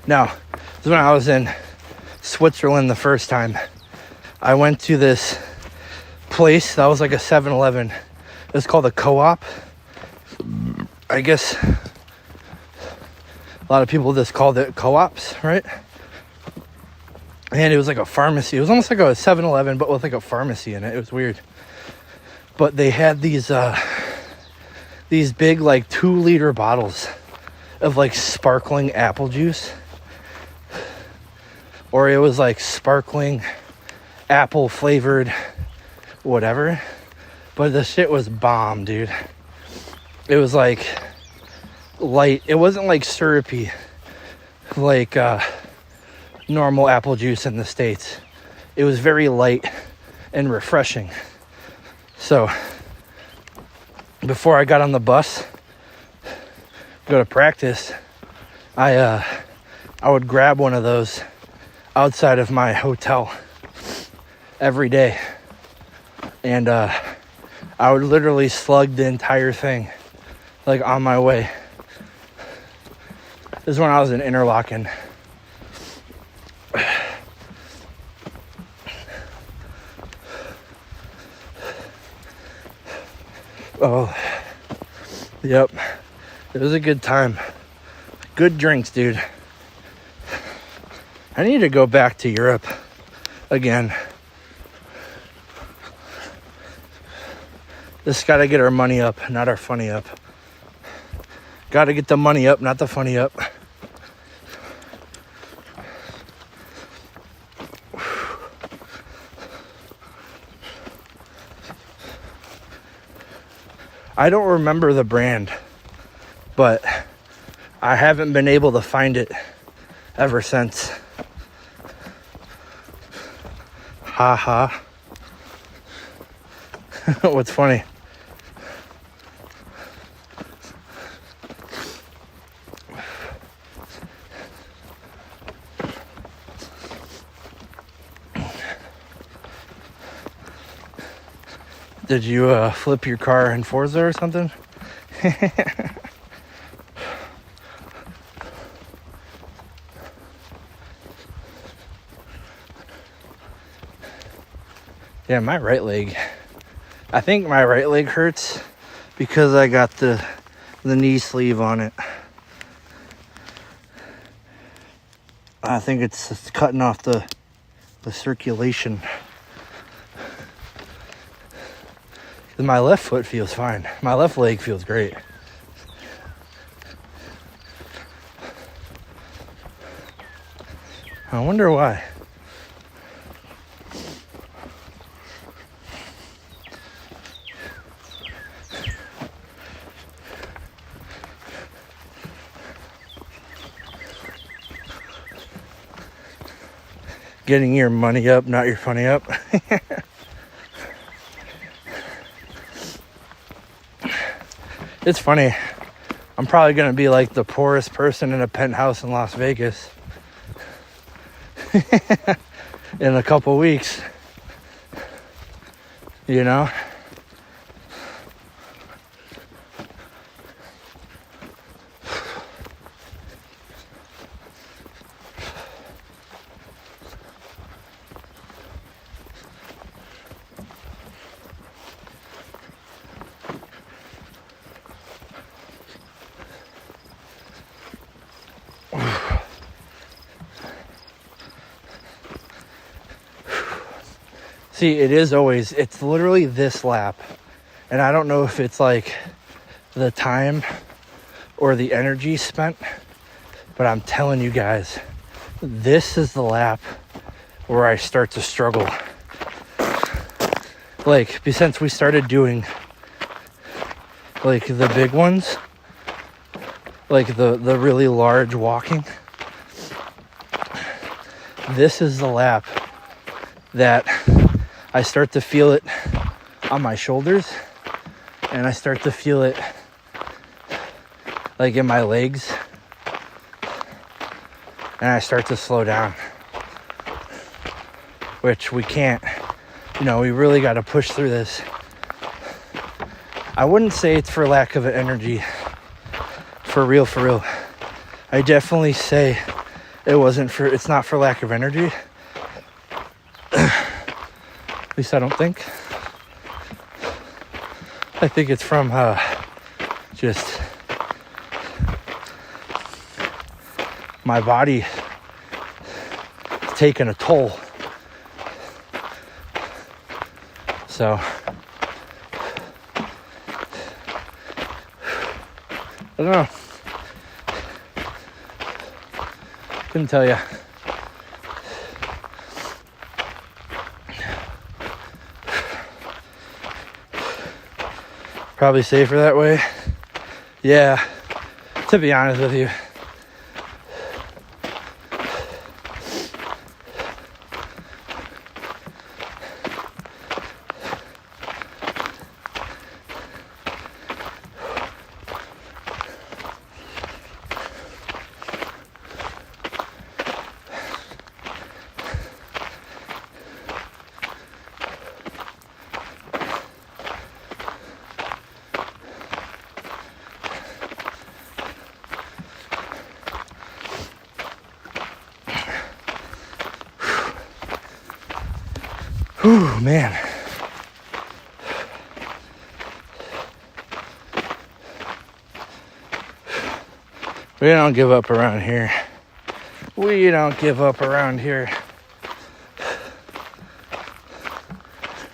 A: no, this is when I was in Switzerland the first time. I went to this place that was like a 7-Eleven. It was called a Co-op. I guess a lot of people just called it co-ops, right? And it was like a pharmacy. It was almost like a 7-Eleven, but with like a pharmacy in it. It was weird. But they had these big like 2-liter bottles of like sparkling apple juice. Or it was like sparkling apple flavored whatever. But the shit was bomb, dude. It was like light. It wasn't like syrupy like normal apple juice in the States. It was very light and refreshing. So before I got on the bus go to practice, I would grab one of those outside of my hotel every day, and I would literally slug the entire thing like on my way. This is when I was in Interlaken. Oh, yep. It was a good time. Good drinks, dude. I need to go back to Europe again. Just gotta get our money up, not our funny up. Gotta get the money up, not the funny up. I don't remember the brand, but I haven't been able to find it ever since. Ha ha. What's funny? Did you flip your car in Forza or something? Yeah, my right leg. I think my right leg hurts because I got the knee sleeve on it. I think it's cutting off the circulation. My left foot feels fine. My left leg feels great. I wonder why. Getting your money up, not your funny up. It's funny. I'm probably going to be like the poorest person in a penthouse in Las Vegas in a couple weeks. You know? See, it's literally this lap. And I don't know if it's like the time or the energy spent, but I'm telling you guys, this is the lap where I start to struggle. Like, since we started doing like the big ones, like the really large walking, this is the lap that I start to feel it on my shoulders, and I start to feel it like in my legs, and I start to slow down, which we can't. We really got to push through this. I wouldn't say it's for lack of energy. For real. I definitely say it's not for lack of energy. At least I don't think. I think it's from just my body taking a toll. So I don't know. Couldn't tell you. Probably safer that way. Yeah, to be honest with you. Whew, man. We don't give up around here. We don't give up around here.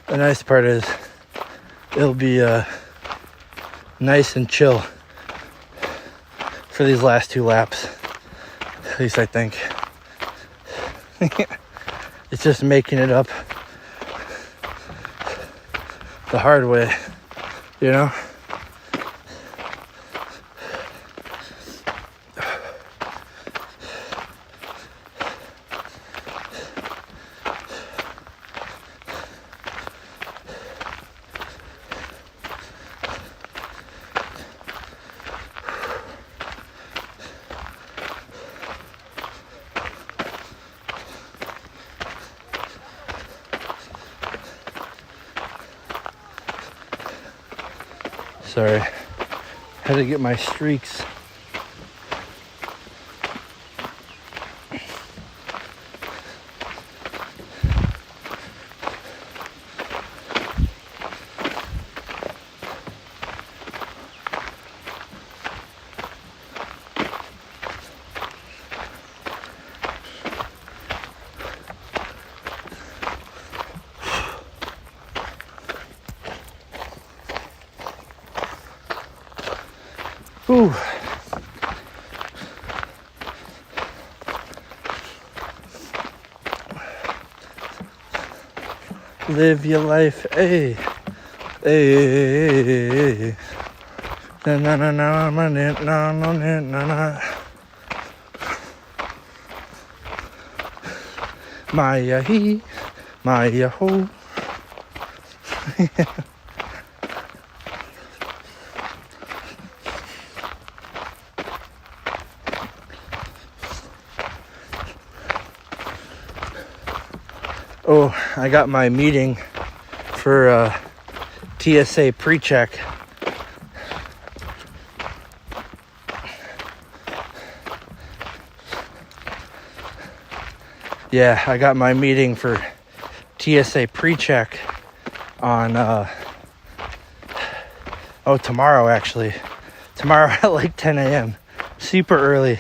A: The nice part is it'll be nice and chill for these last 2 laps. At least I think. It's just making it up the hard way, you know? Sorry, had to get my streaks. Ooh. Live your life, ay, ay. Na na na na na na na na na. Maya he, Maya ho. Oh, I got my meeting for TSA pre-check. Yeah, I got my meeting for TSA pre-check on, tomorrow actually. Tomorrow at like 10 a.m. Super early.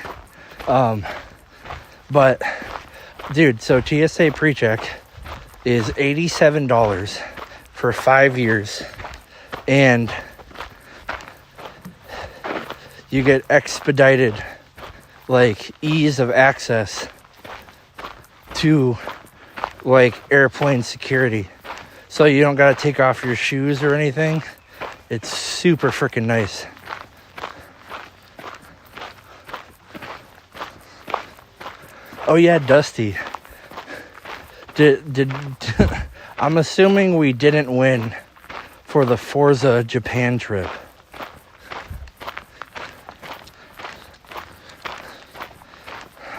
A: But, dude, so TSA pre-check is $87 for 5 years, and you get expedited, like, ease of access to, like, airplane security. So you don't gotta take off your shoes or anything. It's super freaking nice. Oh yeah, Dusty. Did I'm assuming we didn't win for the Forza Japan trip.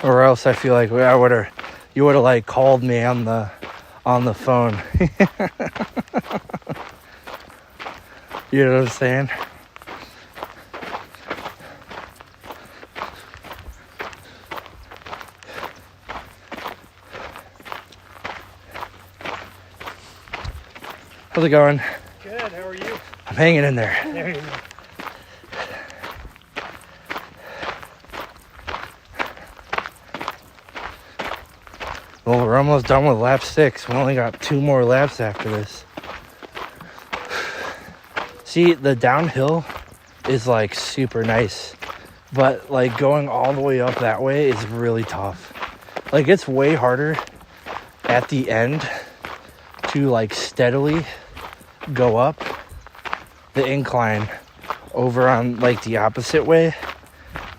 A: Or else I feel like you would have like called me on the phone. You know what I'm saying? How's it going?
B: Good, how are you?
A: I'm hanging in there.
B: There you go.
A: Well, we're almost done with lap 6. We only got 2 more laps after this. See, the downhill is like super nice, but like going all the way up that way is really tough. Like it's way harder at the end to like steadily go up the incline over on like the opposite way.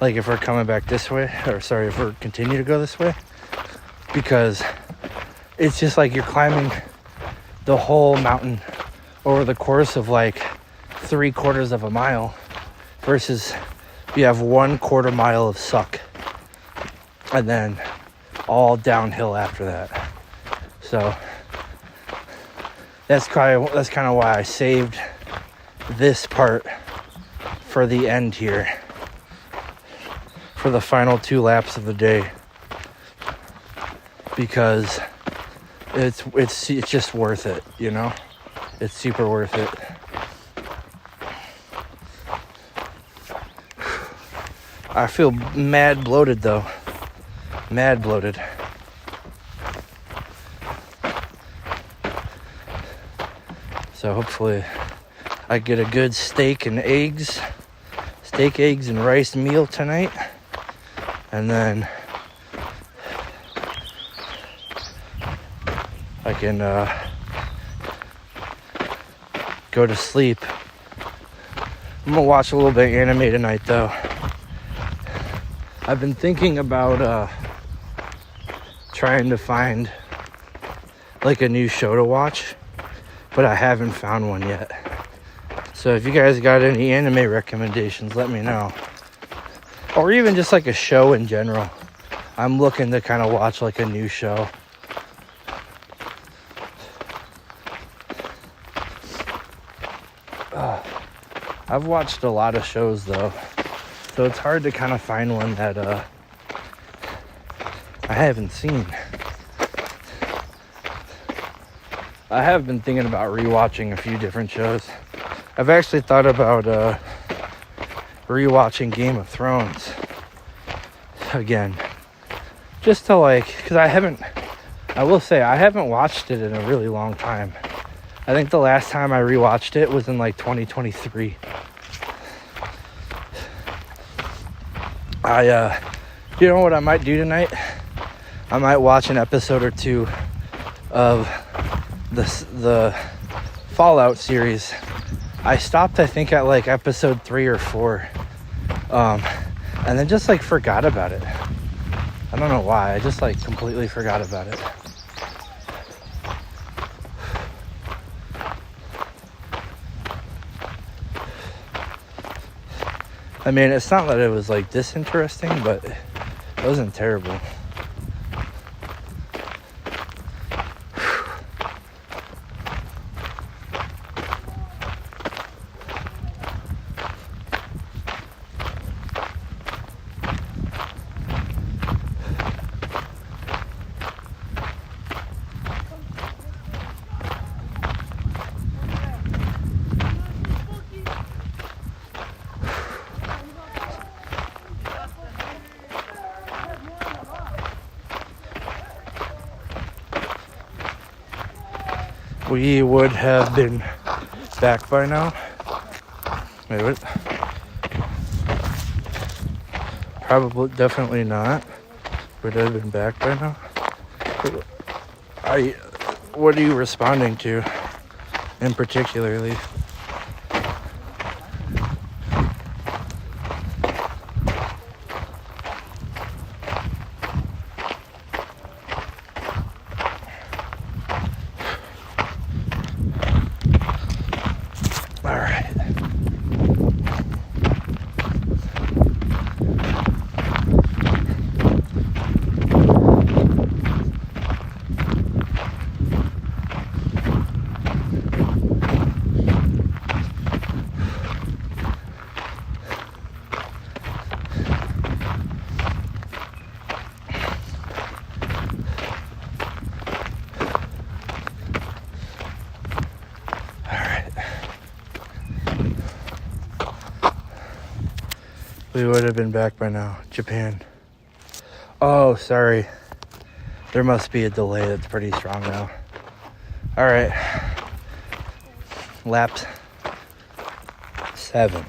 A: Like if we're coming back this way, or sorry, if we're continue to go this way, because it's just like you're climbing the whole mountain over the course of like 3/4 of a mile versus you have 1/4 mile of suck and then all downhill after that. So that's kind of why I saved this part for the end here, for the final 2 laps of the day, because it's just worth it, you know? It's super worth it. I feel mad bloated though. Mad bloated. So hopefully I get a good steak, eggs, and rice meal tonight. And then I can go to sleep. I'm gonna watch a little bit of anime tonight though. I've been thinking about trying to find like a new show to watch, but I haven't found one yet. So if you guys got any anime recommendations, let me know. Or even just like a show in general. I'm looking to kind of watch like a new show. I've watched a lot of shows though, so it's hard to kind of find one that I haven't seen. I have been thinking about rewatching a few different shows. I've actually thought about rewatching Game of Thrones again, just to like, because I will say I haven't watched it in a really long time. I think the last time I rewatched it was in like 2023. You know what I might do tonight? I might watch an episode or two of the Fallout series. I stopped, I think, at like episode 3 or 4, and then just like forgot about it. I don't know why. I just like completely forgot about it. I mean, it's not that it was like disinteresting, but it wasn't terrible. We would have been back by now. Wait, what? Probably, definitely not. Would have been back by now. What are you responding to, in particularly? We would have been back by now. Japan. Oh, sorry. There must be a delay that's pretty strong now. All right. Lap 7.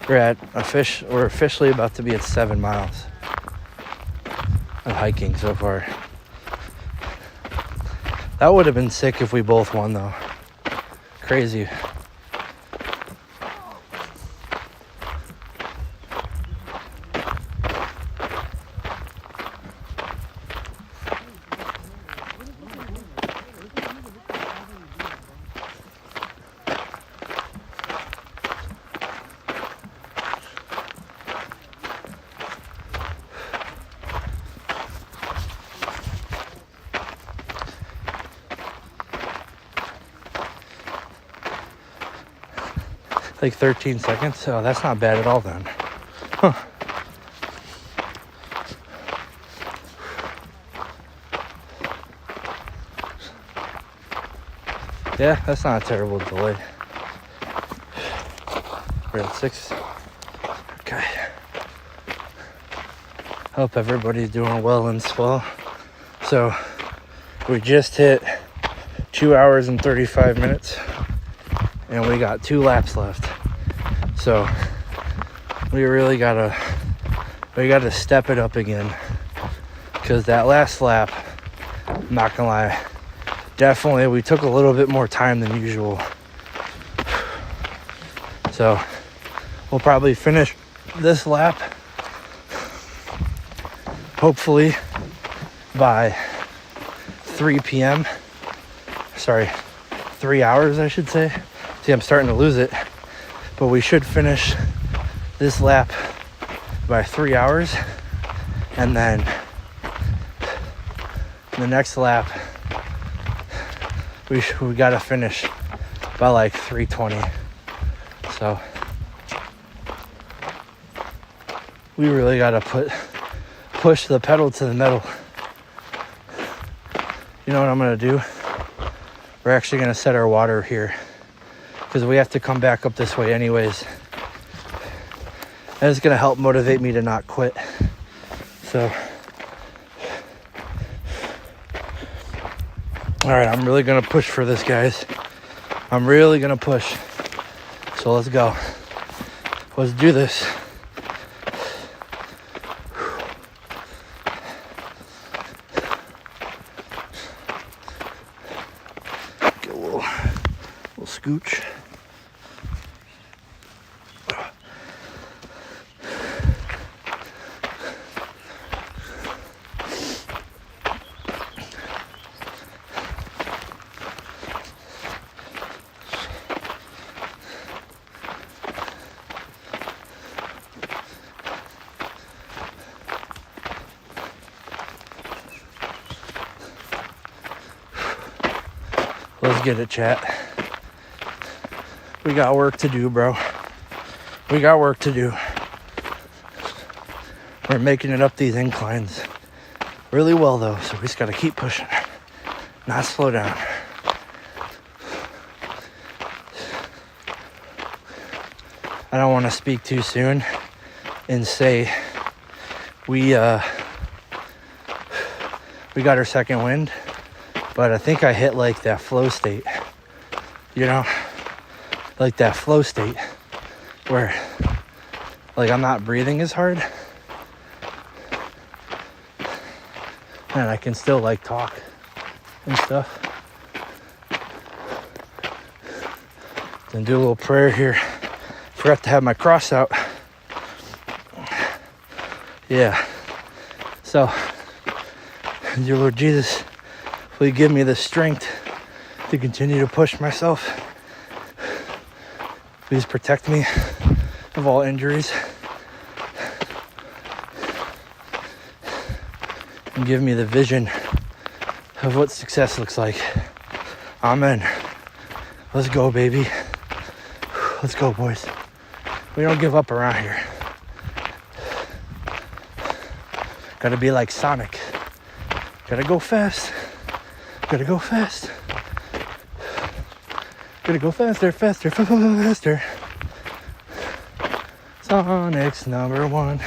A: We're officially about to be at 7 miles of hiking so far. That would have been sick if we both won though. Crazy. Like 13 seconds. Oh, that's not bad at all then. Huh. Yeah, that's not a terrible delay. We're at 6. Okay. Hope everybody's doing well and swell. So we just hit 2 hours and 35 minutes and we got 2 laps left. So we really gotta step it up again, because that last lap, I'm not gonna lie, definitely we took a little bit more time than usual. So we'll probably finish this lap hopefully by 3 p.m. Sorry, 3 hours I should say. See, I'm starting to lose it. But we should finish this lap by 3 hours. And then the next lap, we gotta finish by like 3:20. So we really gotta push the pedal to the metal. You know what I'm gonna do? We're actually gonna set our water here, because we have to come back up this way anyways. And it's gonna help motivate me to not quit. So, all right, I'm really gonna push for this, guys. I'm really gonna push. So let's go. Let's do this. Get a little scooch. Let's get it, chat. We got work to do, bro. We got work to do. We're making it up these inclines really well, though, so we just got to keep pushing, not slow down. I don't want to speak too soon and say we got our second wind, but I think I hit like that flow state, you know, like that flow state where like I'm not breathing as hard and I can still like talk and stuff. Then do a little prayer here. Forgot to have my cross out. Yeah. So, dear Lord Jesus, please give me the strength to continue to push myself. Please protect me of all injuries. And give me the vision of what success looks like. Amen. Let's go, baby. Let's go, boys. We don't give up around here. Gotta be like Sonic. Gotta go fast. Gotta go fast. Gotta go faster, faster, faster. Sonic's number one.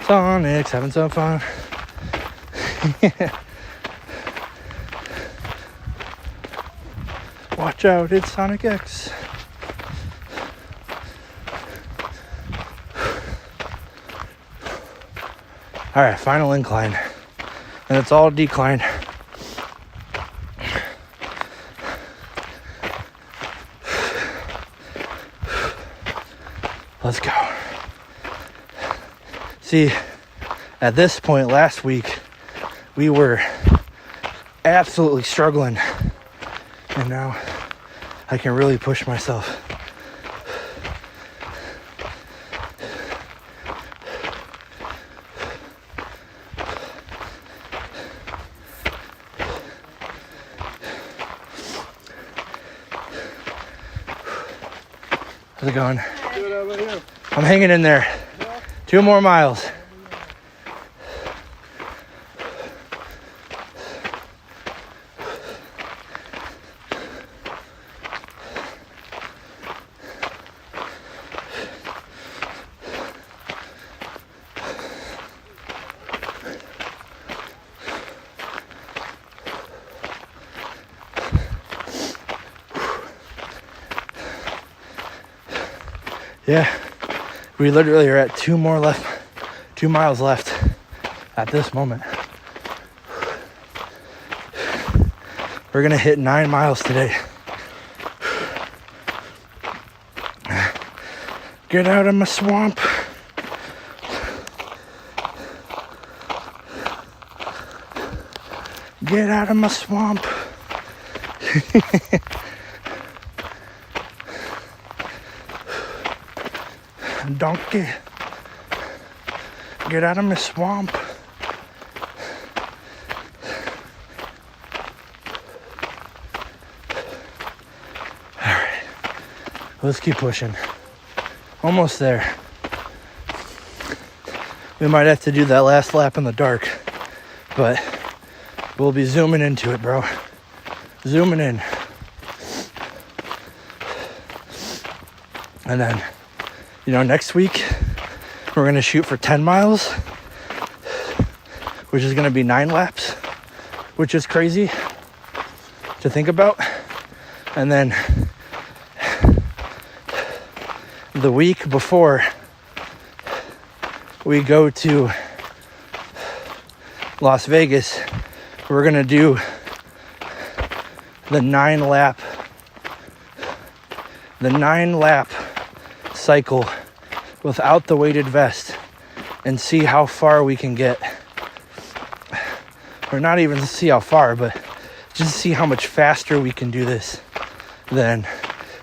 A: Sonic's having some fun. Watch out, it's Sonic X. All right, final incline. And it's all decline. Let's go. See, at this point last week, we were absolutely struggling. And now I can really push myself. How's it going?
B: Good, how about you?
A: I'm hanging in there. 2 more miles. Yeah, we literally are at 2 miles left at this moment. We're gonna hit 9 miles today. Get out of my swamp. Get out of my swamp. Donkey. Get out of my swamp. Alright. Let's keep pushing. Almost there. We might have to do that last lap in the dark, but we'll be zooming into it, bro. Zooming in. And then, next week, we're going to shoot for 10 miles, which is going to be 9 laps, which is crazy to think about. And then the week before we go to Las Vegas, we're going to do the 9 lap cycle without the weighted vest and see how far we can get. Or not even see how far, but just see how much faster we can do this than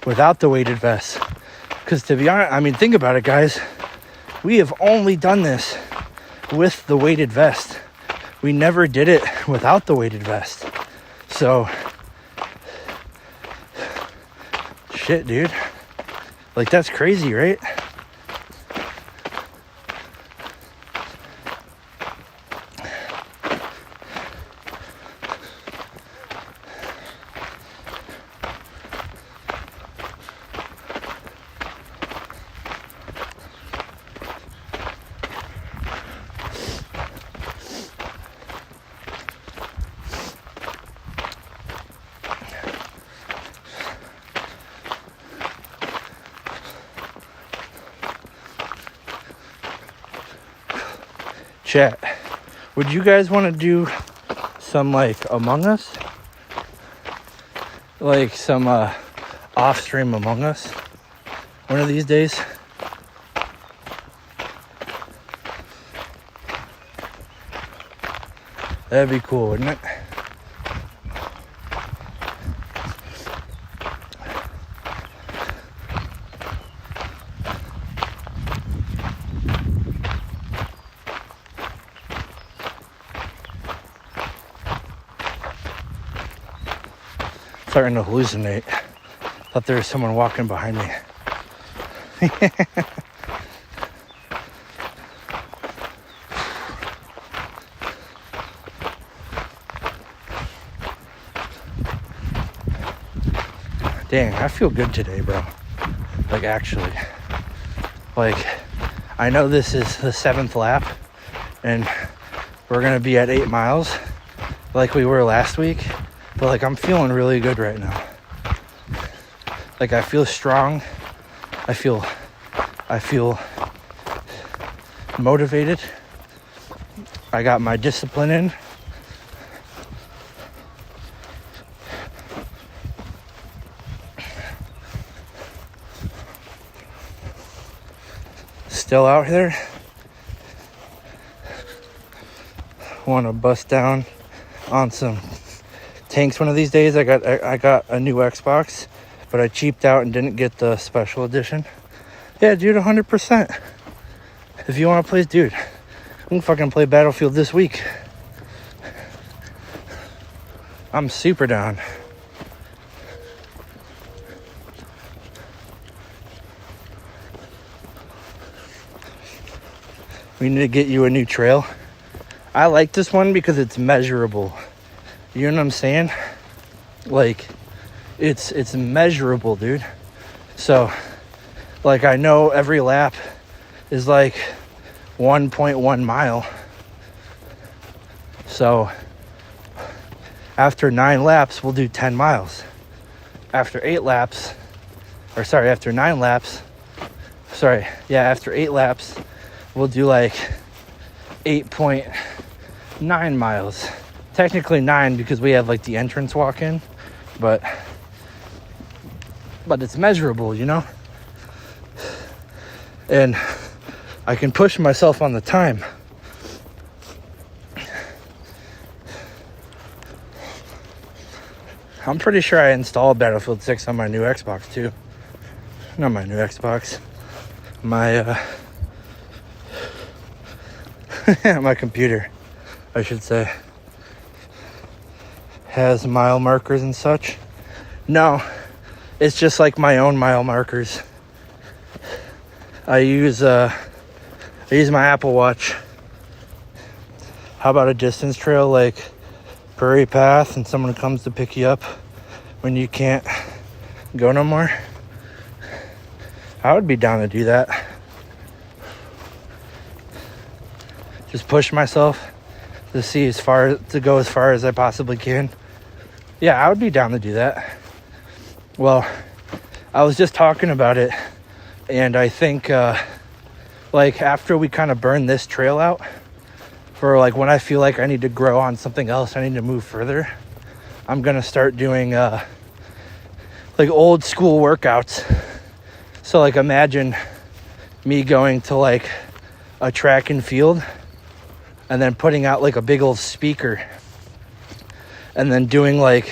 A: without the weighted vest. Because to be honest, think about it, guys. We have only done this with the weighted vest. We never did it without the weighted vest. So, shit, dude. Like, that's crazy, right? Chat, would you guys want to do some Among Us? Some off-stream Among Us one of these days? That'd be cool, wouldn't it? Starting to hallucinate. Thought there was someone walking behind me. Dang, I feel good today, bro. Actually. I know this is the 7th lap, and we're gonna be at 8 miles like we were last week. But I'm feeling really good right now. I feel strong. I feel motivated. I got my discipline in. Still out here. Want to bust down on some tanks one of these days. I got a new Xbox, but I cheaped out and didn't get the special edition. Yeah, dude, 100%. If you want to play, dude, we can fucking play Battlefield this week. I'm super down. We need to get you a new trail. I like this one because it's measurable. You know what I'm saying? It's measurable, dude. So, I know every lap is 1.1 mile. So, after 9 laps, we'll do 10 miles. After 9 laps, after 8 laps, we'll do like 8.9 miles. Technically 9 because we have like the entrance walk in, but it's measurable, you know? And I can push myself on the time. I'm pretty sure I installed Battlefield 6 on my new Xbox too. Not my new Xbox. My my computer, I should say, has mile markers and such. No, it's just like my own mile markers. I use my Apple Watch. How about a distance trail like Prairie Path and someone comes to pick you up when you can't go no more? I would be down to do that. Just push myself to go as far as I possibly can. Yeah, I would be down to do that. Well, I was just talking about it, and I think like after we kind of burn this trail out, for like when I feel like I need to grow on something else, I need to move further, I'm gonna start doing like old school workouts. So like imagine me going to like a track and field and then putting out like a big old speaker and then doing like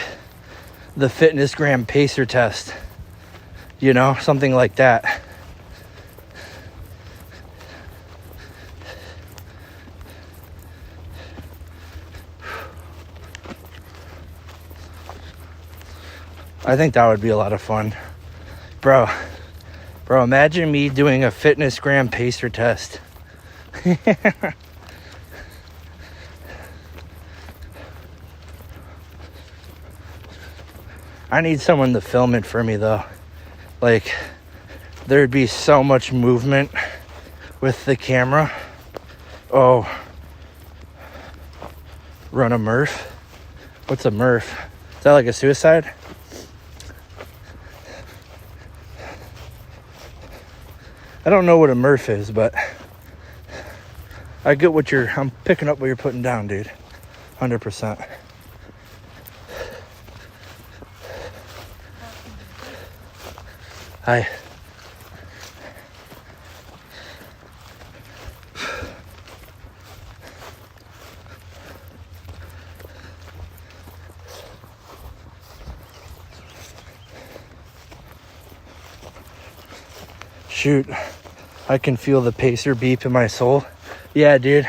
A: the FitnessGram pacer test, you know, something like that. I think that would be a lot of fun. Bro, imagine me doing a FitnessGram pacer test. I need someone to film it for me though. Like, there'd be so much movement with the camera. Oh. Run a Murph? What's a Murph? Is that like a suicide? I don't know what a Murph is, but I get I'm picking up what you're putting down, dude. 100%. Hi. Shoot, I can feel the pacer beep in my soul. Yeah, dude.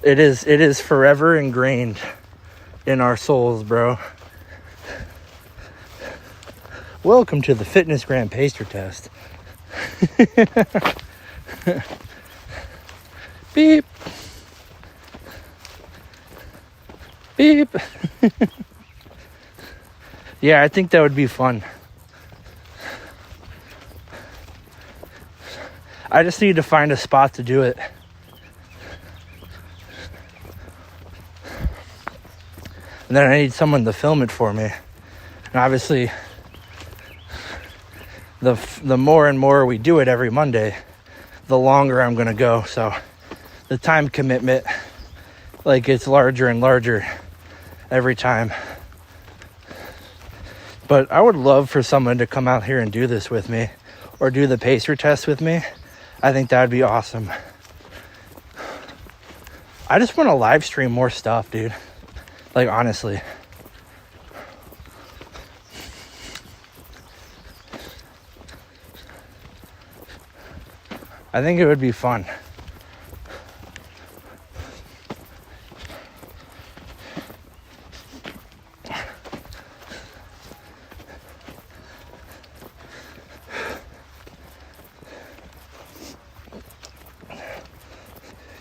A: It is forever ingrained in our souls, bro. Welcome to the FitnessGram pacer test. Beep. Beep. Yeah, I think that would be fun. I just need to find a spot to do it. And then I need someone to film it for me. And obviously, the more and more we do it every Monday, the longer I'm going to go. So the time commitment, like, gets larger and larger every time. But I would love for someone to come out here and do this with me, or do the pacer test with me. I think that would be awesome. I just want to live stream more stuff, dude. Like, honestly. I think it would be fun.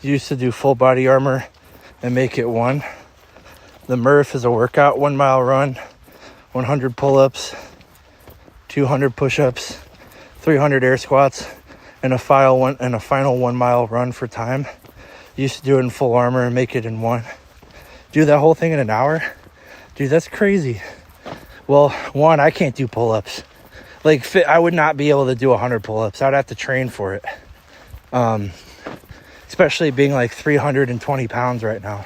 A: Used to do full body armor and make it 1. The Murph is a workout, 1 mile run, 100 pull-ups, 200 push-ups, 300 air squats, and a final 1 mile run for time. Used to do it in full armor and make it in 1. Do that whole thing in an hour? Dude, that's crazy. Well, 1, I can't do pull-ups. Like, I would not be able to do 100 pull-ups. I would have to train for it. Especially being like 320 pounds right now.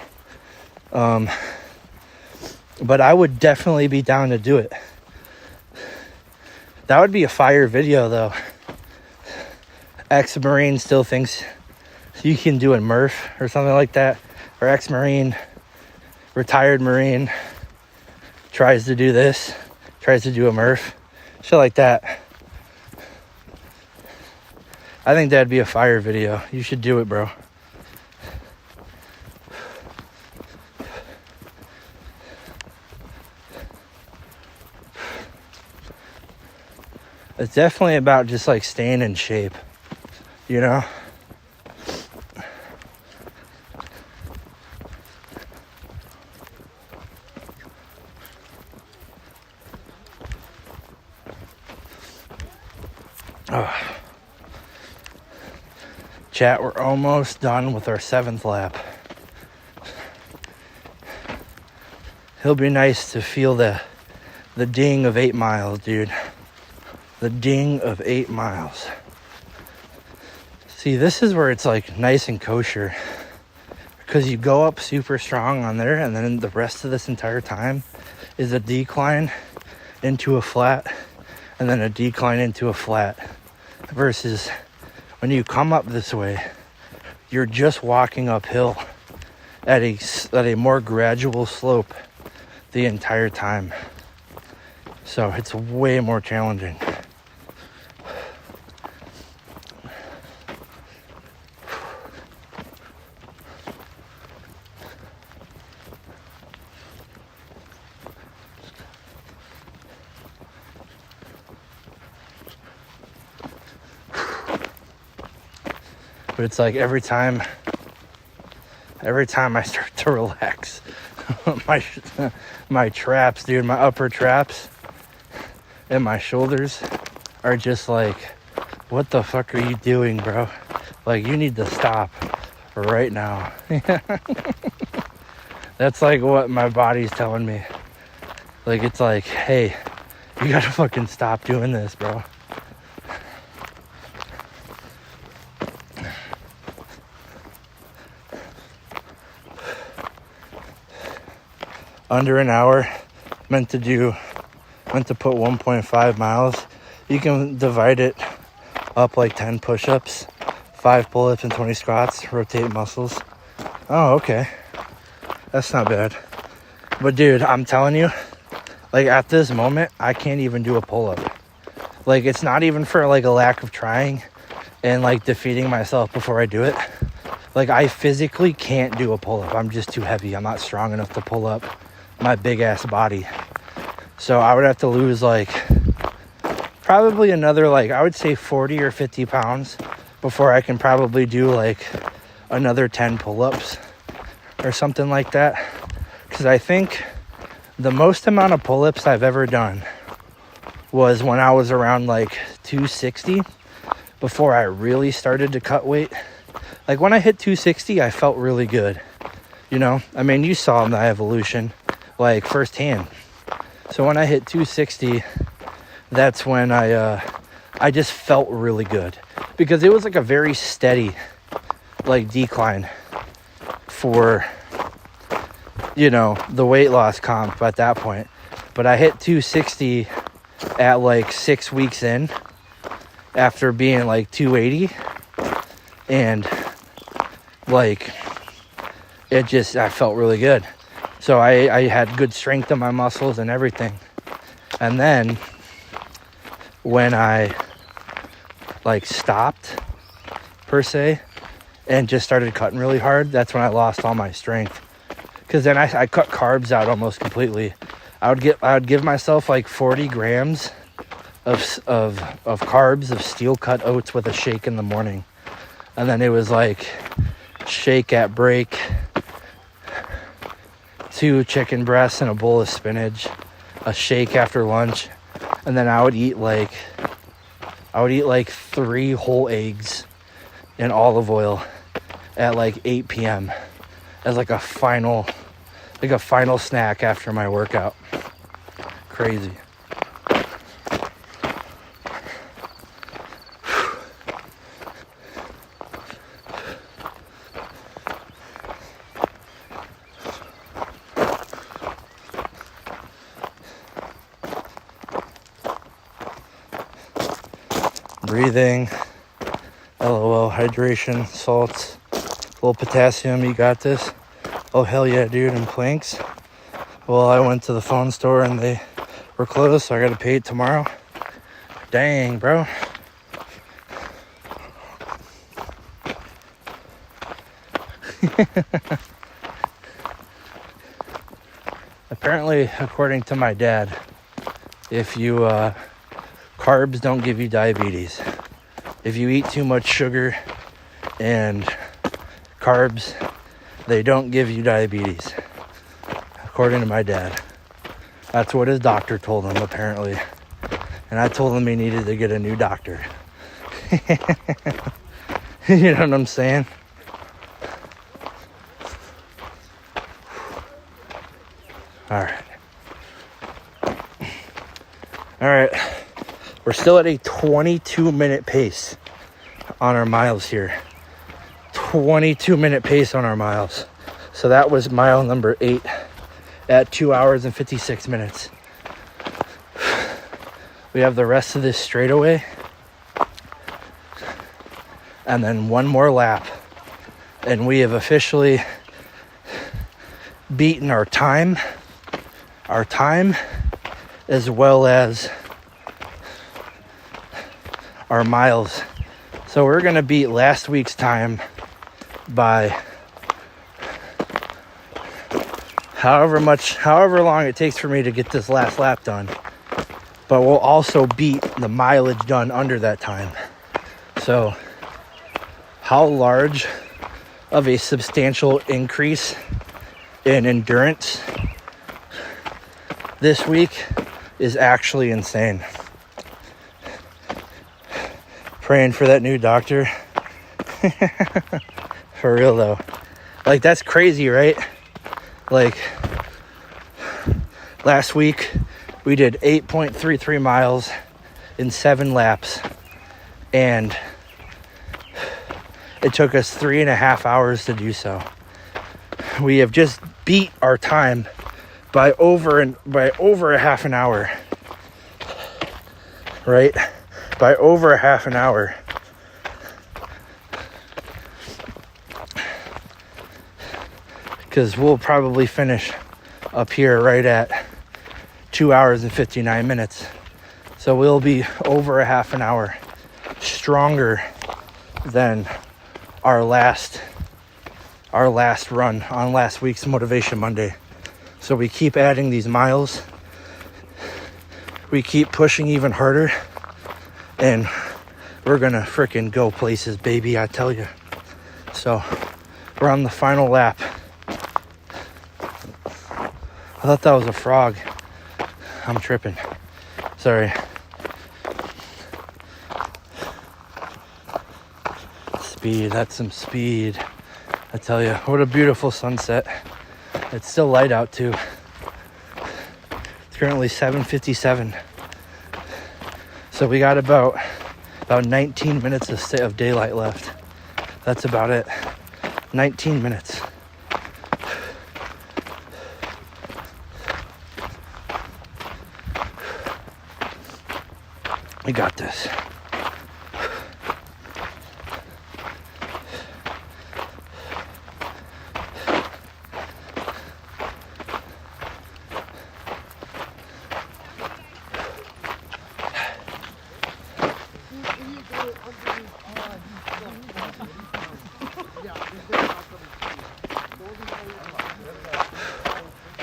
A: But I would definitely be down to do it. That would be a fire video, though. Ex-Marine still thinks you can do a Murph or something like that. Or ex-Marine, retired Marine, tries to do this, tries to do a Murph. Shit like that. I think that'd be a fire video. You should do it, bro. It's definitely about just like staying in shape, you know? Oh. Chat, we're almost done with our 7th lap. It'll be nice to feel the ding of 8 miles, dude. The ding of 8 miles. See, this is where it's like nice and kosher. Because you go up super strong on there, and then the rest of this entire time is a decline into a flat, and then a decline into a flat. Versus when you come up this way, you're just walking uphill at a more gradual slope the entire time. So it's way more challenging. But it's like every time I start to relax, my traps, dude, my upper traps and my shoulders are just like, what the fuck are you doing, bro? Like, you need to stop right now. That's like what my body's telling me. Like, it's like, hey, you gotta fucking stop doing this, bro. Under an hour, meant to put 1.5 miles. You can divide it up like 10 push-ups, 5 pull-ups, and 20 squats, rotate muscles. Oh, okay. That's not bad. But dude, I'm telling you, like at this moment, I can't even do a pull-up. Like, it's not even for like a lack of trying and like defeating myself before I do it. Like, I physically can't do a pull-up. I'm just too heavy. I'm not strong enough to pull up my big ass body. So I would have to lose like probably another, like, I would say 40 or 50 pounds before I can probably do like another 10 pull-ups or something like that. Because I think the most amount of pull-ups I've ever done was when I was around like 260, before I really started to cut weight. Like, when I hit 260, I felt really good. You know, I mean, you saw my evolution like firsthand. So when I hit 260, that's when I just felt really good, because it was like a very steady like decline for, you know, the weight loss comp at that point. But I hit 260 at like 6 weeks in, after being like 280, and like it just, I felt really good. So I had good strength in my muscles and everything. And then when I like stopped per se and just started cutting really hard, that's when I lost all my strength. Because then I cut carbs out almost completely. I would give myself like 40 grams of carbs of steel cut oats with a shake in the morning. And then it was like shake at break, 2 chicken breasts and a bowl of spinach, a shake after lunch, and then I would eat like 3 whole eggs in olive oil at like 8 p.m. as like a final snack after my workout. Crazy. breathing, LOL, hydration, salts, a little potassium, you got this. Oh, hell yeah, dude, and planks. Well, I went to the phone store and they were closed, so I gotta pay it tomorrow. Dang, bro. Apparently, according to my dad, if you carbs don't give you diabetes. If you eat too much sugar and carbs, they don't give you diabetes. According to my dad. That's what his doctor told him, apparently. And I told him he needed to get a new doctor. You know what I'm saying? Alright. Alright. We're still at a 22-minute pace on our miles here. 22-minute pace on our miles. So that was mile number 8 at 2 hours and 56 minutes. We have the rest of this straightaway. And then one more lap. And we have officially beaten our time. Our time as well as our miles. So we're gonna beat last week's time by however long it takes for me to get this last lap done. But we'll also beat the mileage done under that time. So how large of a substantial increase in endurance this week is actually insane. Praying for that new doctor. For real though. Like, that's crazy, right? Like, last week we did 8.33 miles in 7 laps, and it took us 3.5 hours to do so. We have just beat our time by over a half an hour, right? By over a half an hour. Because we'll probably finish up here right at 2 hours and 59 minutes. So we'll be over a half an hour stronger than our last run on last week's Motivation Monday. So we keep adding these miles. We keep pushing even harder. And we're gonna freaking go places, baby, I tell you. So we're on the final lap. I thought that was a frog. I'm tripping. Sorry. Speed, that's some speed. I tell you, what a beautiful sunset. It's still light out too. It's currently 7:57. So we got about 19 minutes of daylight left. That's about it. 19 minutes. We got this.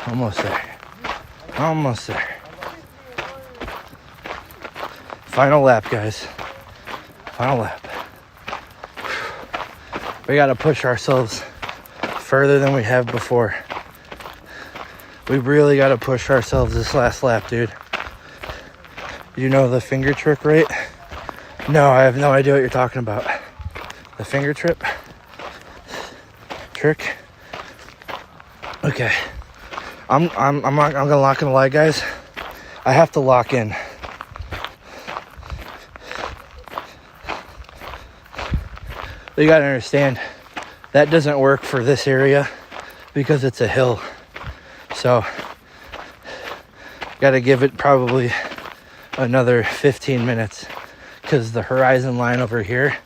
A: Almost there. Almost there. Final lap, guys. Final lap. We gotta push ourselves further than we have before. We really gotta push ourselves this last lap, dude. You know the finger trick, right? No, I have no idea what you're talking about. The finger trick? Okay. I'm not gonna lie, guys. I have to lock in. You gotta understand, that doesn't work for this area because it's a hill. So, gotta give it probably another 15 minutes. because the horizon line over here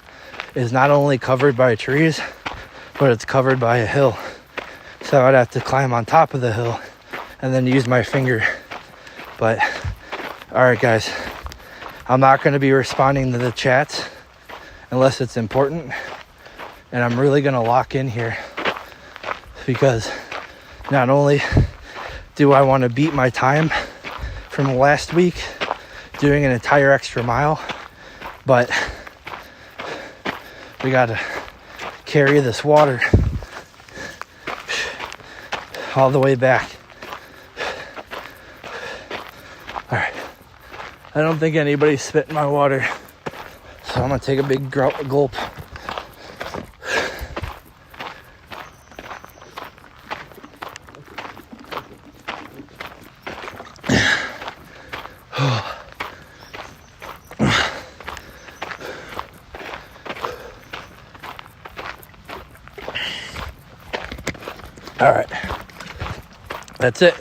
A: is not only covered by trees, but it's covered by a hill. So I'd have to climb on top of the hill and then use my finger. But all right, guys, I'm not going to be responding to the chats unless it's important, and I'm really going to lock in here, because not only do I want to beat my time from last week doing an entire extra mile, but we got to carry this water all the way back. All right, I don't think anybody's spitting my water, so I'm gonna take a big gulp. All right, that's it.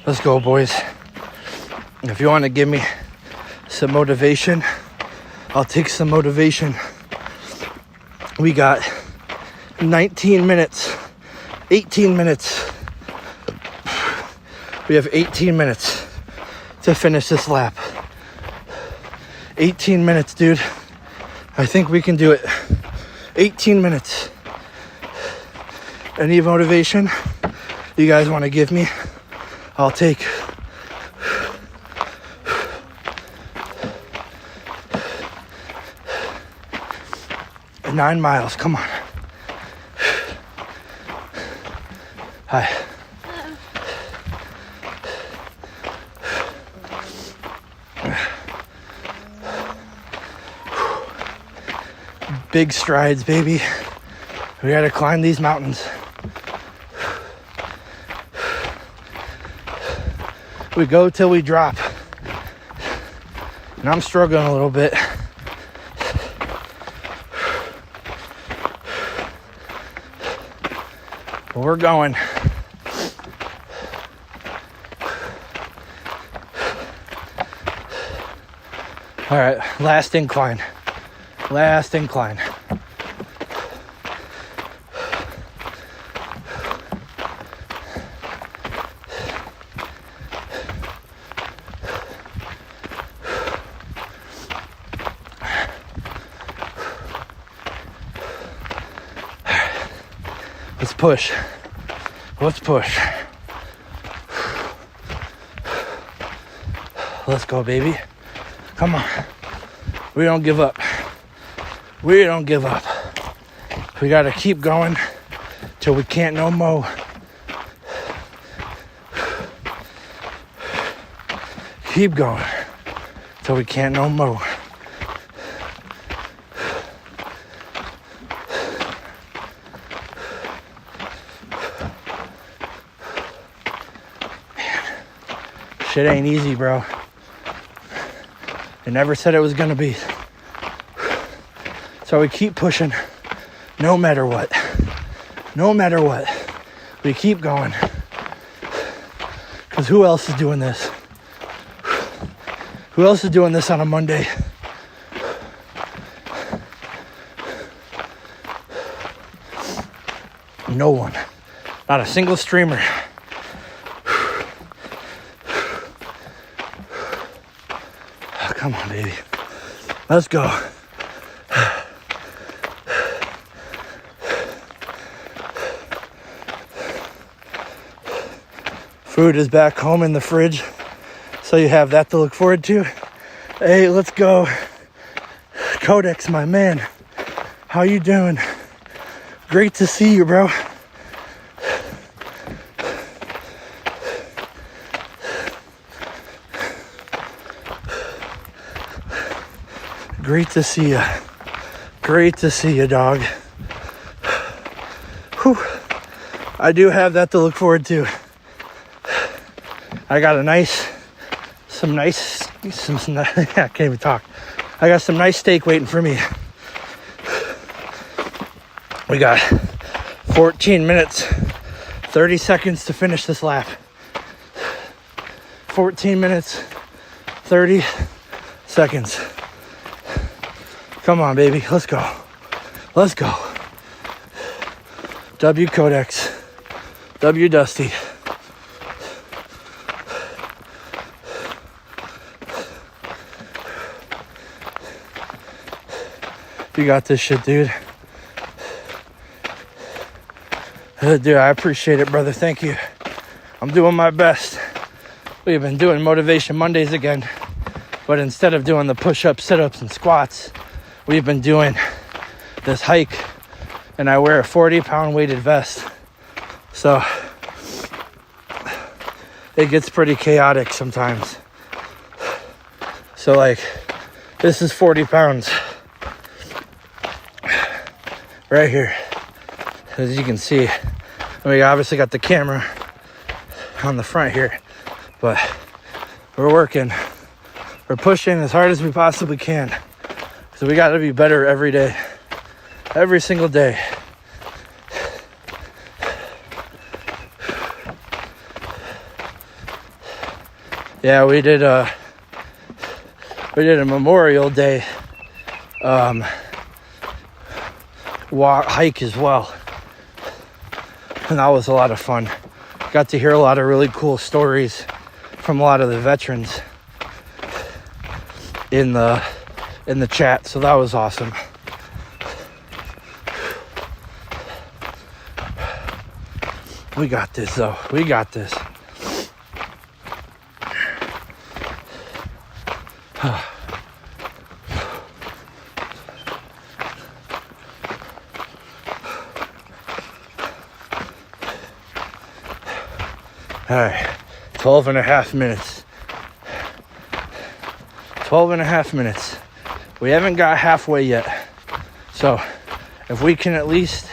A: Let's go, boys. If you want to give me some motivation, I'll take some motivation. We got 19 minutes, 18 minutes. We have 18 minutes to finish this lap. 18 minutes, dude. I think we can do it. 18 minutes. Any motivation you guys want to give me, I'll take. And 9 miles, come on. Hi. Big strides, baby. We gotta climb these mountains. We go till we drop. And I'm struggling a little bit. But we're going. All right, last incline. Last incline. Let's push. Let's push. Let's go, baby. Come on. We don't give up. We don't give up. We gotta keep going till we can't no more. Keep going till we can't no more. Shit ain't easy, bro. I never said it was gonna be. So we keep pushing, no matter what. No matter what. We keep going. Because who else is doing this? Who else is doing this on a Monday? No one. Not a single streamer. Come on, baby. Let's go. Food is back home in the fridge, so you have that to look forward to. Hey, let's go. Codex, my man. How you doing? Great to see you, bro. Great to see you. Great to see you, dog. Whew. I do have that to look forward to. I got a nice some nice, I can't even talk. I got some nice steak waiting for me. We got 14 minutes, 30 seconds to finish this lap. 14 minutes, 30 seconds. Come on, baby. Let's go. Let's go. W Codex. W Dusty. You got this shit, dude. Dude, I appreciate it, brother. Thank you. I'm doing my best. We've been doing Motivation Mondays again. But instead of doing the push-ups, sit-ups, and squats, we've been doing this hike. And I wear a 40-pound weighted vest. So it gets pretty chaotic sometimes. So, like, this is 40 pounds. Right here. As you can see, we obviously got the camera on the front here, but we're working, we're pushing as hard as we possibly can. So we got to be better every day, every single day. Yeah, we did a Memorial Day hike as well. And that was a lot of fun. Got to hear a lot of really cool stories from a lot of the veterans in the chat. So that was awesome. We got this though. We got this. All right, 12 and a half minutes. 12 and a half minutes. We haven't got halfway yet. So if we can at least,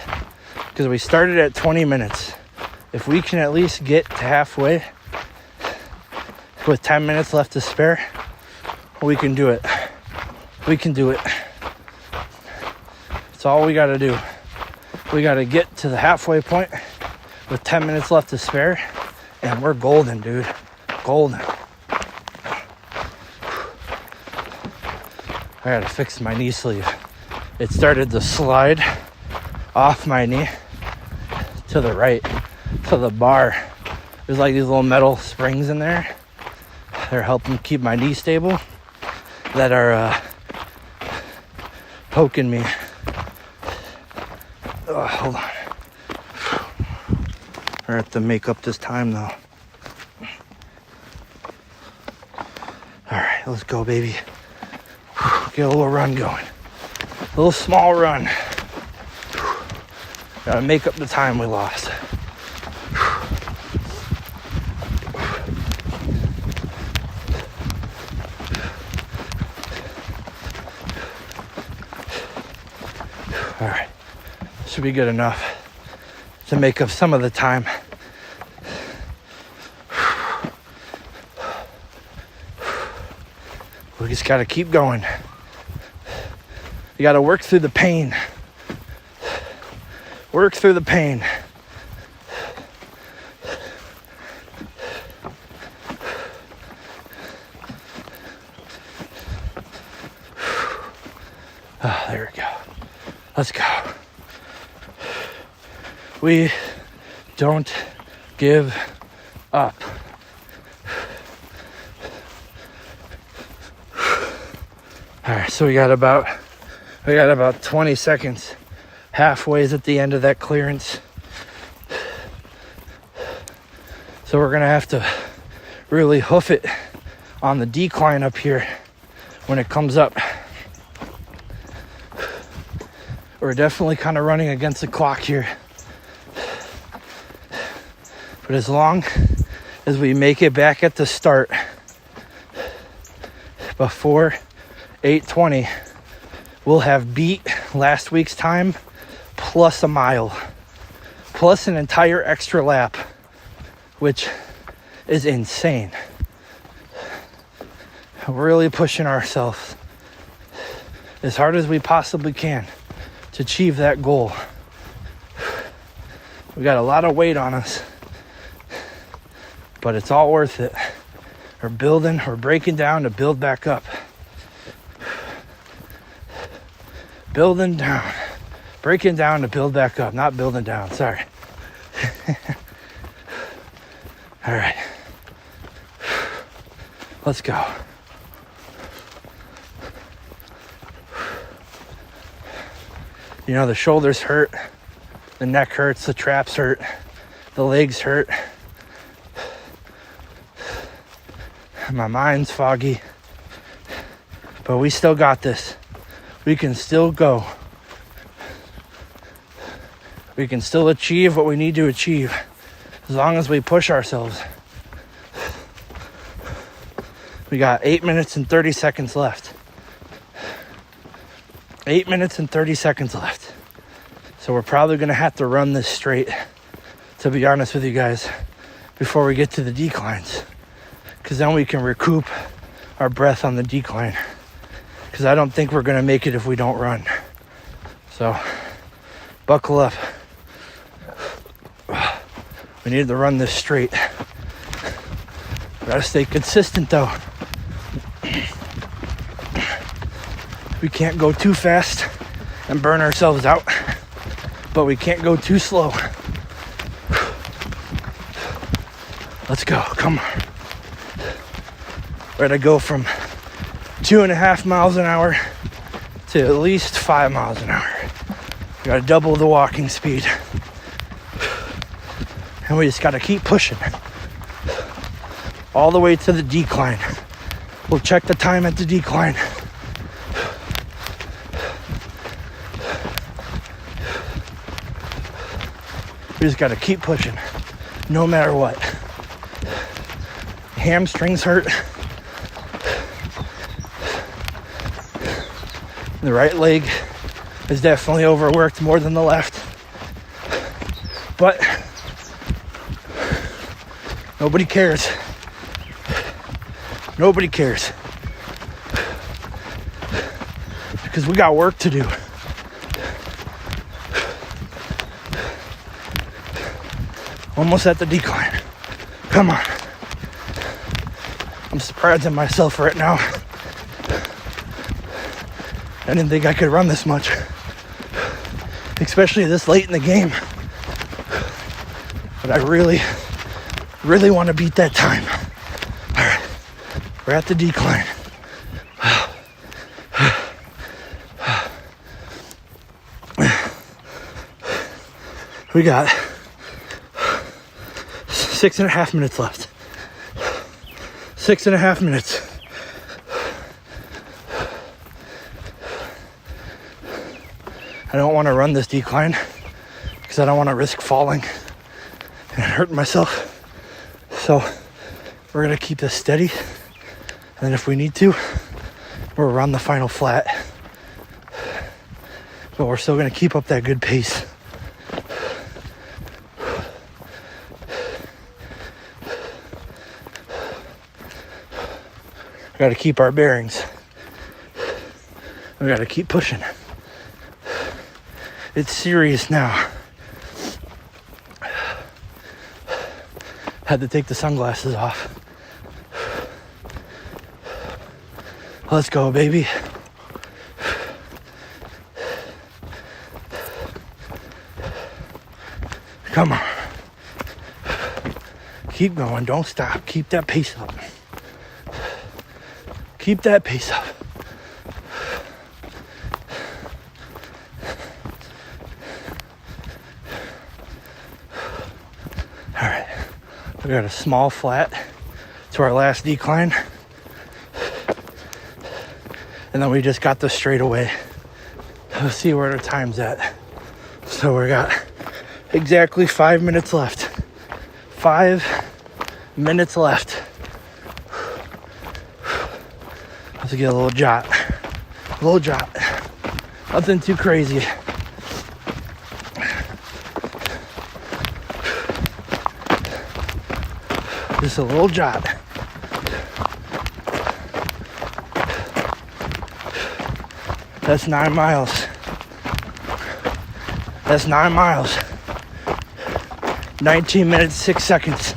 A: because we started at 20 minutes, if we can at least get to halfway with 10 minutes left to spare, we can do it. We can do it. That's all we got to do. We got to get to the halfway point with 10 minutes left to spare. And we're golden, dude. Golden. I gotta fix my knee sleeve. It started to slide off my knee to the right, to the bar. There's like these little metal springs in there. They're helping keep my knee stable. That are poking me. Oh, hold on. I have to make up this time though. Alright, let's go, baby. Get a little run going. A little small run. Gotta make up the time we lost. Alright. Should be good enough to make up some of the time. We just gotta keep going. You gotta work through the pain. Work through the pain. Oh, there we go. Let's go. We don't give up. All right, so we got about 20 seconds. Halfway's at the end of that clearance. So we're gonna have to really hoof it on the decline up here when it comes up. We're definitely kind of running against the clock here. But as long as we make it back at the start before 8:20, we'll have beat last week's time plus a mile, plus an entire extra lap, which is insane. really pushing ourselves as hard as we possibly can to achieve that goal. We got a lot of weight on us, but it's all worth it. We're breaking down to build back up. Building down. Breaking down to build back up. Not building down, sorry. All right. Let's go. You know, the shoulders hurt, the neck hurts, the traps hurt, the legs hurt. My mind's foggy, but we still got this. We can still go. We can still achieve what we need to achieve as long as we push ourselves. We got 8 minutes and 30 seconds left. 8 minutes and 30 seconds left. So we're probably going to have to run this straight, to be honest with you guys, before we get to the declines. Because then we can recoup our breath on the decline. Because I don't think we're going to make it if we don't run. So, buckle up. We need to run this straight. Gotta stay consistent though. We can't go too fast and burn ourselves out, but we can't go too slow. Let's go, come on. We're gonna go from 2.5 miles an hour to at least 5 miles an hour. We gotta double the walking speed. And we just gotta keep pushing all the way to the decline. We'll check the time at the decline. We just gotta keep pushing, no matter what. Hamstrings hurt. The right leg is definitely overworked more than the left. But nobody cares. Nobody cares. Because we got work to do. Almost at the decline. Come on. I'm surprised at myself right now. I didn't think I could run this much. Especially this late in the game. But I really want to beat that time. All right. We're at the decline. We got 6.5 minutes left. 6.5 minutes. I don't want to run this decline because I don't want to risk falling and hurting myself. So we're going to keep this steady. And then if we need to, we'll run the final flat. But we're still going to keep up that good pace. We got to keep our bearings. We got to keep pushing. It's serious now. Had to take the sunglasses off. Let's go, baby. Come on. Keep going. Don't stop. Keep that pace up. Keep that pace up. All right. We got a small flat to our last decline. And then we just got the straightaway. Let's see where the time's at. So we got exactly 5 minutes left. 5 minutes left. Let's get a little jot. A little jot. Nothing too crazy. Just a little jot. That's 9 miles. That's 9 miles. 19 minutes, 6 seconds.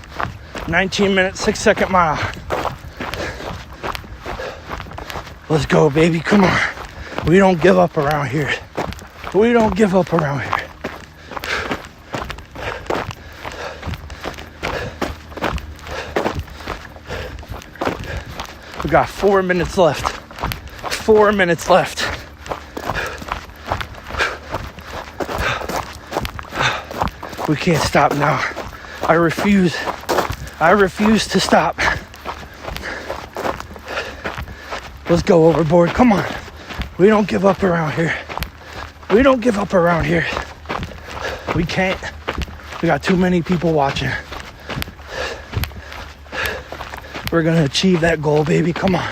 A: 19 minutes, 6 second mile. Let's go, baby. Come on. We don't give up around here. We don't give up around here. We got 4 minutes left. 4 minutes left. We can't stop now. I refuse. I refuse to stop. Let's go overboard. Come on. We don't give up around here. We don't give up around here. We can't. We got too many people watching. We're going to achieve that goal, baby. Come on.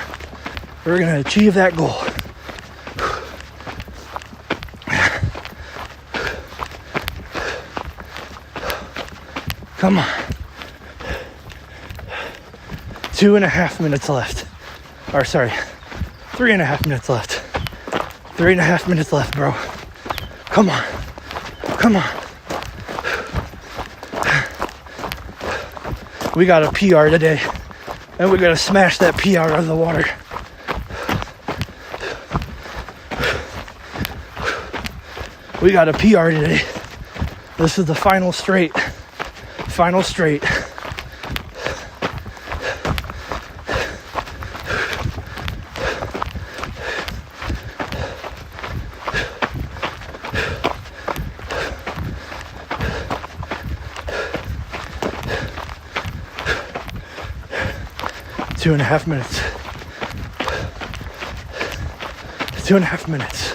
A: We're going to achieve that goal. Come on. 2.5 minutes left. Or sorry, 3.5 minutes left. 3.5 minutes left, bro. Come on. Come on. We got a PR today. And we gotta smash that PR out of the water. We got a PR today. This is the final straight. Final straight. Two and a half minutes. 2.5 minutes.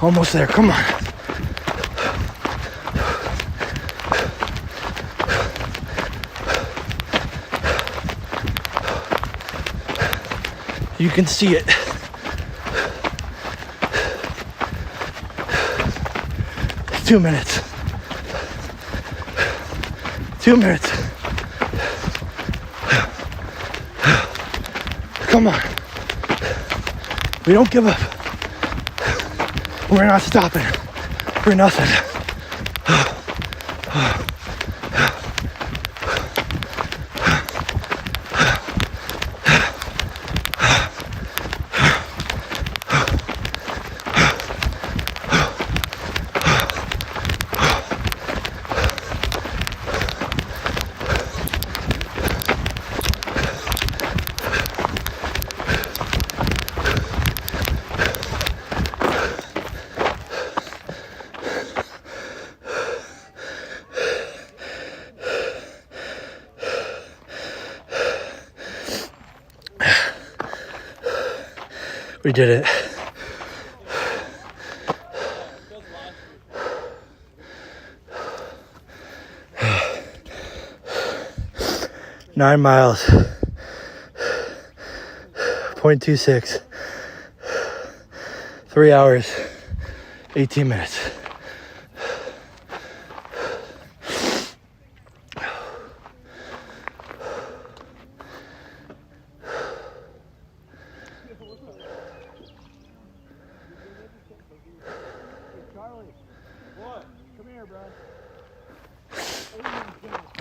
A: Almost there. Come on. You can see it. It's 2 minutes. 2 minutes. Come on. We don't give up. We're not stopping for nothing. We did it. Nine miles. 0.26. 3 hours. 18 minutes.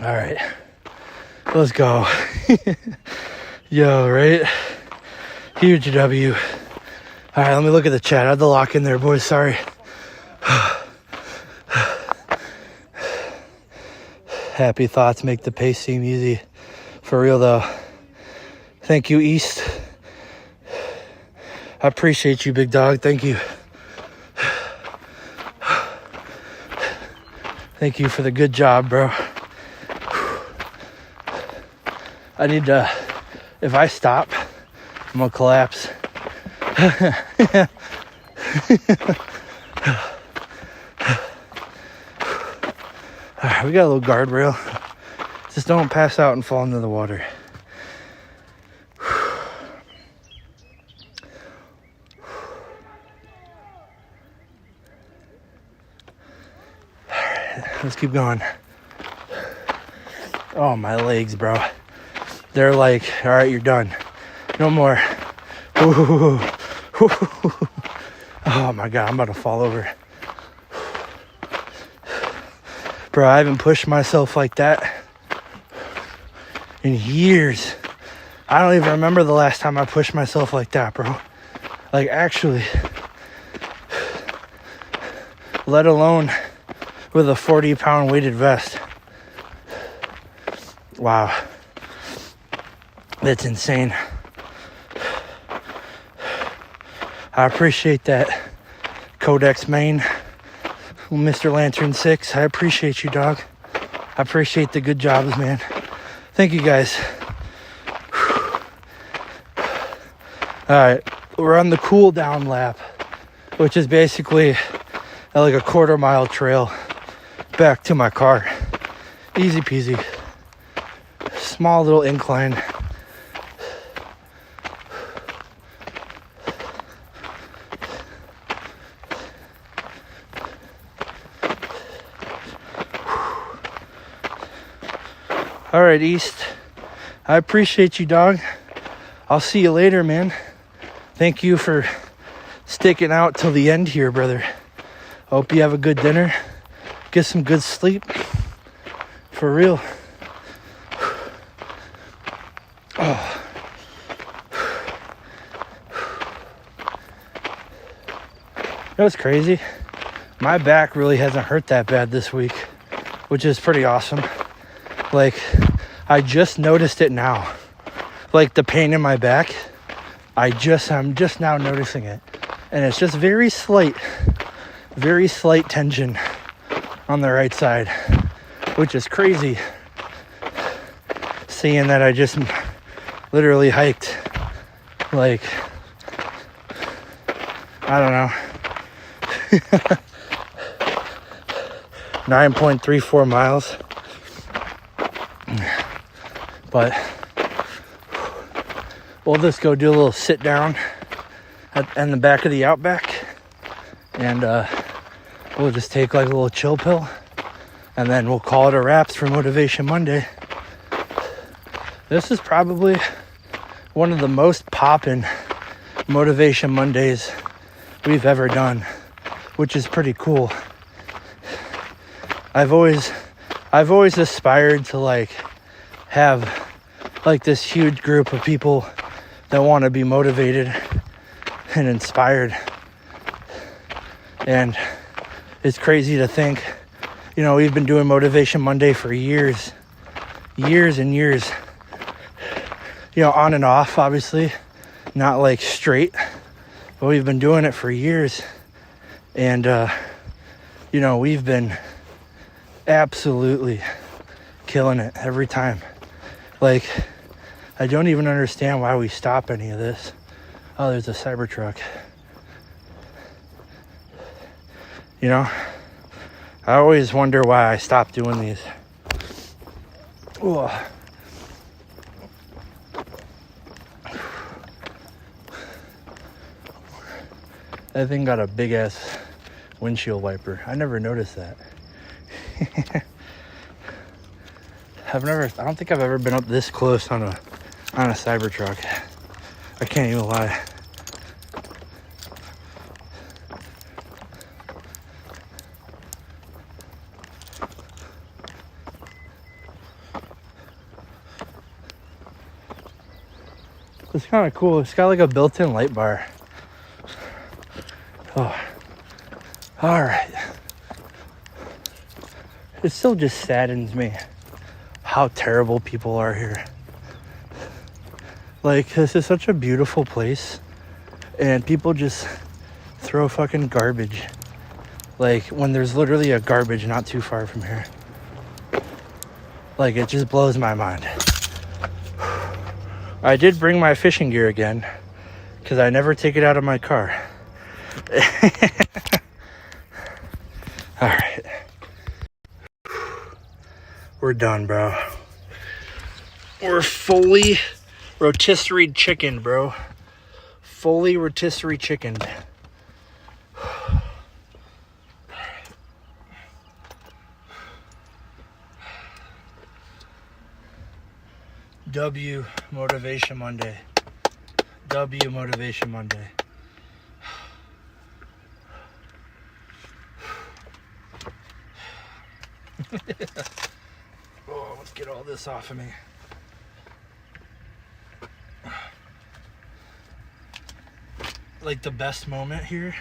A: All right, let's go. Yo, right? Huge W. All right, let me look at the chat. I had to lock in there, boys. Sorry. Happy thoughts make the pace seem easy. For real, though. Thank you, East. I appreciate you, big dog. Thank you. Thank you for the good job, bro. I need to, if I stop, I'm gonna collapse. Alright, we got a little guardrail. Just don't pass out and fall into the water. right, let's keep going. Oh, my legs, bro. They're like, all right, you're done. No more. Ooh. Oh my God, I'm about to fall over. Bro, I haven't pushed myself like that in years. I don't even remember the last time I pushed myself like that, bro. Like, actually. Let alone with a 40-pound weighted vest. Wow. That's insane. I appreciate that, Codex Maine, Mr. Lantern 6. I appreciate you, dog. I appreciate the good jobs, man. Thank you, guys. All right, we're on the cool down lap, which is basically like a quarter-mile trail back to my car. Easy peasy. Small little incline. All right, East. I appreciate you, dog. I'll see you later, man. Thank you for sticking out till the end here, brother. Hope you have a good dinner. Get some good sleep. For real. Oh. That was crazy. My back really hasn't hurt that bad this week, which is pretty awesome. Like, I just noticed it now. Like, the pain in my back, I'm just now noticing it. And it's just very slight tension on the right side, which is crazy. Seeing that I just literally hiked, like, I don't know, 9.34 miles. But we'll just go do a little sit down in the back of the Outback, and we'll just take like a little chill pill, and then we'll call it a wraps for Motivation Monday. This is probably one of the most poppin' Motivation Mondays we've ever done, which is pretty cool. I've always aspired to like have like this huge group of people that want to be motivated and inspired. And it's crazy to think, you know, we've been doing Motivation Monday for years and years, you know, on and off, obviously, not like straight, but we've been doing it for years. And you know, we've been absolutely killing it every time. Like, I don't even understand why we stop any of this. Oh, there's a Cybertruck. You know, I always wonder why I stopped doing these. Ooh. That thing got a big ass windshield wiper. I never noticed that. I don't think I've ever been up this close on a Cybertruck. I can't even lie. It's kind of cool. It's got like a built-in light bar. Oh, all right. It still just saddens me how terrible people are here. Like, this is such a beautiful place, and people just throw fucking garbage. Like, when there's literally a garbage not too far from here. Like, it just blows my mind. I did bring my fishing gear again, because I never take it out of my car. All right. We're done, bro. We're fully rotisserie chicken, bro. Fully rotisserie chickened. W Motivation Monday. W Motivation Monday. Oh, let's get all this off of me. Like the best moment here,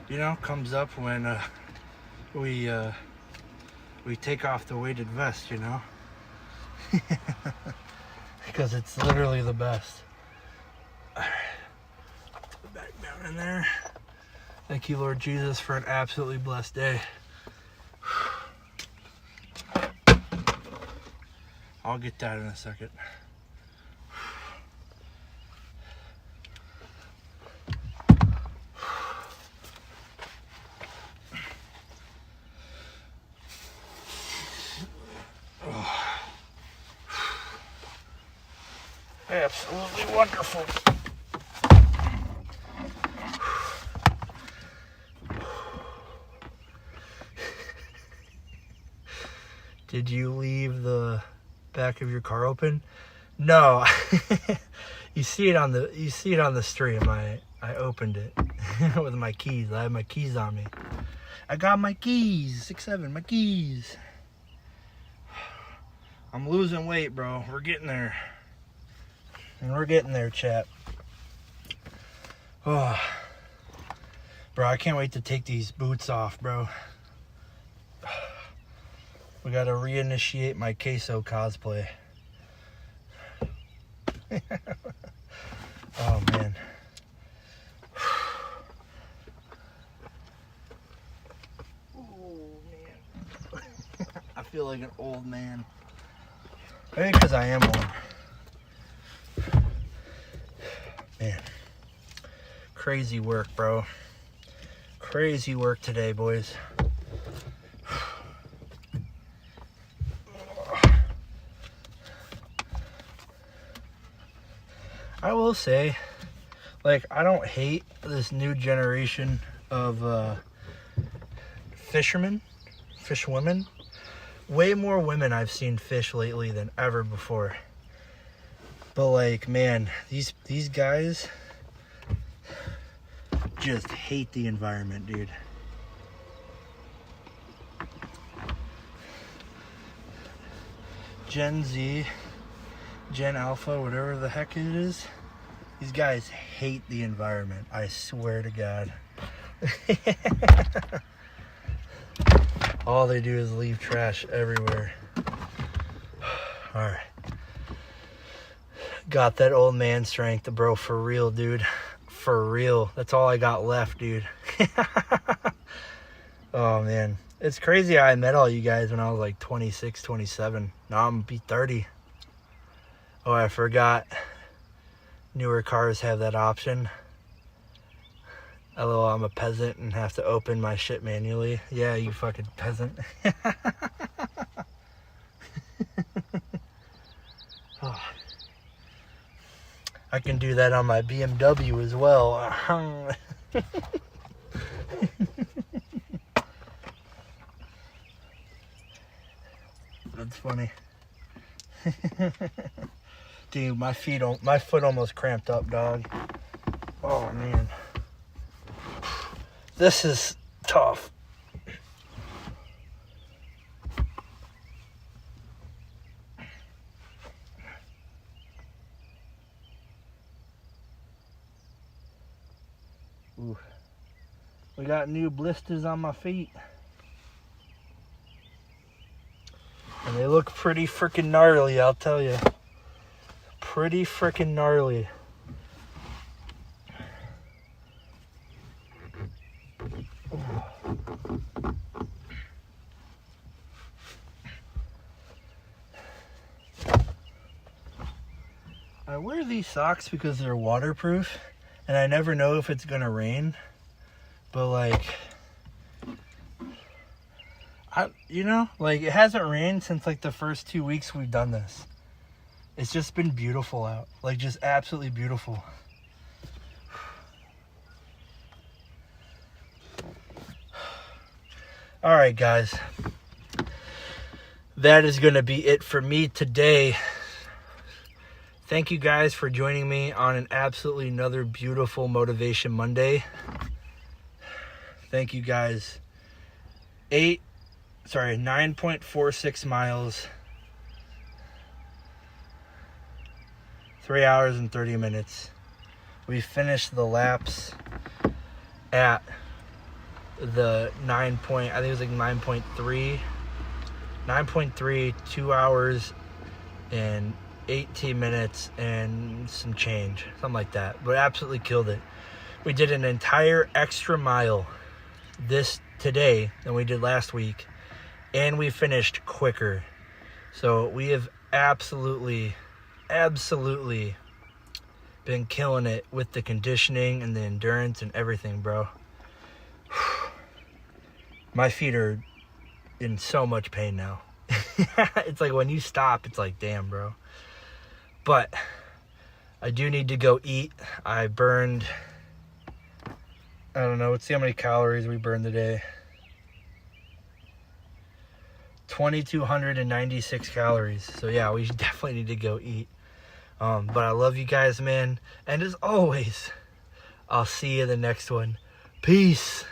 A: you know, comes up when we take off the weighted vest, you know, because it's literally the best. All right, put the back down in there. Thank you, Lord Jesus, for an absolutely blessed day. I'll get that in a second. Absolutely wonderful. Did you leave the back of your car open? No. You see it on the stream. I opened it with my keys. I have my keys on me. I got my keys. 6'7", my keys. I'm losing weight, bro. We're getting there. And we're getting there, chat. Oh, bro, I can't wait to take these boots off, bro. We gotta reinitiate my queso cosplay. Oh, man. Oh, man. I feel like an old man. Maybe because I am one. Man, crazy work, bro. Crazy work today, boys. I will say, like, I don't hate this new generation of fishermen, fishwomen. Way more women I've seen fish lately than ever before. But like, man, these guys just hate the environment, dude. Gen Z, Gen Alpha, whatever the heck it is, these guys hate the environment. I swear to God. All they do is leave trash everywhere. All right. Got that old man strength, bro, for real, dude. For real. That's all I got left, dude. Oh, man. It's crazy how I met all you guys when I was like 26, 27. Now I'm gonna be 30. Oh, I forgot. Newer cars have that option. Although I'm a peasant and have to open my shit manually. Yeah, you fucking peasant. Oh. I can do that on my BMW as well. That's funny. Dude, my foot almost cramped up, dog. Oh, man. This is tough. Ooh. We got new blisters on my feet. And they look pretty freaking gnarly, I'll tell you. Pretty freaking gnarly. I wear these socks because they're waterproof, and I never know if it's gonna rain. But like, it hasn't rained since like the first 2 weeks we've done this. It's just been beautiful out, like just absolutely beautiful. All right, guys, that is gonna be it for me today. Thank you guys for joining me on an absolutely another beautiful Motivation Monday. Thank you guys. 9.46 miles, 3 hours and 30 minutes. We finished the laps at the 9.3, 2 hours and 18 minutes and some change, something like that. But absolutely killed it. We did an entire extra mile today than we did last week, and we finished quicker. So we have absolutely been killing it with the conditioning and the endurance and everything, bro. My feet are in so much pain now. It's like when you stop, it's like, damn, bro. But I do need to go eat. I burned, I don't know, let's see how many calories we burned today. 2,296 calories. So yeah, we definitely need to go eat. But I love you guys, man. And as always, I'll see you in the next one. Peace.